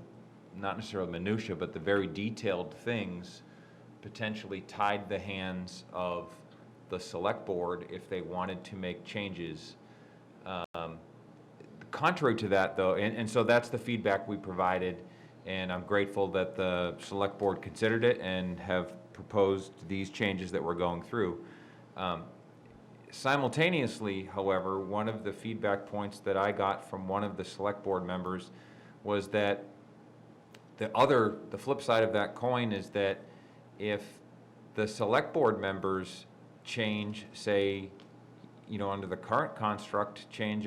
not necessarily minutia, but the very detailed things, potentially tied the hands of the select board if they wanted to make changes. Contrary to that, though, and so that's the feedback we provided, and I'm grateful that the select board considered it and have proposed these changes that we're going through. Simultaneously, however, one of the feedback points that I got from one of the select board members was that the flip side of that coin is that if the select board members change, say, under the current construct, change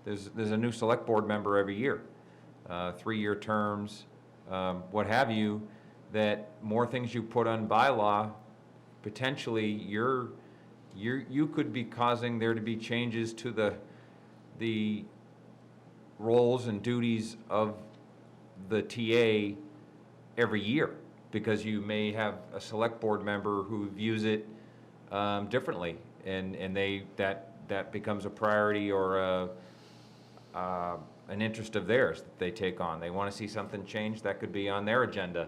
there's a new select board member every year, 3-year terms, what have you, that more things you put on bylaw, potentially you could be causing there to be changes to the roles and duties of the TA every year, because you may have a select board member who views it differently, and that becomes a priority or an interest of theirs that they take on. They want to see something changed, that could be on their agenda.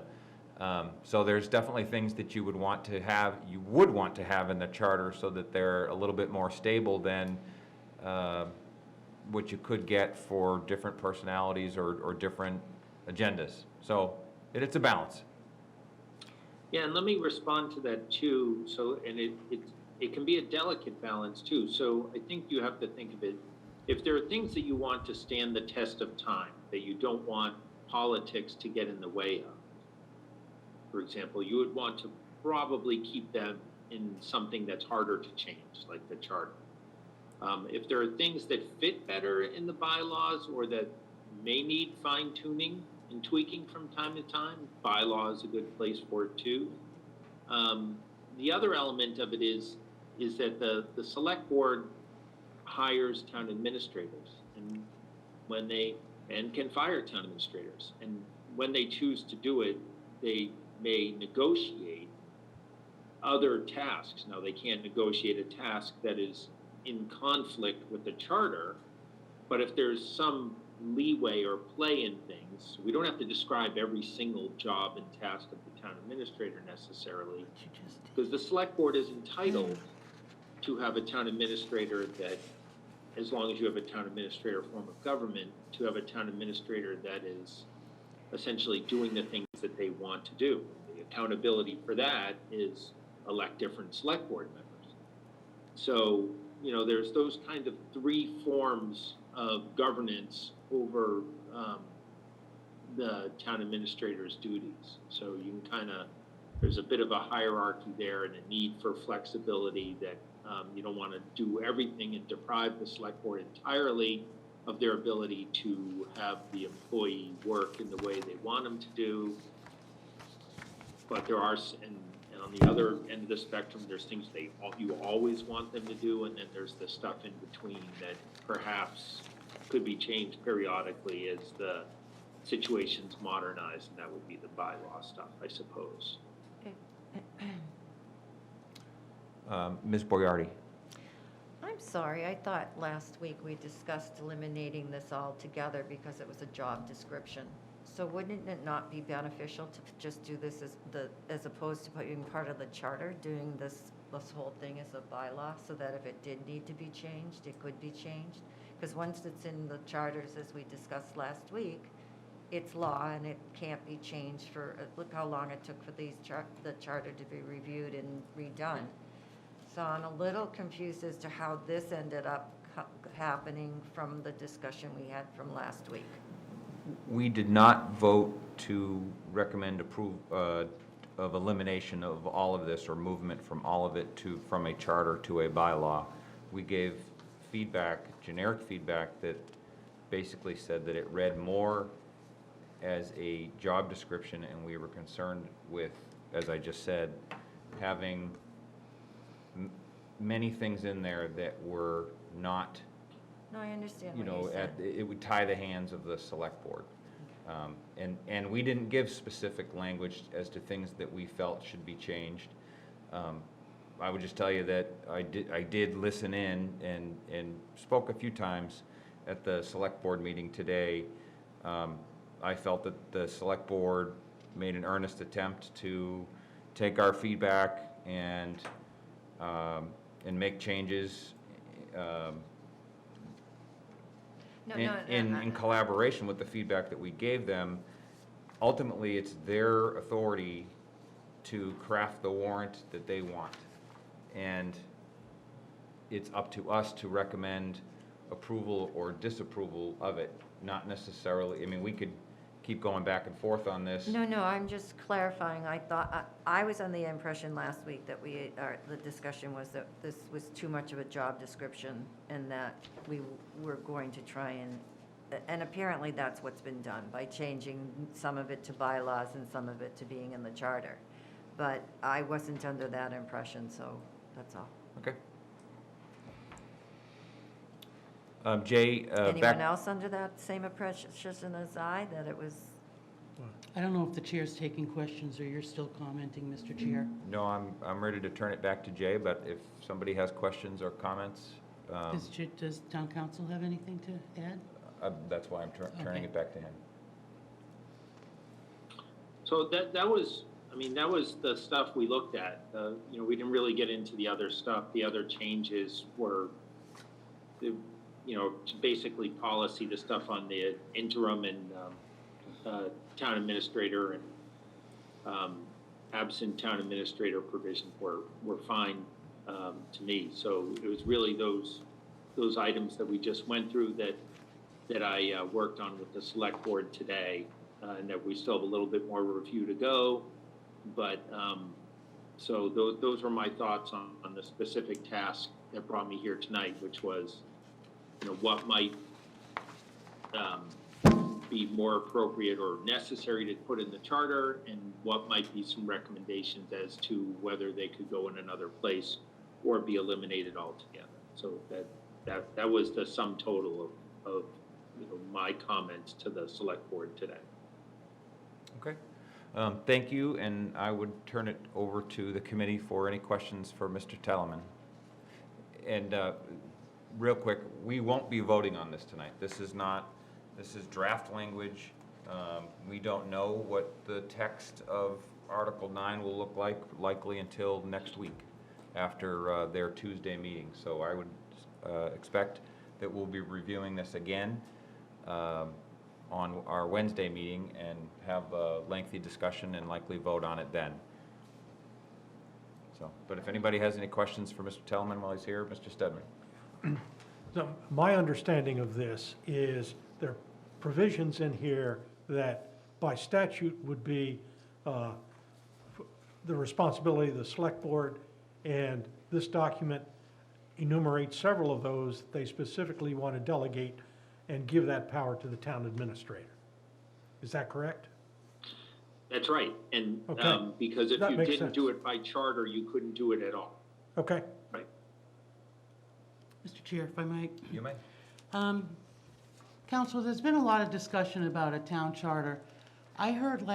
So there's definitely things that you would want to have in the charter so that they're a little bit more stable than what you could get for different personalities or different agendas. So it's a balance. Yeah, and let me respond to that too. So, and it can be a delicate balance too. So I think you have to think of it. If there are things that you want to stand the test of time, that you don't want politics to get in the way of, for example, you would want to probably keep them in something that's harder to change, like the charter. If there are things that fit better in the bylaws or that may need fine tuning and tweaking from time to time, bylaw is a good place for it too. The other element of it is that the select board hires town administrators, and can fire town administrators, and when they choose to do it, they may negotiate other tasks. Now, they can't negotiate a task that is in conflict with the charter, but if there's some leeway or play in things, we don't have to describe every single job and task of the town administrator necessarily, because the select board is entitled to have a town administrator that, as long as you have a town administrator form of government, to have a town administrator that is essentially doing the things that they want to do. The accountability for that is elect different select board members. So, there's those kind of 3 forms of governance over the town administrator's duties. So you can there's a bit of a hierarchy there and a need for flexibility that you don't want to do everything and deprive the select board entirely of their ability to have the employee work in the way they want them to do. But there are, and on the other end of the spectrum, there's things you always want them to do, and then there's the stuff in between that perhaps could be changed periodically as the situation's modernized, and that would be the bylaw stuff, I suppose. Ms. Boyardi. I'm sorry, I thought last week we discussed eliminating this altogether because it was a job description. So wouldn't it not be beneficial to just do this as opposed to putting part of the charter, doing this whole thing as a bylaw, so that if it did need to be changed, it could be changed? Because once it's in the charters, as we discussed last week, it's law and it can't be changed look how long it took for the charter to be reviewed and redone. So I'm a little confused as to how this ended up happening from the discussion we had from last week. We did not vote to recommend approve of elimination of all of this or movement from all of it from a charter to a bylaw. We gave generic feedback that basically said that it read more as a job description, and we were concerned with, as I just said, having many things in there that were not, No, I understand what you said. it would tie the hands of the select board. And we didn't give specific language as to things that we felt should be changed. I would just tell you that I did listen in and spoke a few times at the select board meeting today. I felt that the select board made an earnest attempt to take our feedback and make changes in collaboration with the feedback that we gave them. Ultimately, it's their authority to craft the warrant that they want. And it's up to us to recommend approval or disapproval of it, not necessarily, I mean, we could keep going back and forth on this. No, I'm just clarifying. I thought, I was under the impression last week that the discussion was that this was too much of a job description and that we were going to try and apparently that's what's been done by changing some of it to bylaws and some of it to being in the charter. But I wasn't under that impression, so that's all. Okay. Jay, Anyone else under that same impression as I, that it was? I don't know if the chair's taking questions or you're still commenting, Mr. Chair. No, I'm ready to turn it back to Jay, but if somebody has questions or comments, Does town council have anything to add? that's why I'm turning it back to him. So that was, I mean, that was the stuff we looked at. We didn't really get into the other stuff. The other changes were, basically policy, the stuff on the interim and town administrator and absent town administrator provisions were fine to me. So it was really those items that we just went through that I worked on with the select board today, and that we still have a little bit more review to go. But so those were my thoughts on the specific task that brought me here tonight, which was, what might be more appropriate or necessary to put in the charter, and what might be some recommendations as to whether they could go in another place or be eliminated altogether. So that was the sum total of my comments to the select board today. Okay. Thank you, and I would turn it over to the committee for any questions for Mr. Telemann. And real quick, we won't be voting on this tonight. This is draft language. We don't know what the text of Article 9 will look like, likely until next week after their Tuesday meeting. So I would expect that we'll be reviewing this again on our Wednesday meeting and have a lengthy discussion and likely vote on it then. So, but if anybody has any questions for Mr. Telemann while he's here, Mr. Stedman. So my understanding of this is there are provisions in here that by statute would be the responsibility of the select board, and this document enumerates several of those they specifically want to delegate and give that power to the town administrator. Is that correct? That's right. And Okay. because if That you makes didn't sense. do it by charter, you couldn't do it at all. Okay. Right. Mr. Chair, if I might. You may. Council, there's been a lot of discussion about a town charter. I heard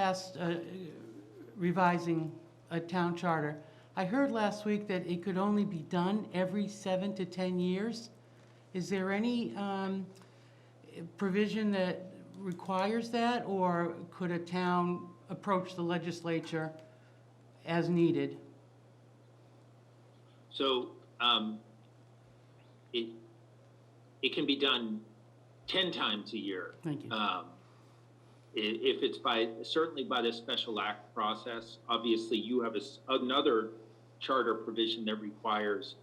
revising a town charter, I heard last week that it could only be done every 7 to 10 years. Is there any provision that requires that, or could a town approach the legislature as needed? So it can be done 10 times a year. Thank you. If it's certainly by the special act process. Obviously, you have another charter provision that requires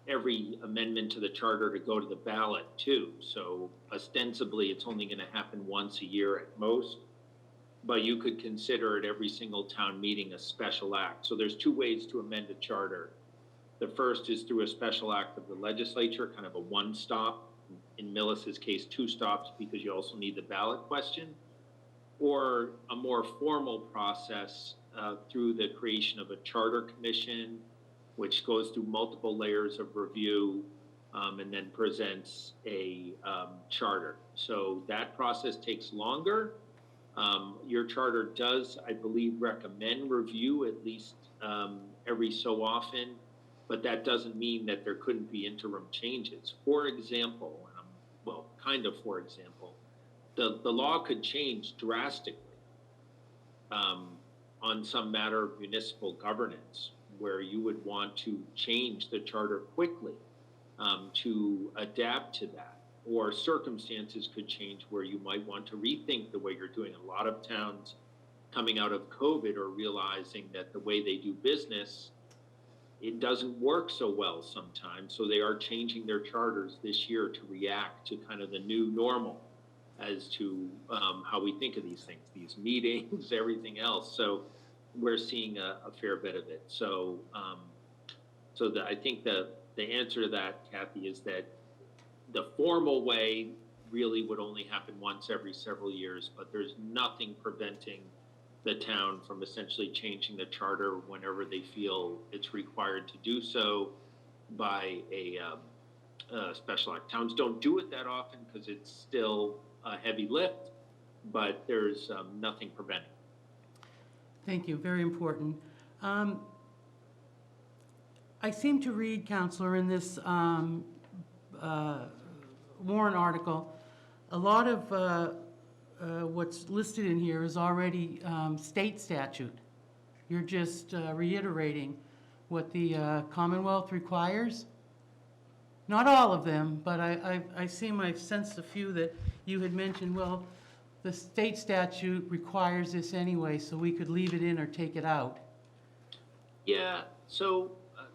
every amendment to the charter to go to the ballot too. So ostensibly, it's only going to happen once a year at most, but you could consider at every single town meeting a special act. So there's two ways to amend a charter. The first is through a special act of the legislature, kind of a one-stop. In Millis's case, 2 stops, because you also need the ballot question, or a more formal process through the creation of a charter commission, which goes through multiple layers of review and then presents a charter. So that process takes longer. Your charter does, I believe, recommend review at least every so often, but that doesn't mean that there couldn't be interim changes. For example, for example, the law could change drastically on some matter of municipal governance, where you would want to change the charter quickly to adapt to that. Or circumstances could change where you might want to rethink the way you're doing. A lot of towns coming out of COVID are realizing that the way they do business, it doesn't work so well sometimes. So they are changing their charters this year to react to kind of the new normal as to how we think of these things, these meetings, everything else. So we're seeing a fair bit of it. So, I think the answer to that, Kathy, is that the formal way really would only happen once every several years, but there's nothing preventing the town from essentially changing the charter whenever they feel it's required to do so by a special act. Towns don't do it that often because it's still a heavy lift, but there's nothing preventing. Thank you, very important. I seem to read, Counselor, in this warrant article, a lot of what's listed in here is already state statute. You're just reiterating what the Commonwealth requires. Not all of them, but I've sensed a few that you had mentioned, well, the state statute requires this anyway, so we could leave it in or take it out. Yeah, so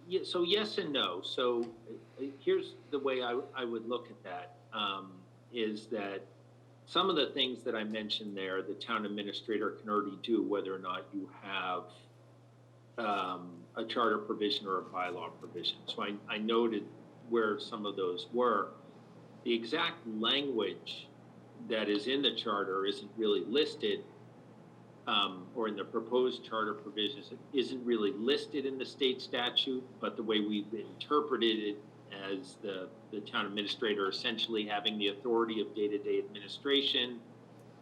yes and no. So here's the way I would look at that, is that some of the things that I mentioned there, the town administrator can already do, whether or not you have a charter provision or a bylaw provision. So I noted where some of those were. The exact language that is in the charter isn't really listed, or in the proposed charter provisions, it isn't really listed in the state statute, but the way we've interpreted it as the town administrator essentially having the authority of day-to-day administration,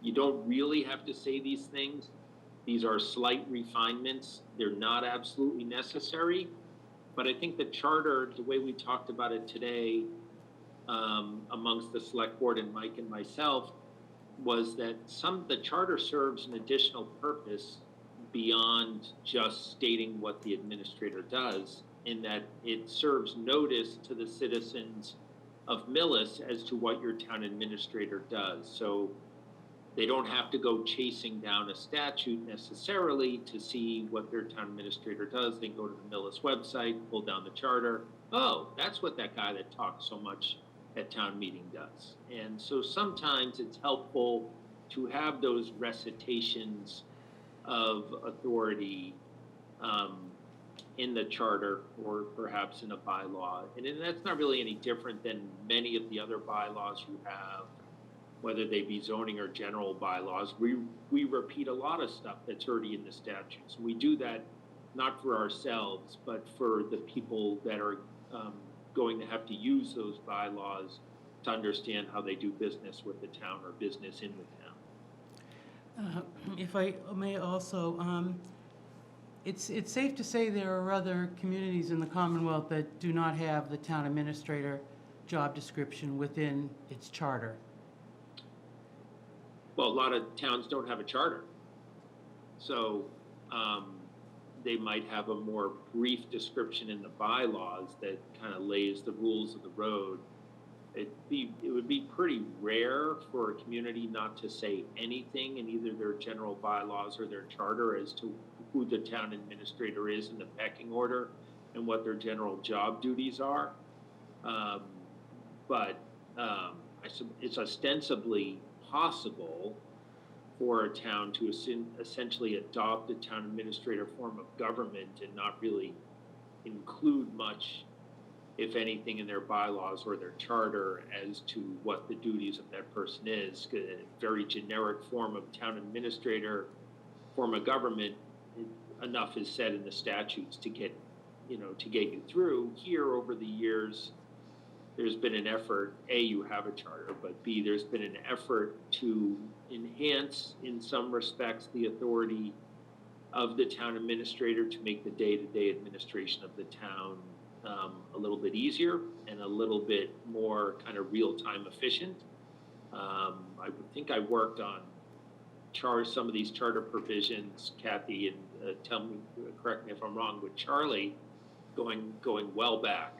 you don't really have to say these things. These are slight refinements. They're not absolutely necessary, but I think the charter, the way we talked about it today, amongst the select board and Mike and myself, was that the charter serves an additional purpose beyond just stating what the administrator does, in that it serves notice to the citizens of Millis as to what your town administrator does. So they don't have to go chasing down a statute necessarily to see what their town administrator does. They can go to the Millis website, pull down the charter. Oh, that's what that guy that talks so much at town meeting does. And so sometimes it's helpful to have those recitations of authority in the charter or perhaps in a bylaw. And that's not really any different than many of the other bylaws you have, whether they be zoning or general bylaws. We repeat a lot of stuff that's already in the statutes. We do that not for ourselves, but for the people that are going to have to use those bylaws to understand how they do business with the town or business in the town. If I may also, it's safe to say there are other communities in the Commonwealth that do not have the town administrator job description within its charter. Well, a lot of towns don't have a charter. So they might have a more brief description in the bylaws that kind of lays the rules of the road. It would be pretty rare for a community not to say anything in either their general bylaws or their charter as to who the town administrator is in the pecking order and what their general job duties are. But it's ostensibly possible for a town to essentially adopt a town administrator form of government and not really include much, if anything, in their bylaws or their charter as to what the duties of that person is. A very generic form of town administrator, form of government, enough is said in the statutes to get you through. Here, over the years, there's been an effort, A, you have a charter, but B, there's been an effort to enhance, in some respects, the authority of the town administrator to make the day-to-day administration of the town a little bit easier and a little bit more kind of real-time efficient. I would think I worked on some of these charter provisions, Kathy, and correct me if I'm wrong, with Charlie, going well back,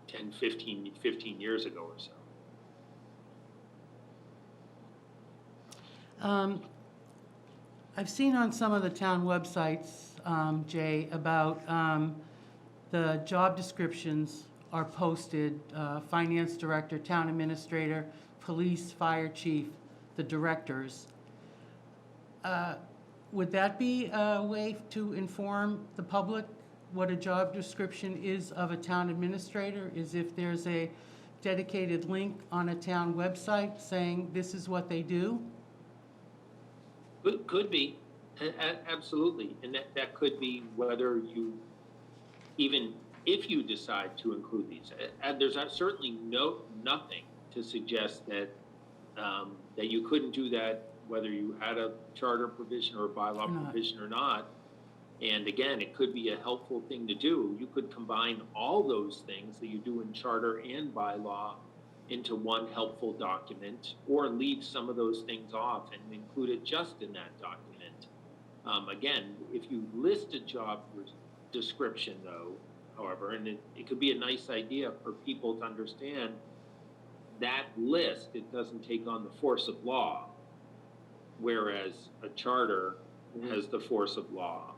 10, 15 years ago or so. I've seen on some of the town websites, Jay, about the job descriptions are posted, finance director, town administrator, police, fire chief, the directors. Would that be a way to inform the public what a job description is of a town administrator? Is if there's a dedicated link on a town website saying this is what they do? Could be, absolutely, and that could be whether you, even if you decide to include these. There's certainly nothing to suggest that that you couldn't do that whether you had a charter provision or a bylaw provision or not. And again, it could be a helpful thing to do. You could combine all those things that you do in charter and bylaw into one helpful document, or leave some of those things off and include it just in that document. Again, if you list a job description though, however, and it could be a nice idea for people to understand that list, it doesn't take on the force of law, whereas a charter has the force of law,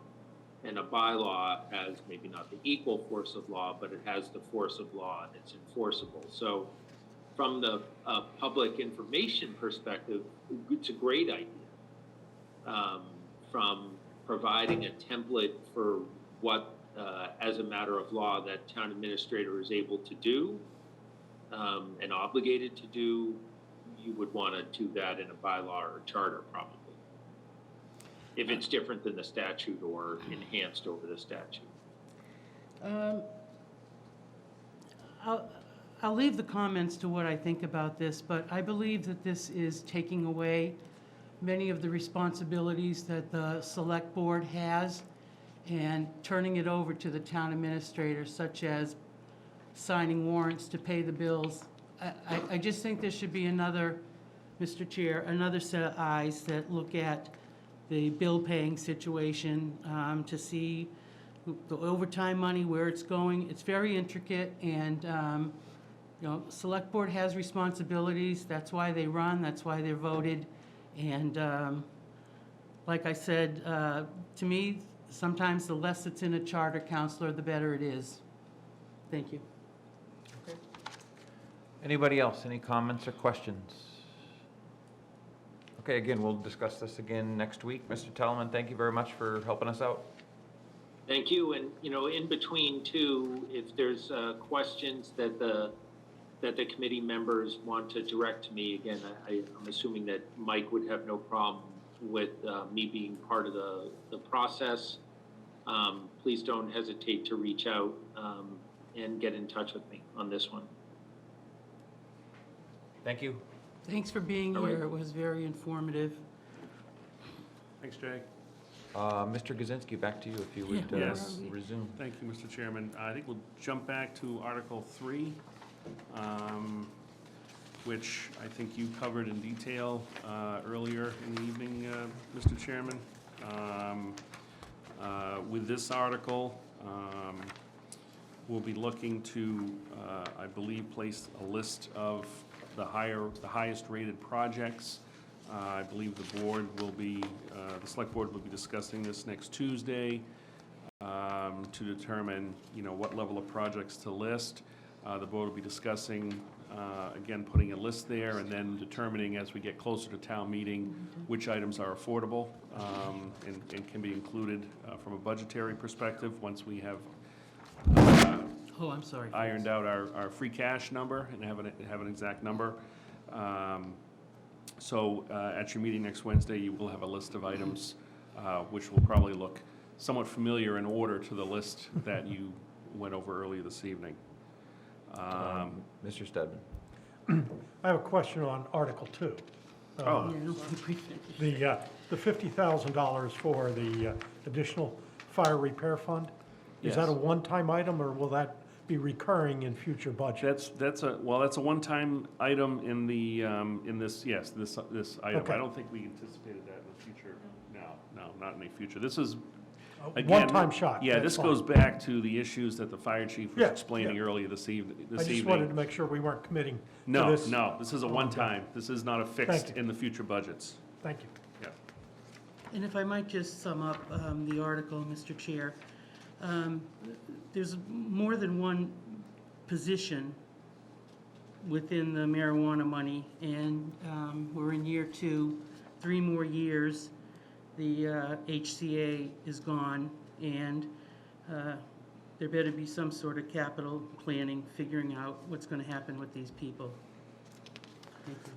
and a bylaw has maybe not the equal force of law, but it has the force of law and it's enforceable. So from the public information perspective, it's a great idea. From providing a template for what, as a matter of law, that town administrator is able to do and obligated to do, you would want to do that in a bylaw or a charter, probably, if it's different than the statute or enhanced over the statute. I'll leave the comments to what I think about this, but I believe that this is taking away many of the responsibilities that the select board has and turning it over to the town administrator, such as signing warrants to pay the bills. I just think there should be another, Mr. Chair, another set of eyes that look at the bill paying situation to see the overtime money, where it's going. It's very intricate, and you know, select board has responsibilities. That's why they run, that's why they're voted. And like I said, to me, sometimes the less it's in a charter, counselor, the better it is. Thank you. Anybody else? Any comments or questions? Okay, again, we'll discuss this again next week. Mr. Tellman, thank you very much for helping us out. Thank you. And, you know, in between too, if there's questions that the committee members want to direct to me, again, I'm assuming that Mike would have no problem with me being part of the process. Please don't hesitate to reach out and get in touch with me on this one. Thank you. Thanks for being here. It was very informative. Thanks, Jay. Mr. Gazinski, back to you if you would Yes. resume. Thank you, Mr. Chairman. I think we'll jump back to Article 3, which I think you covered in detail earlier in the evening, Mr. Chairman. With this article, we'll be looking to, I believe, place a list of the highest rated projects. I believe the board will be, the select board will be discussing this next Tuesday to determine, you know, what level of projects to list. The board will be discussing, again, putting a list there and then determining as we get closer to town meeting which items are affordable and can be included from a budgetary perspective once we have ironed out our free cash number and have an exact number. So at your meeting next Wednesday, you will have a list of items which will probably look somewhat familiar in order to the list that you went over earlier this evening. Mr. Stedman. I have a question on Article 2. Oh. The $50,000 for the additional fire repair fund? Is that Yes. a one-time item, or will that be recurring in future budgets? That's a one-time item in the, in this, yes, this item. Okay. I don't think we anticipated that in the future. No, not in the future. This is, A again. one-time shot, Yeah, that's this fine. goes back to the issues that the fire chief was Yeah, explaining yeah. earlier this evening. I just wanted to make sure we weren't committing to No, this. no, this is a one-time. This is not a fixed Thank you. in the future budgets. Thank you. Yeah. And if I might just sum up the article, Mr. Chair, there's more than one position within the marijuana money, and we're in year 2, 3 more years, the HCA is gone, and there better be some sort of capital planning, figuring out what's going to happen with these people. Thank you.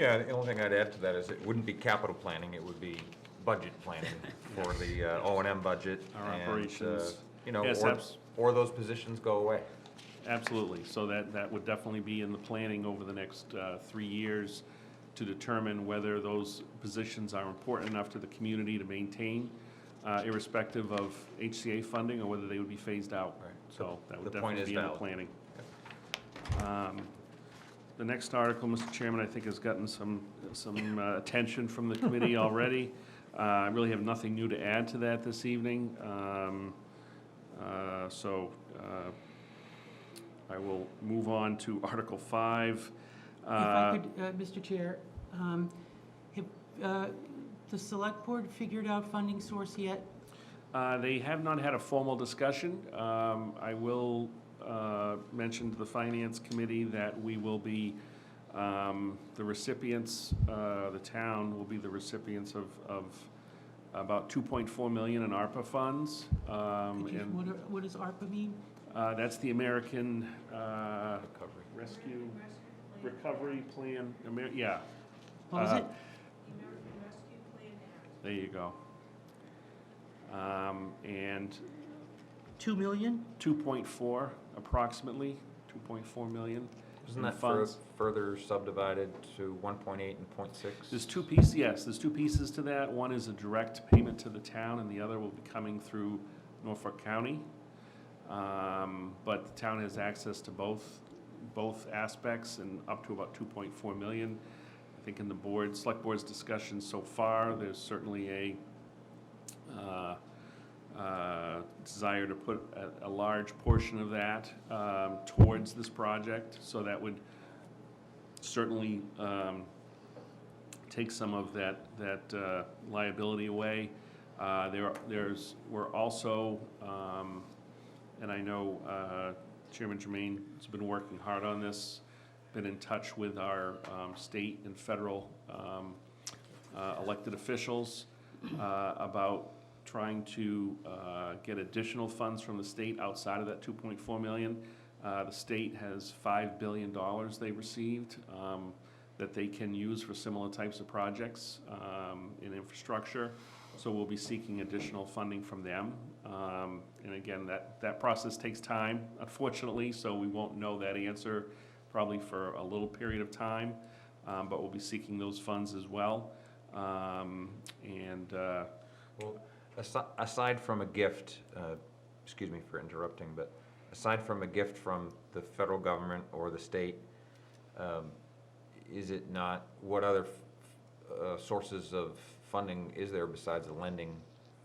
Yeah, the only thing I'd add to that is it wouldn't be capital planning, it would be budget planning for the O&M budget. Our and, operations. You know, Yes, or those positions go away. Absolutely. So that would definitely be in the planning over the next 3 years to determine whether those positions are important enough to the community to maintain, irrespective of HCA funding, or whether they would be phased out. Right. So that would The point definitely is be in the valid. planning. The next article, Mr. Chairman, I think has gotten some attention from the committee already. I really have nothing new to add to that this evening. So I will move on to Article 5. If I could, Mr. Chair, have the select board figured out funding source yet? They have not had a formal discussion. I will mention to the Finance Committee that we will be, the recipients, the town will be the recipients of about 2.4 million in ARPA funds. Could you- And what does ARPA mean? that's the American Rescue Recovery Plan, yeah. What was it? There you go. And 2 million? 2.4 approximately, 2.4 million. Isn't in that funds. further subdivided to 1.8 and 0.6? There's two pieces, yes, there's two pieces to that. One is a direct payment to the town, and the other will be coming through Norfolk County. But the town has access to both aspects, and up to about 2.4 million. I think in the select board's discussion so far, there's certainly a desire to put a large portion of that towards this project. So that would certainly take some of that liability away. We're also, and I know Chairman Jermaine has been working hard on this, been in touch with our state and federal elected officials about trying to get additional funds from the state outside of that 2.4 million. The state has $5 billion they received that they can use for similar types of projects in infrastructure. So we'll be seeking additional funding from them. And again, that process takes time, unfortunately, so we won't know that answer probably for a little period of time, but we'll be seeking those funds as well. Well, aside from a gift, excuse me for interrupting, but aside from a gift from the federal government or the state, is it not, what other sources of funding is there besides the lending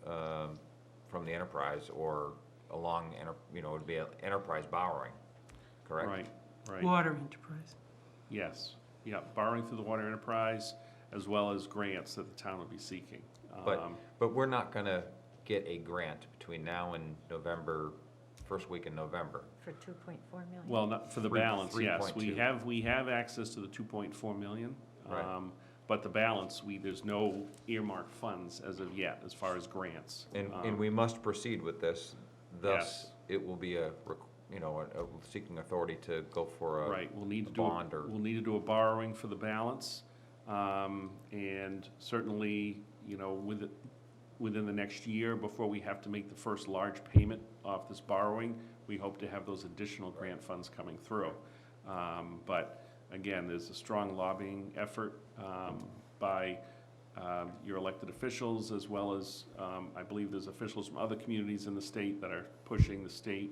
from the enterprise or along, it would be an enterprise borrowing, correct? Right. Water enterprise. Yes, yeah, borrowing through the water enterprise as well as grants that the town will be seeking. But we're not gonna get a grant between now and November, first week in November. For 2.4 million? Well, not for the balance, yes. 3.2. We have access to the 2.4 million. Right. But the balance, there's no earmarked funds as of yet, as far as grants. And we must proceed with this, thus Yes. it will be a seeking authority to go for a Right, we'll need to bond or. we'll need to do a borrowing for the balance. And certainly, within the next year, before we have to make the first large payment off this borrowing, we hope to have those additional grant funds coming through. But again, there's a strong lobbying effort by your elected officials, as well as, I believe there's officials from other communities in the state that are pushing the state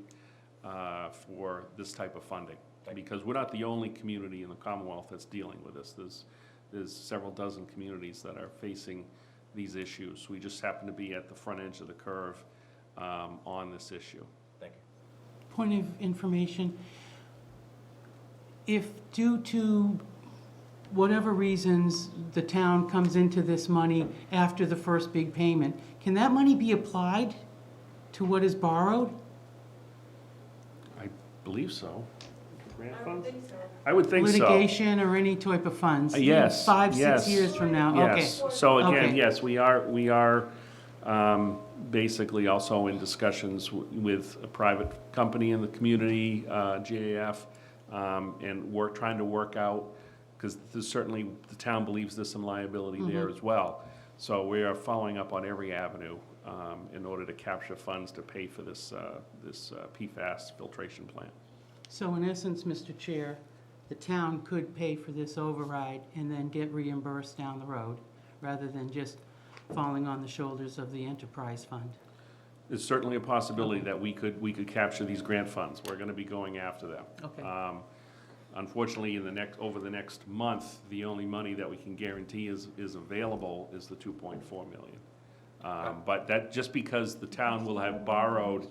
for this type of funding. Because we're not the only community in the Commonwealth that's dealing with this. There's several dozen communities that are facing these issues. We just happen to be at the front edge of the curve on this issue. Thank you. Point of information, if due to whatever reasons the town comes into this money after the first big payment, can that money be applied to what is borrowed? I believe so. Grant funds? I would think so. Litigation or any type of funds? Yes. 5, 6 yes, years from now? Yes. Okay. So again, Okay. yes, we are basically also in discussions with a private company in the community, GAF, and we're trying to work out, because there's certainly, the town believes there's some liability there as well. So we are following up on every avenue in order to capture funds to pay for this PFAS filtration plant. So in essence, Mr. Chair, the town could pay for this override and then get reimbursed down the road, rather than just falling on the shoulders of the enterprise fund. There's certainly a possibility that we could capture these grant funds. We're going to be going after them. Okay. Unfortunately, over the next month, the only money that we can guarantee is available is the 2.4 million. But that, just because the town will have borrowed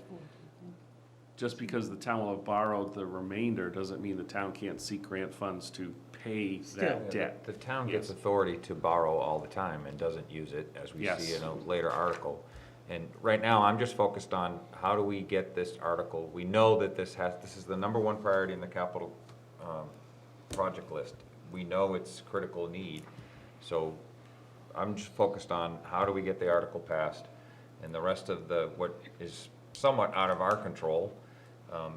the remainder doesn't mean the town can't seek grant funds to pay that debt. The town gets authority to borrow all the time and doesn't use it, as we see in a later article. And right now, I'm just focused on how do we get this article. We know that this is the #1 priority in the capital project list. We know it's critical need. So I'm just focused on how do we get the article passed, and the rest of what is somewhat out of our control,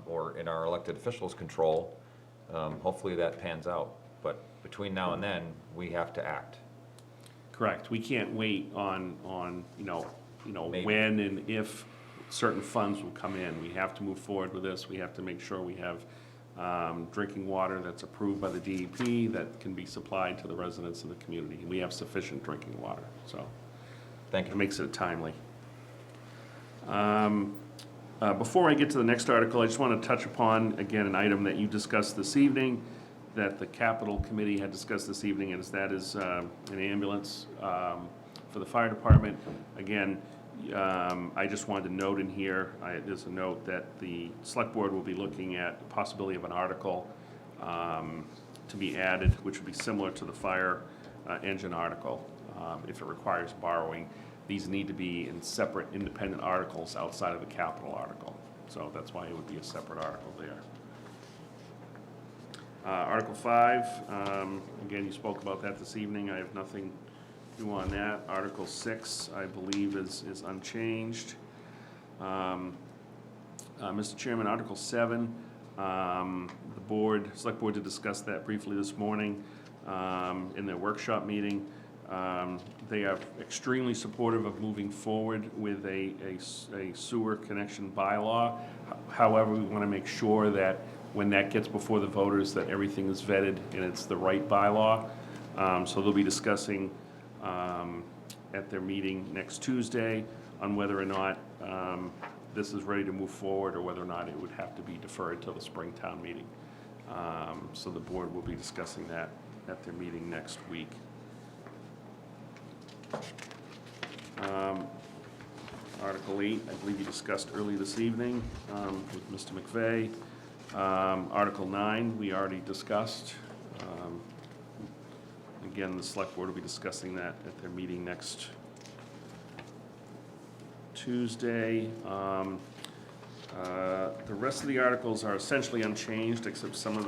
or in our elected officials' control, hopefully that pans out. But between now and then, we have to act. Correct. We can't wait on Maybe. when and if certain funds will come in. We have to move forward with this. We have to make sure we have drinking water that's approved by the DEP that can be supplied to the residents of the community. We have sufficient drinking water, so. Thank you. It makes it timely. Before I get to the next article, I just want to touch upon, again, an item that you discussed this evening, that the Capital Committee had discussed this evening, and that is an ambulance for the fire department. Again, I just wanted to note in here, there's a note that the select board will be looking at the possibility of an article to be added, which would be similar to the fire engine article, if it requires borrowing. These need to be in separate independent articles outside of the capital article. So that's why it would be a separate article there. Article 5, again, you spoke about that this evening. I have nothing new on that. Article 6, I believe, is unchanged. Mr. Chairman, Article 7, the select board did discuss that briefly this morning in their workshop meeting. They are extremely supportive of moving forward with a sewer connection bylaw. However, we want to make sure that when that gets before the voters, that everything is vetted and it's the right bylaw. So they'll be discussing at their meeting next Tuesday on whether or not this is ready to move forward, or whether or not it would have to be deferred till the Springtown meeting. So the board will be discussing that at their meeting next week. Article 8, I believe you discussed early this evening with Mr. McVeigh. Article 9, we already discussed. Again, the select board will be discussing that at their meeting next Tuesday. The rest of the articles are essentially unchanged, except some of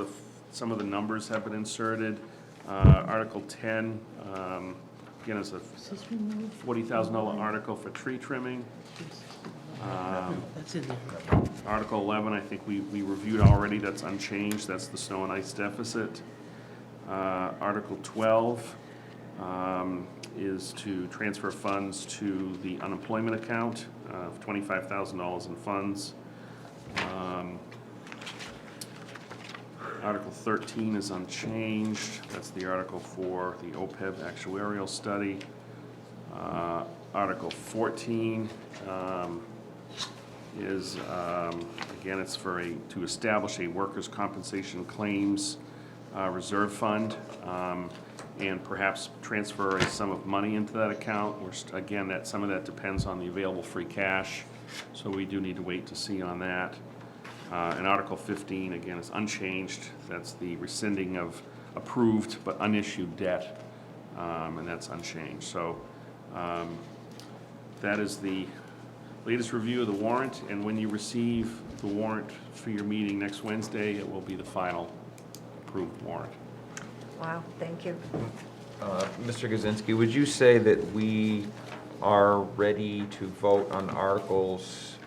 the numbers have been inserted. Article 10, again, is a $40,000 article for tree trimming. That's in there. Article 11, I think we reviewed already, that's unchanged, that's the snow and ice deficit. Article 12 is to transfer funds to the unemployment account of $25,000 in funds. Article 13 is unchanged. That's the article for the OPEB actuarial study. Article 14 is, again, it's to establish a workers' compensation claims reserve fund, and perhaps transfer a sum of money into that account. Again, some of that depends on the available free cash, so we do need to wait to see on that. And Article 15, again, is unchanged. That's the rescinding of approved but unissued debt, and that's unchanged. So that is the latest review of the warrant, and when you receive the warrant for your meeting next Wednesday, it will be the final approved warrant. Wow, thank you. Mr. Kaczynski, would you say that we are ready to vote on articles,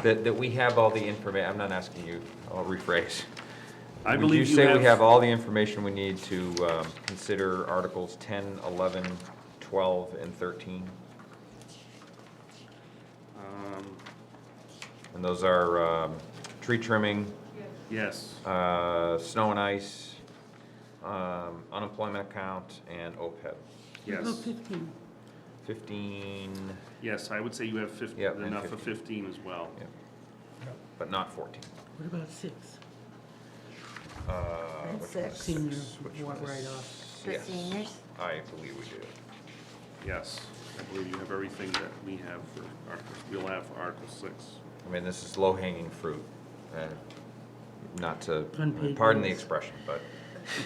that we have all the information? I'm not asking you, I'll rephrase. I believe Would you say we have all the information we need to consider Articles 10, 11, 12, and 13? And those are tree trimming, Yes. snow and ice, unemployment account, and OPEB. What about Yes. 15? 15, Yes, I would say you have Yep, and enough for 15. 15 as well. but not 14. What about 6? And Which 6. was- Senior which warrant was- write-off. For yes, seniors? I believe we do. Yes, I believe you have everything that we have for we'll have for Article 6. I mean, this is low-hanging fruit. Not to, Unpaid pardon the bills. expression, but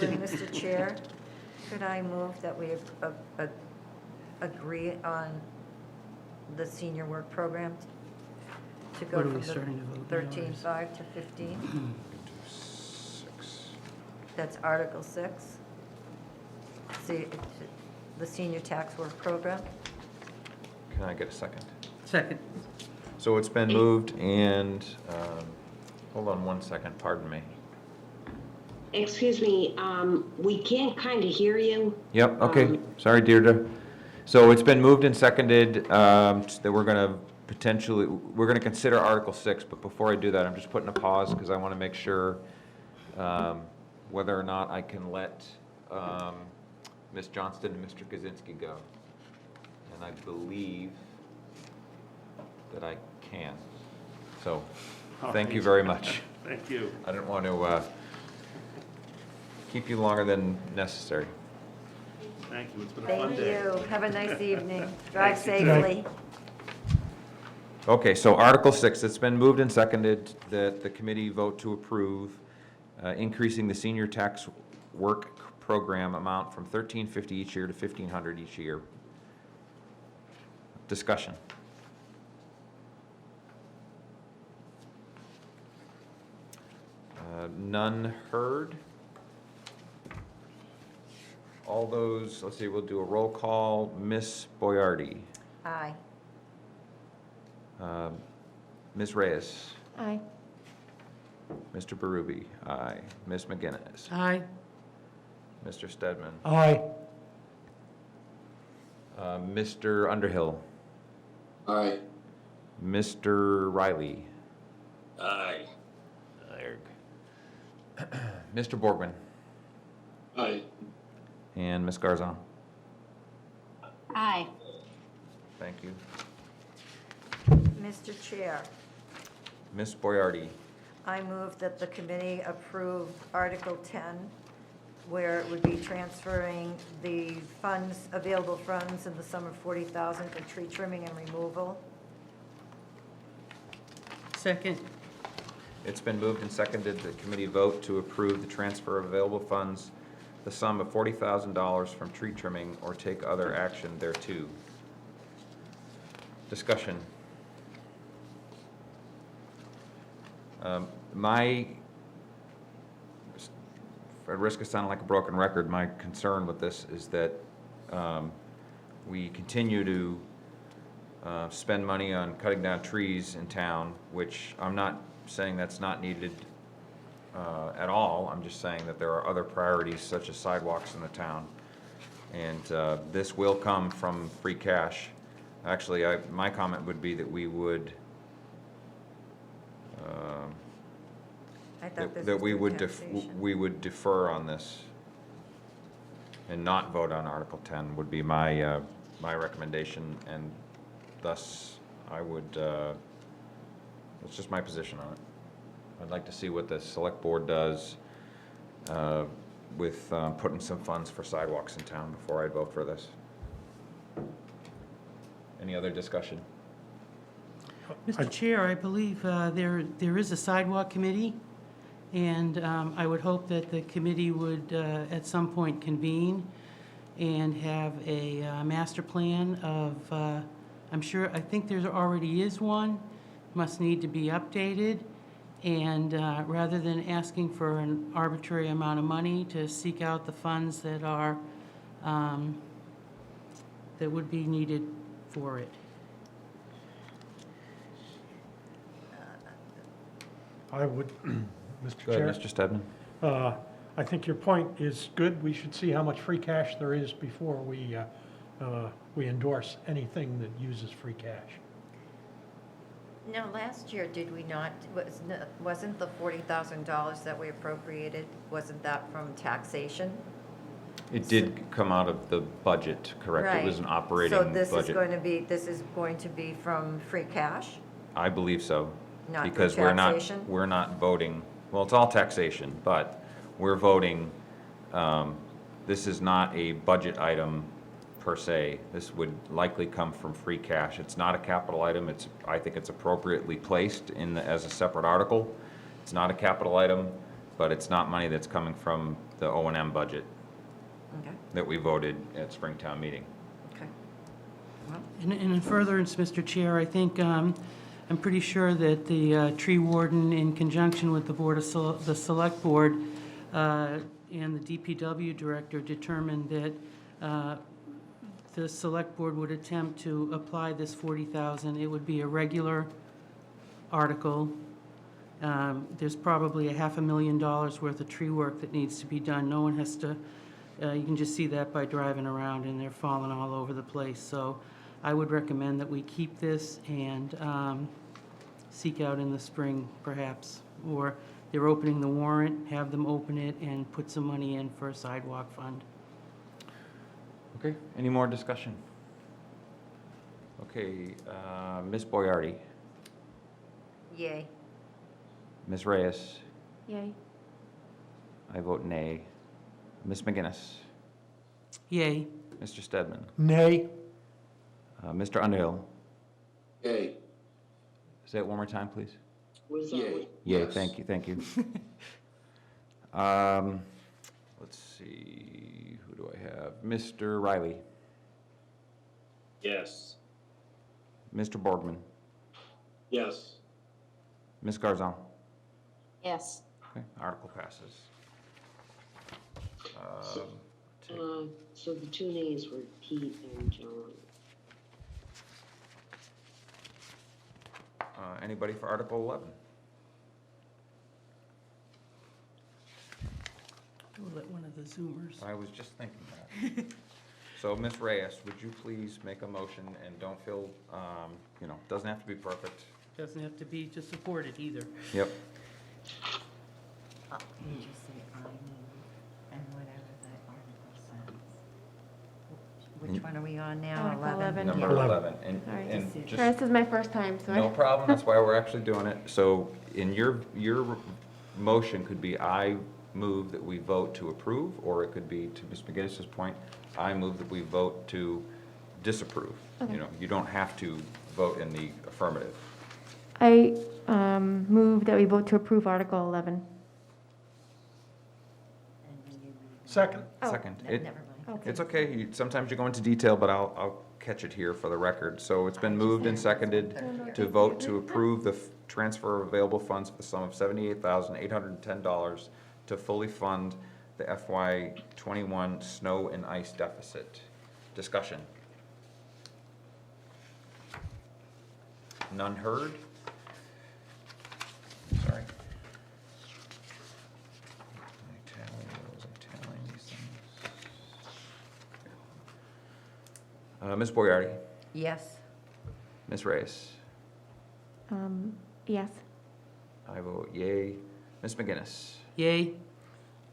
Mr. Chair, could I move that we agree on the senior work program to go What are from we starting to vote now, or is- 13.5 to 15? 6. That's Article 6. See, the senior tax work program. Can I get a second? Second. So it's been moved and, hold on one second, pardon me. Excuse me, we can't kind of hear you. Yep, okay, sorry Deirdre. So it's been moved and seconded that we're gonna consider Article 6, but before I do that, I'm just putting a pause because I want to make sure whether or not I can let Ms. Johnston and Mr. Kaczynski go. And I believe that I can. So, thank you very much. Thank you. I didn't want to keep you longer than necessary. Thank you, it's been a fun Thank day. you. Have a nice evening. Drive Thanks, you too. safely. Okay, so Article 6, it's been moved and seconded that the committee vote to approve increasing the senior tax work program amount from $1,350 each year to $1,500 each year. Discussion. None heard. All those, let's see, we'll do a roll call. Ms. Boyardi. Aye. Ms. Reyes. Aye. Mr. Berube. Aye. Ms. McGinnis. Aye. Mr. Stedman. Aye. Mr. Underhill. Aye. Mr. Riley. Aye. Mr. Borgman. Aye. And Ms. Garzon. Aye. Thank you. Mr. Chair, Ms. Boyardi. I move that the committee approve Article 10, where it would be transferring the funds, available funds in the sum of $40,000 for tree trimming and removal. Second. It's been moved and seconded that the committee vote to approve the transfer of available funds, the sum of $40,000 from tree trimming or take other action thereto. Discussion. At risk of sounding like a broken record, my concern with this is that we continue to spend money on cutting down trees in town, which I'm not saying that's not needed at all. I'm just saying that there are other priorities such as sidewalks in the town. And this will come from free cash. Actually, my comment would be that we would I thought this that was we through would taxation. we would defer on this and not vote on Article 10 would be my, my recommendation, and thus I would, that's just my position on it. I'd like to see what the select board does with putting some funds for sidewalks in town before I vote for this. Any other discussion? Mr. Chair, I believe there is a sidewalk committee, and I would hope that the committee would at some point convene and have a master plan of, I think there already is one, must need to be updated, and rather than asking for an arbitrary amount of money, to seek out the funds that are, that would be needed for it. I would, Mr. Go Chair. ahead, Mr. Stedman. I think your point is good. We should see how much free cash there is before we endorse anything that uses free cash. Now, last year, did we not, wasn't the $40,000 that we appropriated, wasn't that from taxation? It did come out of the budget, correct? It was an operating So budget. this is going to be from free cash? I believe so. Not from Because taxation? we're not voting, well, it's all taxation, but we're voting, this is not a budget item per se. This would likely come from free cash. It's not a capital item. I think it's appropriately placed as a separate article. It's not a capital item, but it's not money that's coming from the O&M budget Okay, that we voted at Springtown meeting. okay. And in furtherance, Mr. Chair, I think, I'm pretty sure that the tree warden, in conjunction with the Board of the Select Board and the DPW director, determined that the Select Board would attempt to apply this $40,000. It would be a regular article. There's probably $500,000 worth of tree work that needs to be done. No one has to, you can just see that by driving around, and they're falling all over the place. So I would recommend that we keep this and seek out in the spring, perhaps, or they're opening the warrant, have them open it and put some money in for a sidewalk fund. Okay, any more discussion? Okay, Ms. Boyardi, Yay. Ms. Reyes, Yay. I vote nay. Ms. McGinnis, Yay. Mr. Stedman, Nay. Mr. Underhill. Yay. Say it one more time, please. Yay. Yay, thank you. Let's see, who do I have? Mr. Riley, Yes. Mr. Borgman, Yes. Ms. Garzon. Yes. Okay, article passes. So the two nays were Pete and John. Anybody for Article 11? We'll let one of the Zoomers. I was just thinking that. So, Ms. Reyes, would you please make a motion, and don't feel, doesn't have to be perfect. Doesn't have to be to support it either. Yep. You just say I move, and whatever the article says. Which one are we on now? Article 11. Number Yeah. 11, Sorry. and Sorry, just, this is my first time, so. no problem, that's why we're actually doing it. So, in your motion could be, I move that we vote to approve, or it could be, to Ms. McGinnis's point, I move that we vote to disapprove. Okay. You don't have to vote in the affirmative. I move that we vote to approve Article 11. Second. Oh. Second. Never mind. Okay. It's okay, sometimes you go into detail, but I'll catch it here for the record. So it's been moved and seconded to vote to approve the transfer of available funds for the sum of $78,810 to fully fund the FY '21 snow and ice deficit. Discussion. None heard? Sorry. I'm tallying these things. Ms. Boyardi, Yes. Ms. Reyes, Yes. I vote yay. Ms. McGinnis, Yay?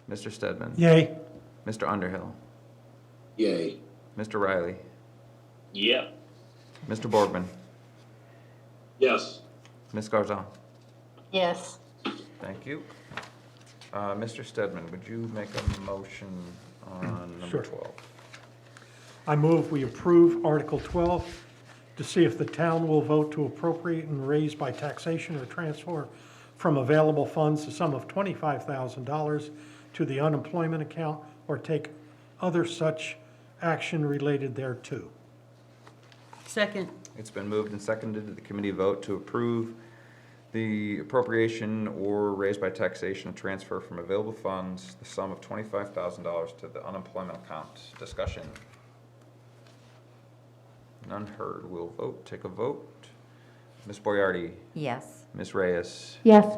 Mr. Stedman. Yay. Mr. Underhill, Yay. Mr. Riley, Yep. Mr. Borgman, Yes. Ms. Garzon. Yes. Thank you. Mr. Stedman, would you make a motion on number Sure. 12? I move we approve Article 12 to see if the town will vote to appropriate and raise by taxation or transfer from available funds the sum of $25,000 to the unemployment account or take other such action related thereto. Second. It's been moved and seconded that the committee vote to approve the appropriation or raise by taxation transfer from available funds the sum of $25,000 to the unemployment account. Discussion. None heard. We'll vote. Take a vote. Ms. Boyardi. Yes. Ms. Reyes. Yes.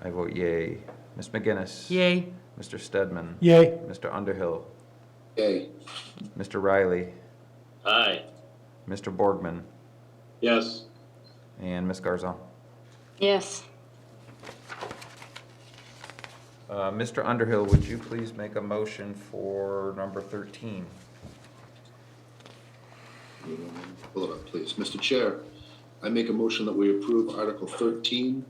I vote yay. Ms. McGinnis. Yay? Mr. Stedman. Yay. Mr. Underhill. Yay. Mr. Riley. Aye. Mr. Borgman. Yes. And Ms. Garzon. Yes. Mr. Underhill, would you please make a motion for number 13? Pull it up, please. Mr. Chair, I make a motion that we approve Article 13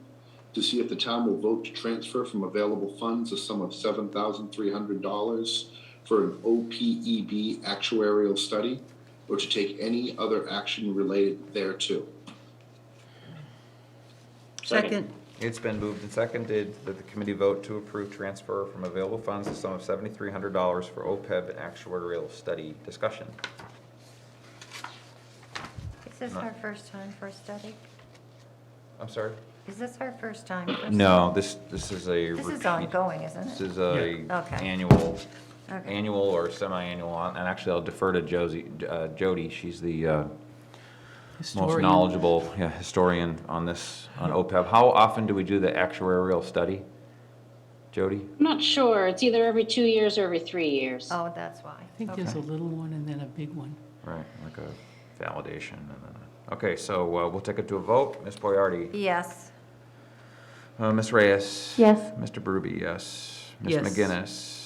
to see if the town will vote to transfer from available funds a sum of $7,300 for an OPEB actuarial study or to take any other action related thereto. Second. It's been moved and seconded that the committee vote to approve transfer from available funds the sum of $7,300 for OPEB actuarial study. Discussion. Is this our first time for a study? I'm sorry? Is this our first time? for a No, study? this is a This is repeat. ongoing, isn't it? This is a Okay. annual or semi-annual, and actually I'll defer to Jody. She's the most Historian. knowledgeable historian on this, on OPEB. How often do we do the actuarial study? Jody? I'm not sure. It's either every 2 years or every 3 years. Oh, that's why. I think there's a little one and then a big one. Right, like a validation. And then okay, so we'll take it to a vote. Ms. Boyardi? Yes. Ms. Reyes? Yes. Mr. Berube, yes. Ms. Yes. McGinnis?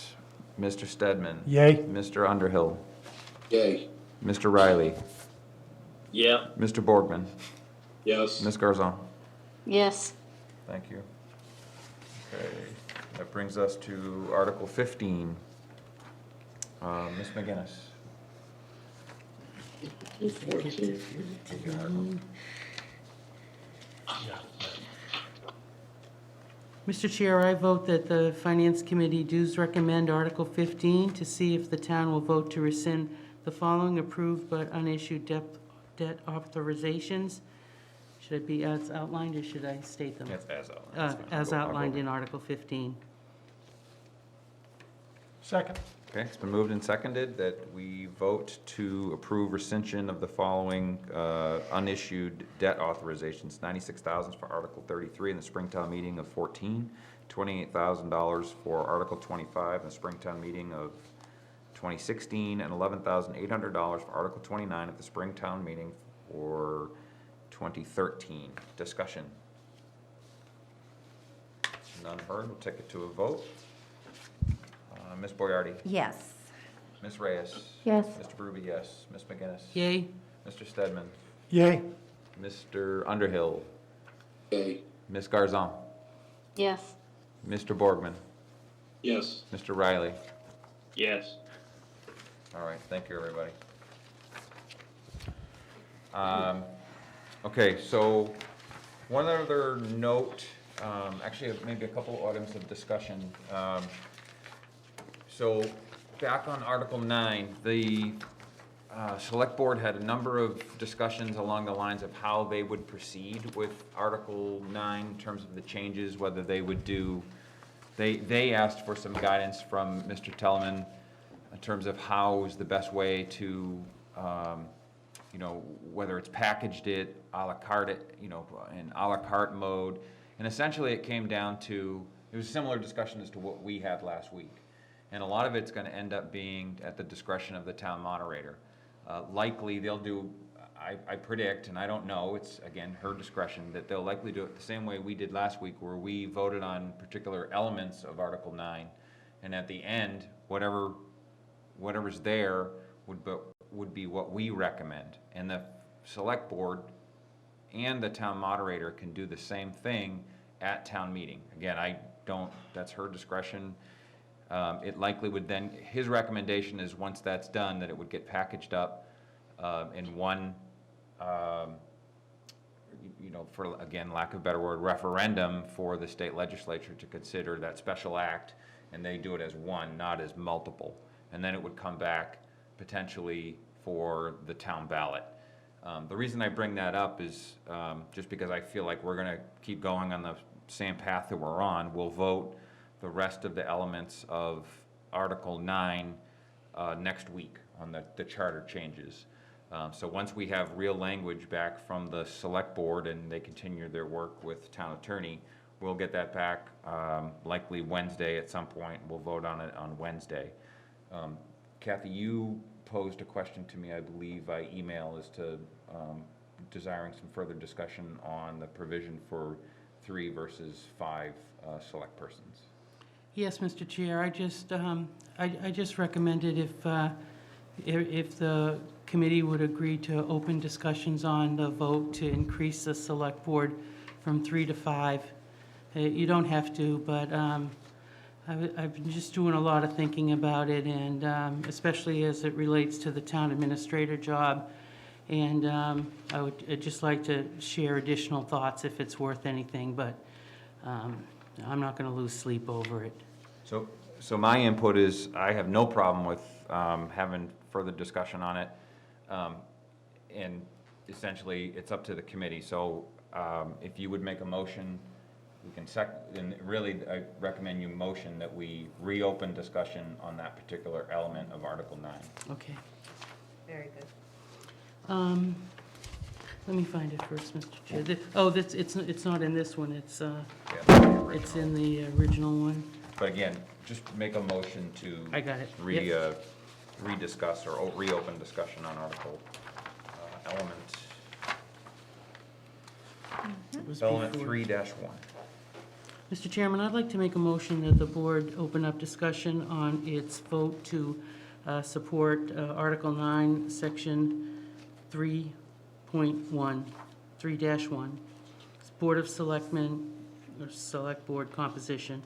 Mr. Stedman? Yay. Mr. Underhill? Yay. Mr. Riley? Yeah. Mr. Borgman? Yes. Ms. Garzon? Yes. Thank you. Okay, that brings us to Article 15. Ms. McGinnis? Mr. Chair, I vote that the Finance Committee does recommend Article 15 to see if the town will vote to rescind the following approved but unissued debt authorizations. Should it be as outlined or should I state them? Yes, as outlined. That's fine. As I'll go outlined over. in Article 15. Second. Okay, it's been moved and seconded that we vote to approve rescission of the following unissued debt authorizations. $96,000 for Article 33 in the Springtown meeting of 14, $28,000 for Article 25 in the Springtown meeting of 2016, and $11,800 for Article 29 at the Springtown meeting for 2013. Discussion. None heard. We'll take it to a vote. Ms. Boyardi? Yes. Ms. Reyes? Yes. Mr. Berube, yes. Ms. McGinnis? Yay? Mr. Stedman? Yay. Mr. Underhill? Yay. Ms. Garzon? Yes. Mr. Borgman? Yes. Mr. Riley? Yes. All right, thank you, everybody. Okay, so one other note, actually maybe a couple items of discussion. So back on Article 9, the Select Board had a number of discussions along the lines of how they would proceed with Article 9 in terms of the changes, whether they would do, they asked for some guidance from Mr. Tellman in terms of how is the best way to, you know, whether it's packaged it, a la carte it, you know, in a la carte mode. And essentially it came down to, it was a similar discussion as to what we had last week. And a lot of it's going to end up being at the discretion of the town moderator. Likely they'll do I predict, and I don't know, it's again her discretion, that they'll likely do it the same way we did last week, where we voted on particular elements of Article 9, and at the end, whatever's there would be what we recommend. And the select board and the town moderator can do the same thing at town meeting. Again, that's her discretion. It likely would then, his recommendation is once that's done, that it would get packaged up in one, for, again, lack of a better word, referendum for the state legislature to consider that special act, and they do it as one, not as multiple. And then it would come back potentially for the town ballot. The reason I bring that up is just because I feel like we're going to keep going on the same path that we're on. We'll vote the rest of the elements of Article 9 next week on the charter changes. So once we have real language back from the select board and they continue their work with town attorney, we'll get that back likely Wednesday at some point. We'll vote on it on Wednesday. Kathy, you posed a question to me, I believe, by email as to desiring some further discussion on the provision for 3 versus 5 select persons. Yes, Mr. Chair, I just recommended if the committee would agree to open discussions on the vote to increase the select board from 3 to 5. You don't have to, but I've been just doing a lot of thinking about it, and especially as it relates to the town administrator job. And I'd just like to share additional thoughts if it's worth anything, but I'm not going to lose sleep over it. So my input is I have no problem with having further discussion on it. And essentially, it's up to the committee. So if you would make a motion, we can and really, I recommend you motion that we reopen discussion on that particular element of Article 9. Okay. Very good. Let me find it first, Mr. Chair. It's not in this one. It's in the original one. But again, just make a motion to I got it. rediscuss or reopen discussion on Article element 3-1. Mr. Chairman, I'd like to make a motion that the board open up discussion on its vote to support Article 9, Section 3.1, 3-1, Board of Selectmen, or Select Board composition.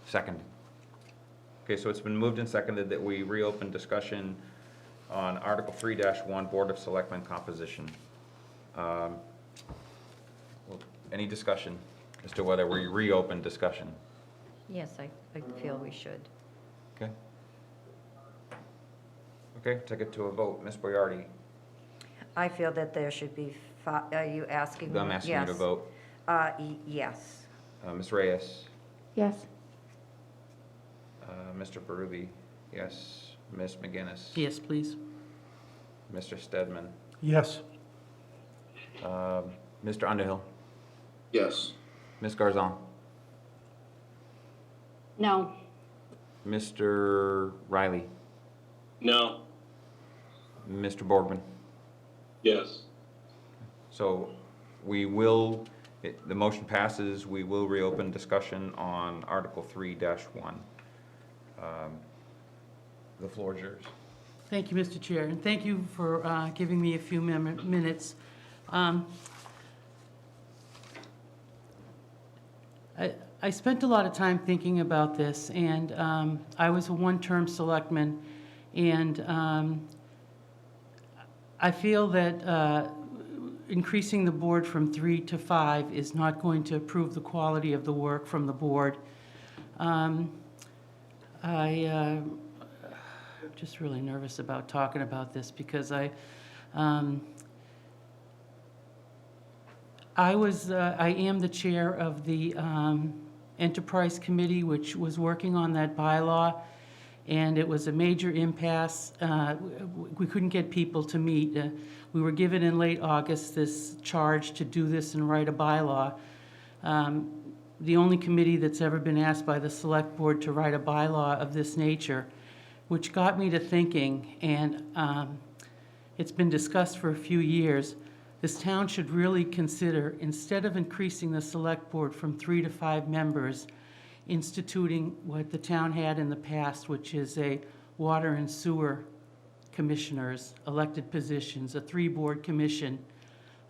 Second. Okay, so it's been moved and seconded that we reopen discussion on Article 3-1, Board of Selectmen composition. Any discussion as to whether we reopen discussion? Yes, I feel we should. Okay. Okay, take it to a vote. Ms. Boyardi? I feel that there should be, are you asking? I'm asking you to vote. Yes. Ms. Reyes? Yes. Mr. Berube? Yes. Ms. McGinnis? Yes, please. Mr. Stedman? Yes. Mr. Underhill? Yes. Ms. Garzon? No. Mr. Riley? No. Mr. Borgman? Yes. So we will, the motion passes, we will reopen discussion on Article 3-1. The floor is yours. Thank you, Mr. Chair, and thank you for giving me a few minutes. I spent a lot of time thinking about this, and I was a one-term selectman, and I feel that increasing the board from 3 to 5 is not going to improve the quality of the work from the board. I'm just really nervous about talking about this because I am the chair of the Enterprise Committee, which was working on that bylaw, and it was a major impasse. We couldn't get people to meet. We were given in late August this charge to do this and write a bylaw. The only committee that's ever been asked by the Select Board to write a bylaw of this nature which got me to thinking, and it's been discussed for a few years, this town should really consider, instead of increasing the select board from 3 to 5 members, instituting what the town had in the past, which is a water and sewer commissioners, elected positions, a 3-board commission.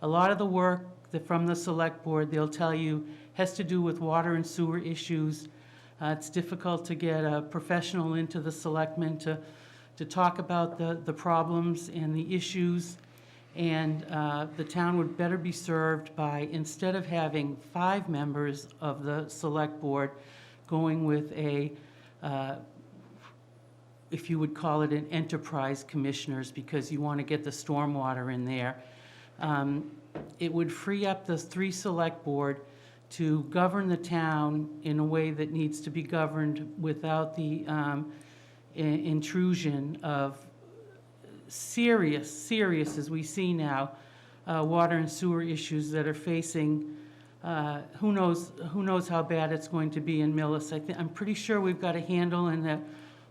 A lot of the work from the select board, they'll tell you, has to do with water and sewer issues. It's difficult to get a professional into the selectmen to talk about the problems and the issues. And the town would better be served by, instead of having 5 members of the select board, going with a, if you would call it an enterprise commissioners, because you want to get the stormwater in there. It would free up the 3 select board to govern the town in a way that needs to be governed without the intrusion of serious, as we see now, water and sewer issues that are facing, who knows how bad it's going to be in Millis. I'm pretty sure we've got a handle, and that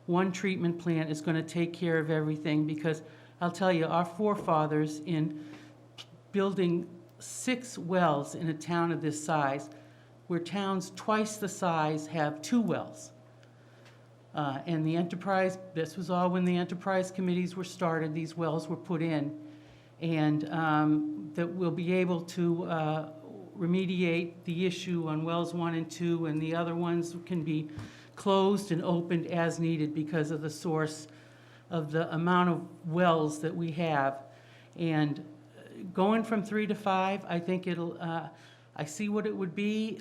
one treatment plant is going to take care of everything, because I'll tell you, our forefathers in building 6 wells in a town of this size, where towns twice the size have 2 wells. And the enterprise, this was all when the enterprise committees were started, these wells were put in. And that we'll be able to remediate the issue on wells 1 and 2, and the other ones can be closed and opened as needed because of the source of the amount of wells that we have. And going from 3 to 5, I think it'll, I see what it would be.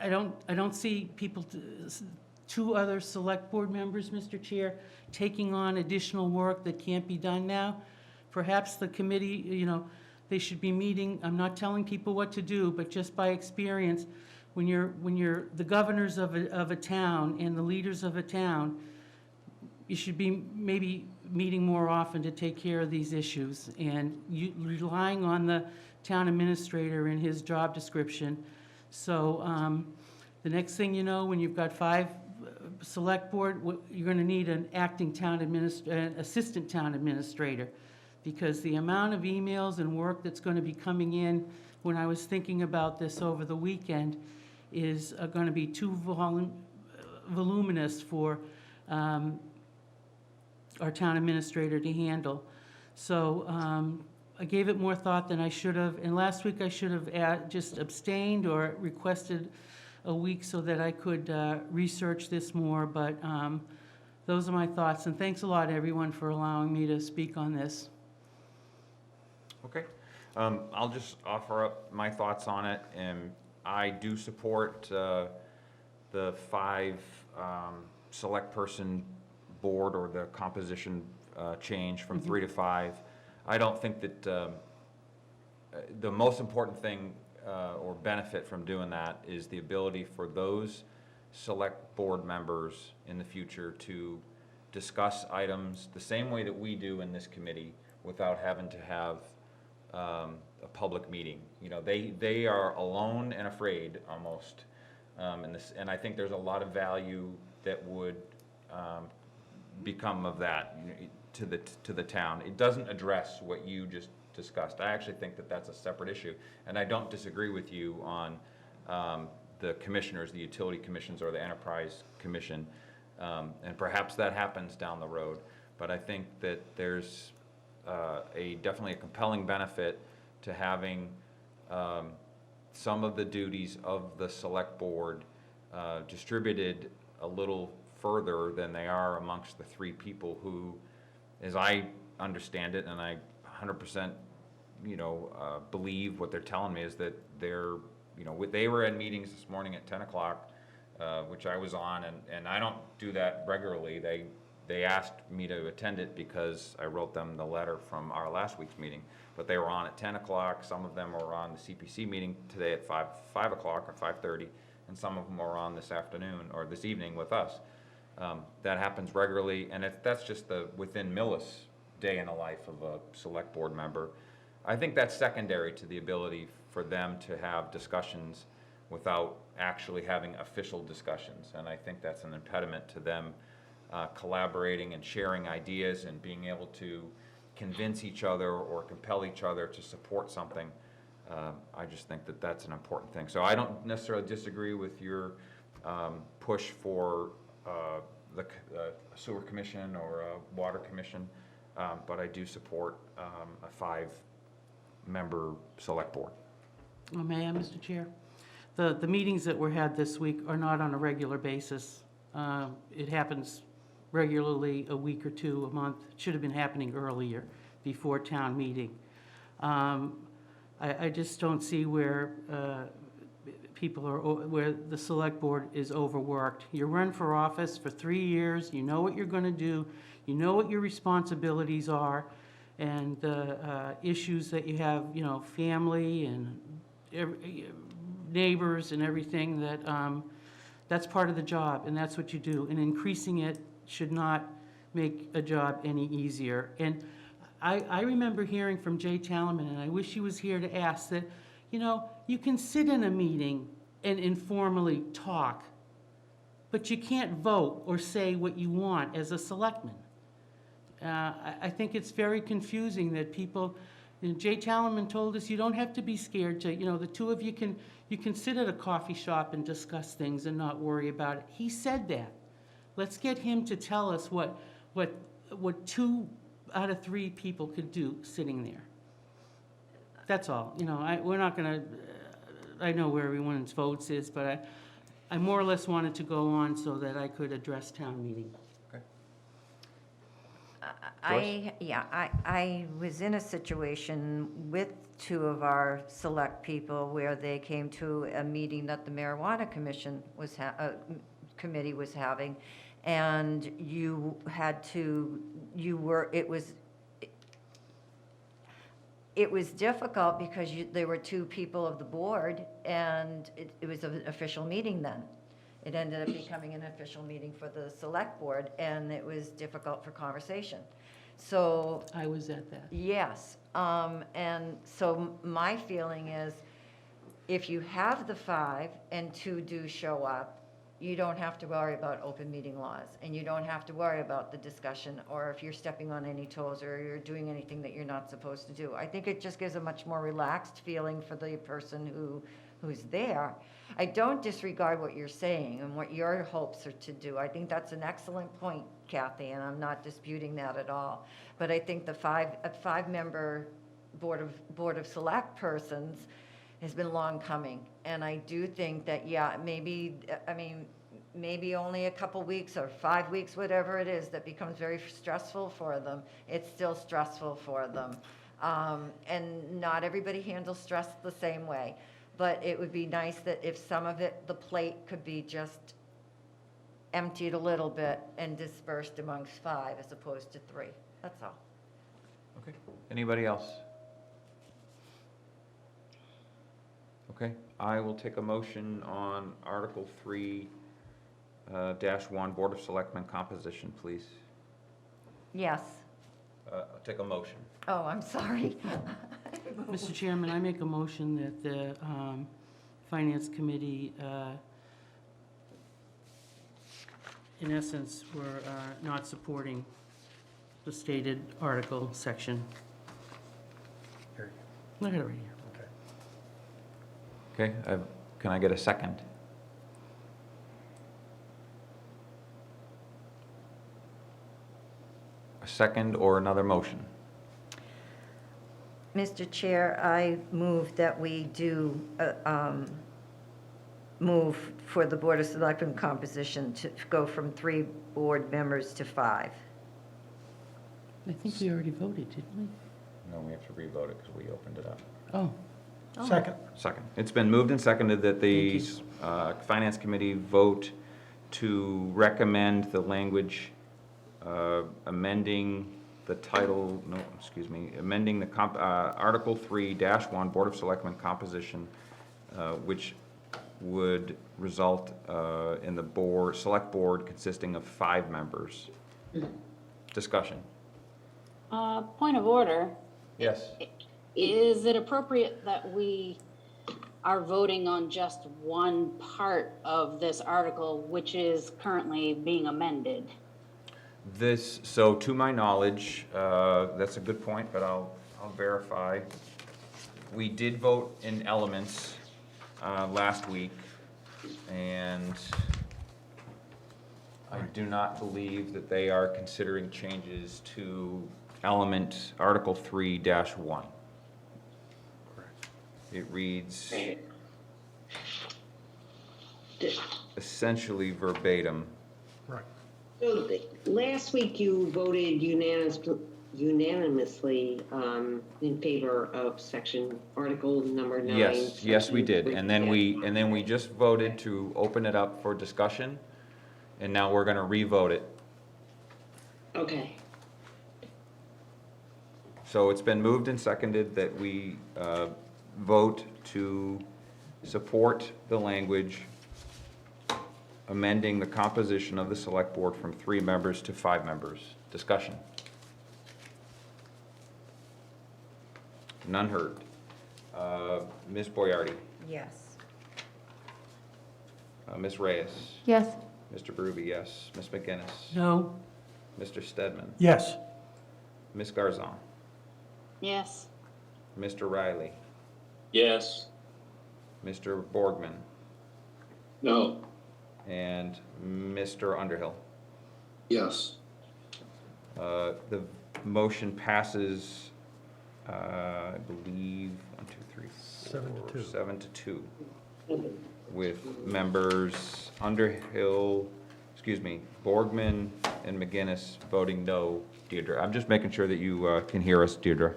I don't see people, 2 other select board members, Mr. Chair, taking on additional work that can't be done now. Perhaps the committee, you know, they should be meeting. I'm not telling people what to do, but just by experience, when you're the governors of a town and the leaders of a town, you should be maybe meeting more often to take care of these issues, and relying on the town administrator in his job description. So the next thing you know, when you've got 5 select board, you're going to need an acting assistant town administrator, because the amount of emails and work that's going to be coming in, when I was thinking about this over the weekend, is going to be too voluminous for our town administrator to handle. So I gave it more thought than I should have, and last week I should have just abstained or requested a week so that I could research this more, but those are my thoughts, and thanks a lot, everyone, for allowing me to speak on this. Okay. I'll just offer up my thoughts on it, and I do support the 5 select person board, or the composition change from 3 to 5. I don't think that the most important thing or benefit from doing that is the ability for those select board members in the future to discuss items the same way that we do in this committee, without having to have a public meeting. You know, they are alone and afraid almost in this, and I think there's a lot of value that would become of that to the town. It doesn't address what you just discussed. I actually think that that's a separate issue, and I don't disagree with you on the commissioners, the utility commissions, or the enterprise commission, and perhaps that happens down the road. But I think that there's definitely a compelling benefit to having some of the duties of the select board distributed a little further than they are amongst the 3 people who, as I understand it, and I 100% believe what they're telling me, is that they're, they were in meetings this morning at 10 o'clock, which I was on, and I don't do that regularly. They asked me to attend it because I wrote them the letter from our last week's meeting, but they were on at 10 o'clock. Some of them were on the CPC meeting today at 5 o'clock or 5:30, and some of them were on this afternoon or this evening with us. That happens regularly, and that's just the within Millis day in the life of a select board member. I think that's secondary to the ability for them to have discussions without actually having official discussions. And I think that's an impediment to them collaborating and sharing ideas and being able to convince each other or compel each other to support something. I just think that that's an important thing. So I don't necessarily disagree with your push for the sewer commission or a water commission, but I do support a 5-member select board. Oh, may I, Mr. Chair? The meetings that were had this week are not on a regular basis. It happens regularly, a week or two, a month. It should have been happening earlier, before town meeting. I just don't see where people are, where the select board is overworked. You run for office for 3 years, you know what you're going to do, you know what your responsibilities are, and the issues that you have, you know, family and neighbors and everything, that's part of the job, and that's what you do. And increasing it should not make a job any easier. And I remember hearing from Jay Talman, and I wish he was here to ask that, you know, you can sit in a meeting and informally talk, but you can't vote or say what you want as a selectman. I think it's very confusing that people, and Jay Talman told us you don't have to be scared to, you know, the two of you can sit at a coffee shop and discuss things and not worry about it. He said that. Let's get him to tell us what 2 out of 3 people could do sitting there. That's all. You know, we're not going to, I know where everyone's votes is, but I more or less wanted to go on so that I could address town meeting. I was in a situation with 2 of our select people where they came to a meeting that the marijuana commission was committee was having, and it was difficult because there were 2 people of the board, and it was an official meeting then. It ended up becoming an official meeting for the select board, and it was difficult for conversation. So I was at that. yes, and so my feeling is, if you have the 5 and 2 do show up, you don't have to worry about open meeting laws, and you don't have to worry about the discussion, or if you're stepping on any toes, or you're doing anything that you're not supposed to do. I think it just gives a much more relaxed feeling for the person who's there. I don't disregard what you're saying and what your hopes are to do. I think that's an excellent point, Kathy, and I'm not disputing that at all. But I think a 5-member board of select persons has been long coming. And I do think that, yeah, maybe only a couple weeks or 5 weeks, whatever it is, that becomes very stressful for them. It's still stressful for them. And not everybody handles stress the same way. But it would be nice that if some of it, the plate could be just emptied a little bit and dispersed amongst 5 as opposed to 3. That's all. Okay. Anybody else? Okay, I will take a motion on Article 3 -1, Board of Selectmen composition, please. Yes. I'll take a motion. Oh, I'm sorry. Mr. Chairman, I make a motion that the Finance Committee, in essence, were not supporting the stated article section. Here. I had it right here. Okay. Okay, can I get a second? A second or another motion? Mr. Chair, I move that we do move for the Board of Selectmen composition to go from 3 board members to 5. I think we already voted, didn't we? No, we have to re-vote it because we opened it up. Oh. Second. Second. It's been moved and seconded that the Finance Committee vote to recommend the language amending the title, amending the Article 3-1 Board of Selectmen composition, which would result in the select board consisting of 5 members. Discussion. Point of order. Yes. Is it appropriate that we are voting on just one part of this article, which is currently being amended. So to my knowledge, that's a good point, but I'll verify. We did vote in elements last week, and I do not believe that they are considering changes to element Article 3-1. It reads essentially verbatim. Right. So last week you voted unanimously in favor of section, article number 9. Yes, we did. section And then we just voted to open it up for discussion, and now we're gonna re-vote it. Okay. So it's been moved and seconded that we vote to support the language amending the composition of the select board from 3 members to 5 members. Discussion. None heard. Ms. Boyardi, Yes. Ms. Reyes, Yes. Mr. Berube, yes. Ms. McGinnis, No? Mr. Stedman, Yes. Ms. Garzon, Yes. Mr. Riley, Yes. Mr. Borgman, No. and Mr. Underhill. Yes. The motion passes, I believe, 1, 2, 3, 7 to 2. 7 to 2, with members Underhill, Borgman and McGinnis voting no. Deirdre, I'm just making sure that you can hear us, Deirdre.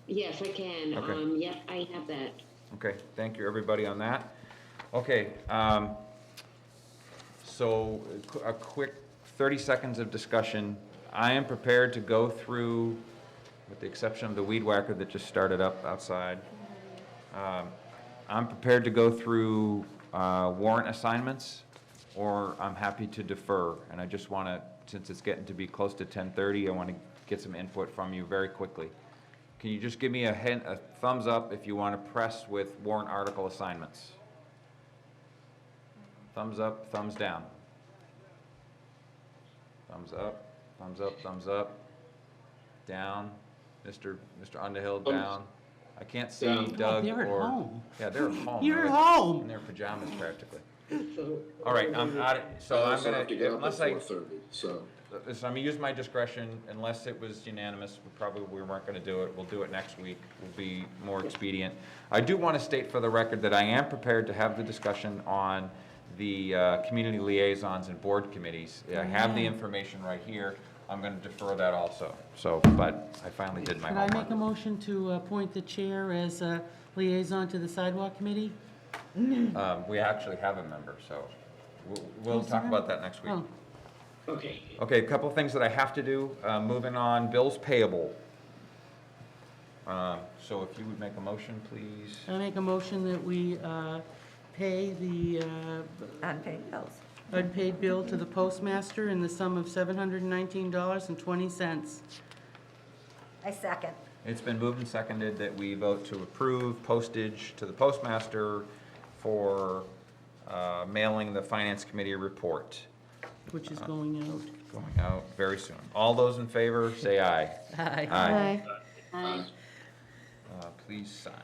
Yes, I can. Okay. Yeah, I have that. Okay, thank you, everybody, on that. Okay, so a quick 30 seconds of discussion. I am prepared to go through, with the exception of the weed whacker that just started up outside, I'm prepared to go through warrant assignments, or I'm happy to defer. And I just want to, since it's getting to be close to 10:30, I want to get some input from you very quickly. Can you just give me a thumbs up if you want to press with warrant article assignments? Thumbs up, thumbs down. Thumbs up, thumbs up, thumbs up. Down. Mr. Underhill, down. I can't see Down. Doug They're at or. home. Yeah, they're at home. You're They're at home. in their pajamas practically. So, All right, I'm out, so I'm gonna, unless I, so. so I'm gonna use my discretion, unless it was unanimous, we weren't gonna do it, we'll do it next week, will be more expedient. I do wanna state for the record that I am prepared to have the discussion on the, community liaisons and board committees. I have the information right here, I'm gonna defer that also, so, but I finally did my Could I make a homework. motion to appoint the chair as a liaison to the sidewalk committee? We actually have a member, so, we'll talk about that next week. Oh, okay. Okay, a couple things that I have to do, moving on, bills payable. So if you would make a motion, please. I make a motion that we pay the Unpaid bills. unpaid bill to the postmaster in the sum of $719.20. I second. It's been moved and seconded that we vote to approve postage to the postmaster for mailing the finance committee report. Which is going out. Going out very soon. All those in favor, say aye. Aye. Aye. Aye. Please sign.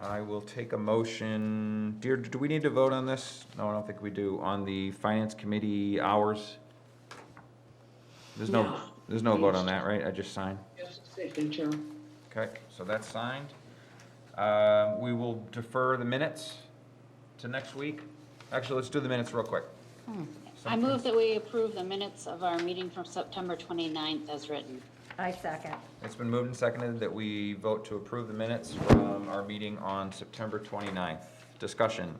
I will take a motion. Deirdre, do we need to vote on this? No, I don't think we do. On the finance committee hours? There's no vote on that, right? I just signed? Just a signature. Okay, so that's signed. We will defer the minutes to next week. Actually, let's do the minutes real quick. I move that we approve the minutes of our meeting from September 29th as written. I second. It's been moved and seconded that we vote to approve the minutes from our meeting on September 29th. Discussion.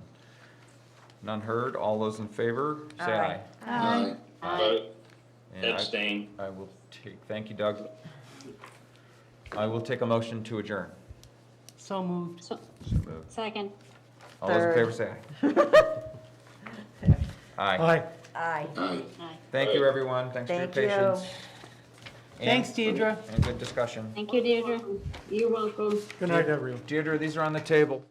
None heard. All those in favor, say aye. Aye. Aye. And Abstain. I will thank you, Doug. I will take a motion to adjourn. So moved. So, So moved. second. All those in favor, say aye. Aye. Aye. Aye. Aye. Thank you, everyone. Thanks for your Thank you. patience. Thanks, Deirdre. And good discussion. Thank you, Deirdre. You're welcome. Good night, everyone. Deirdre, these are on the table.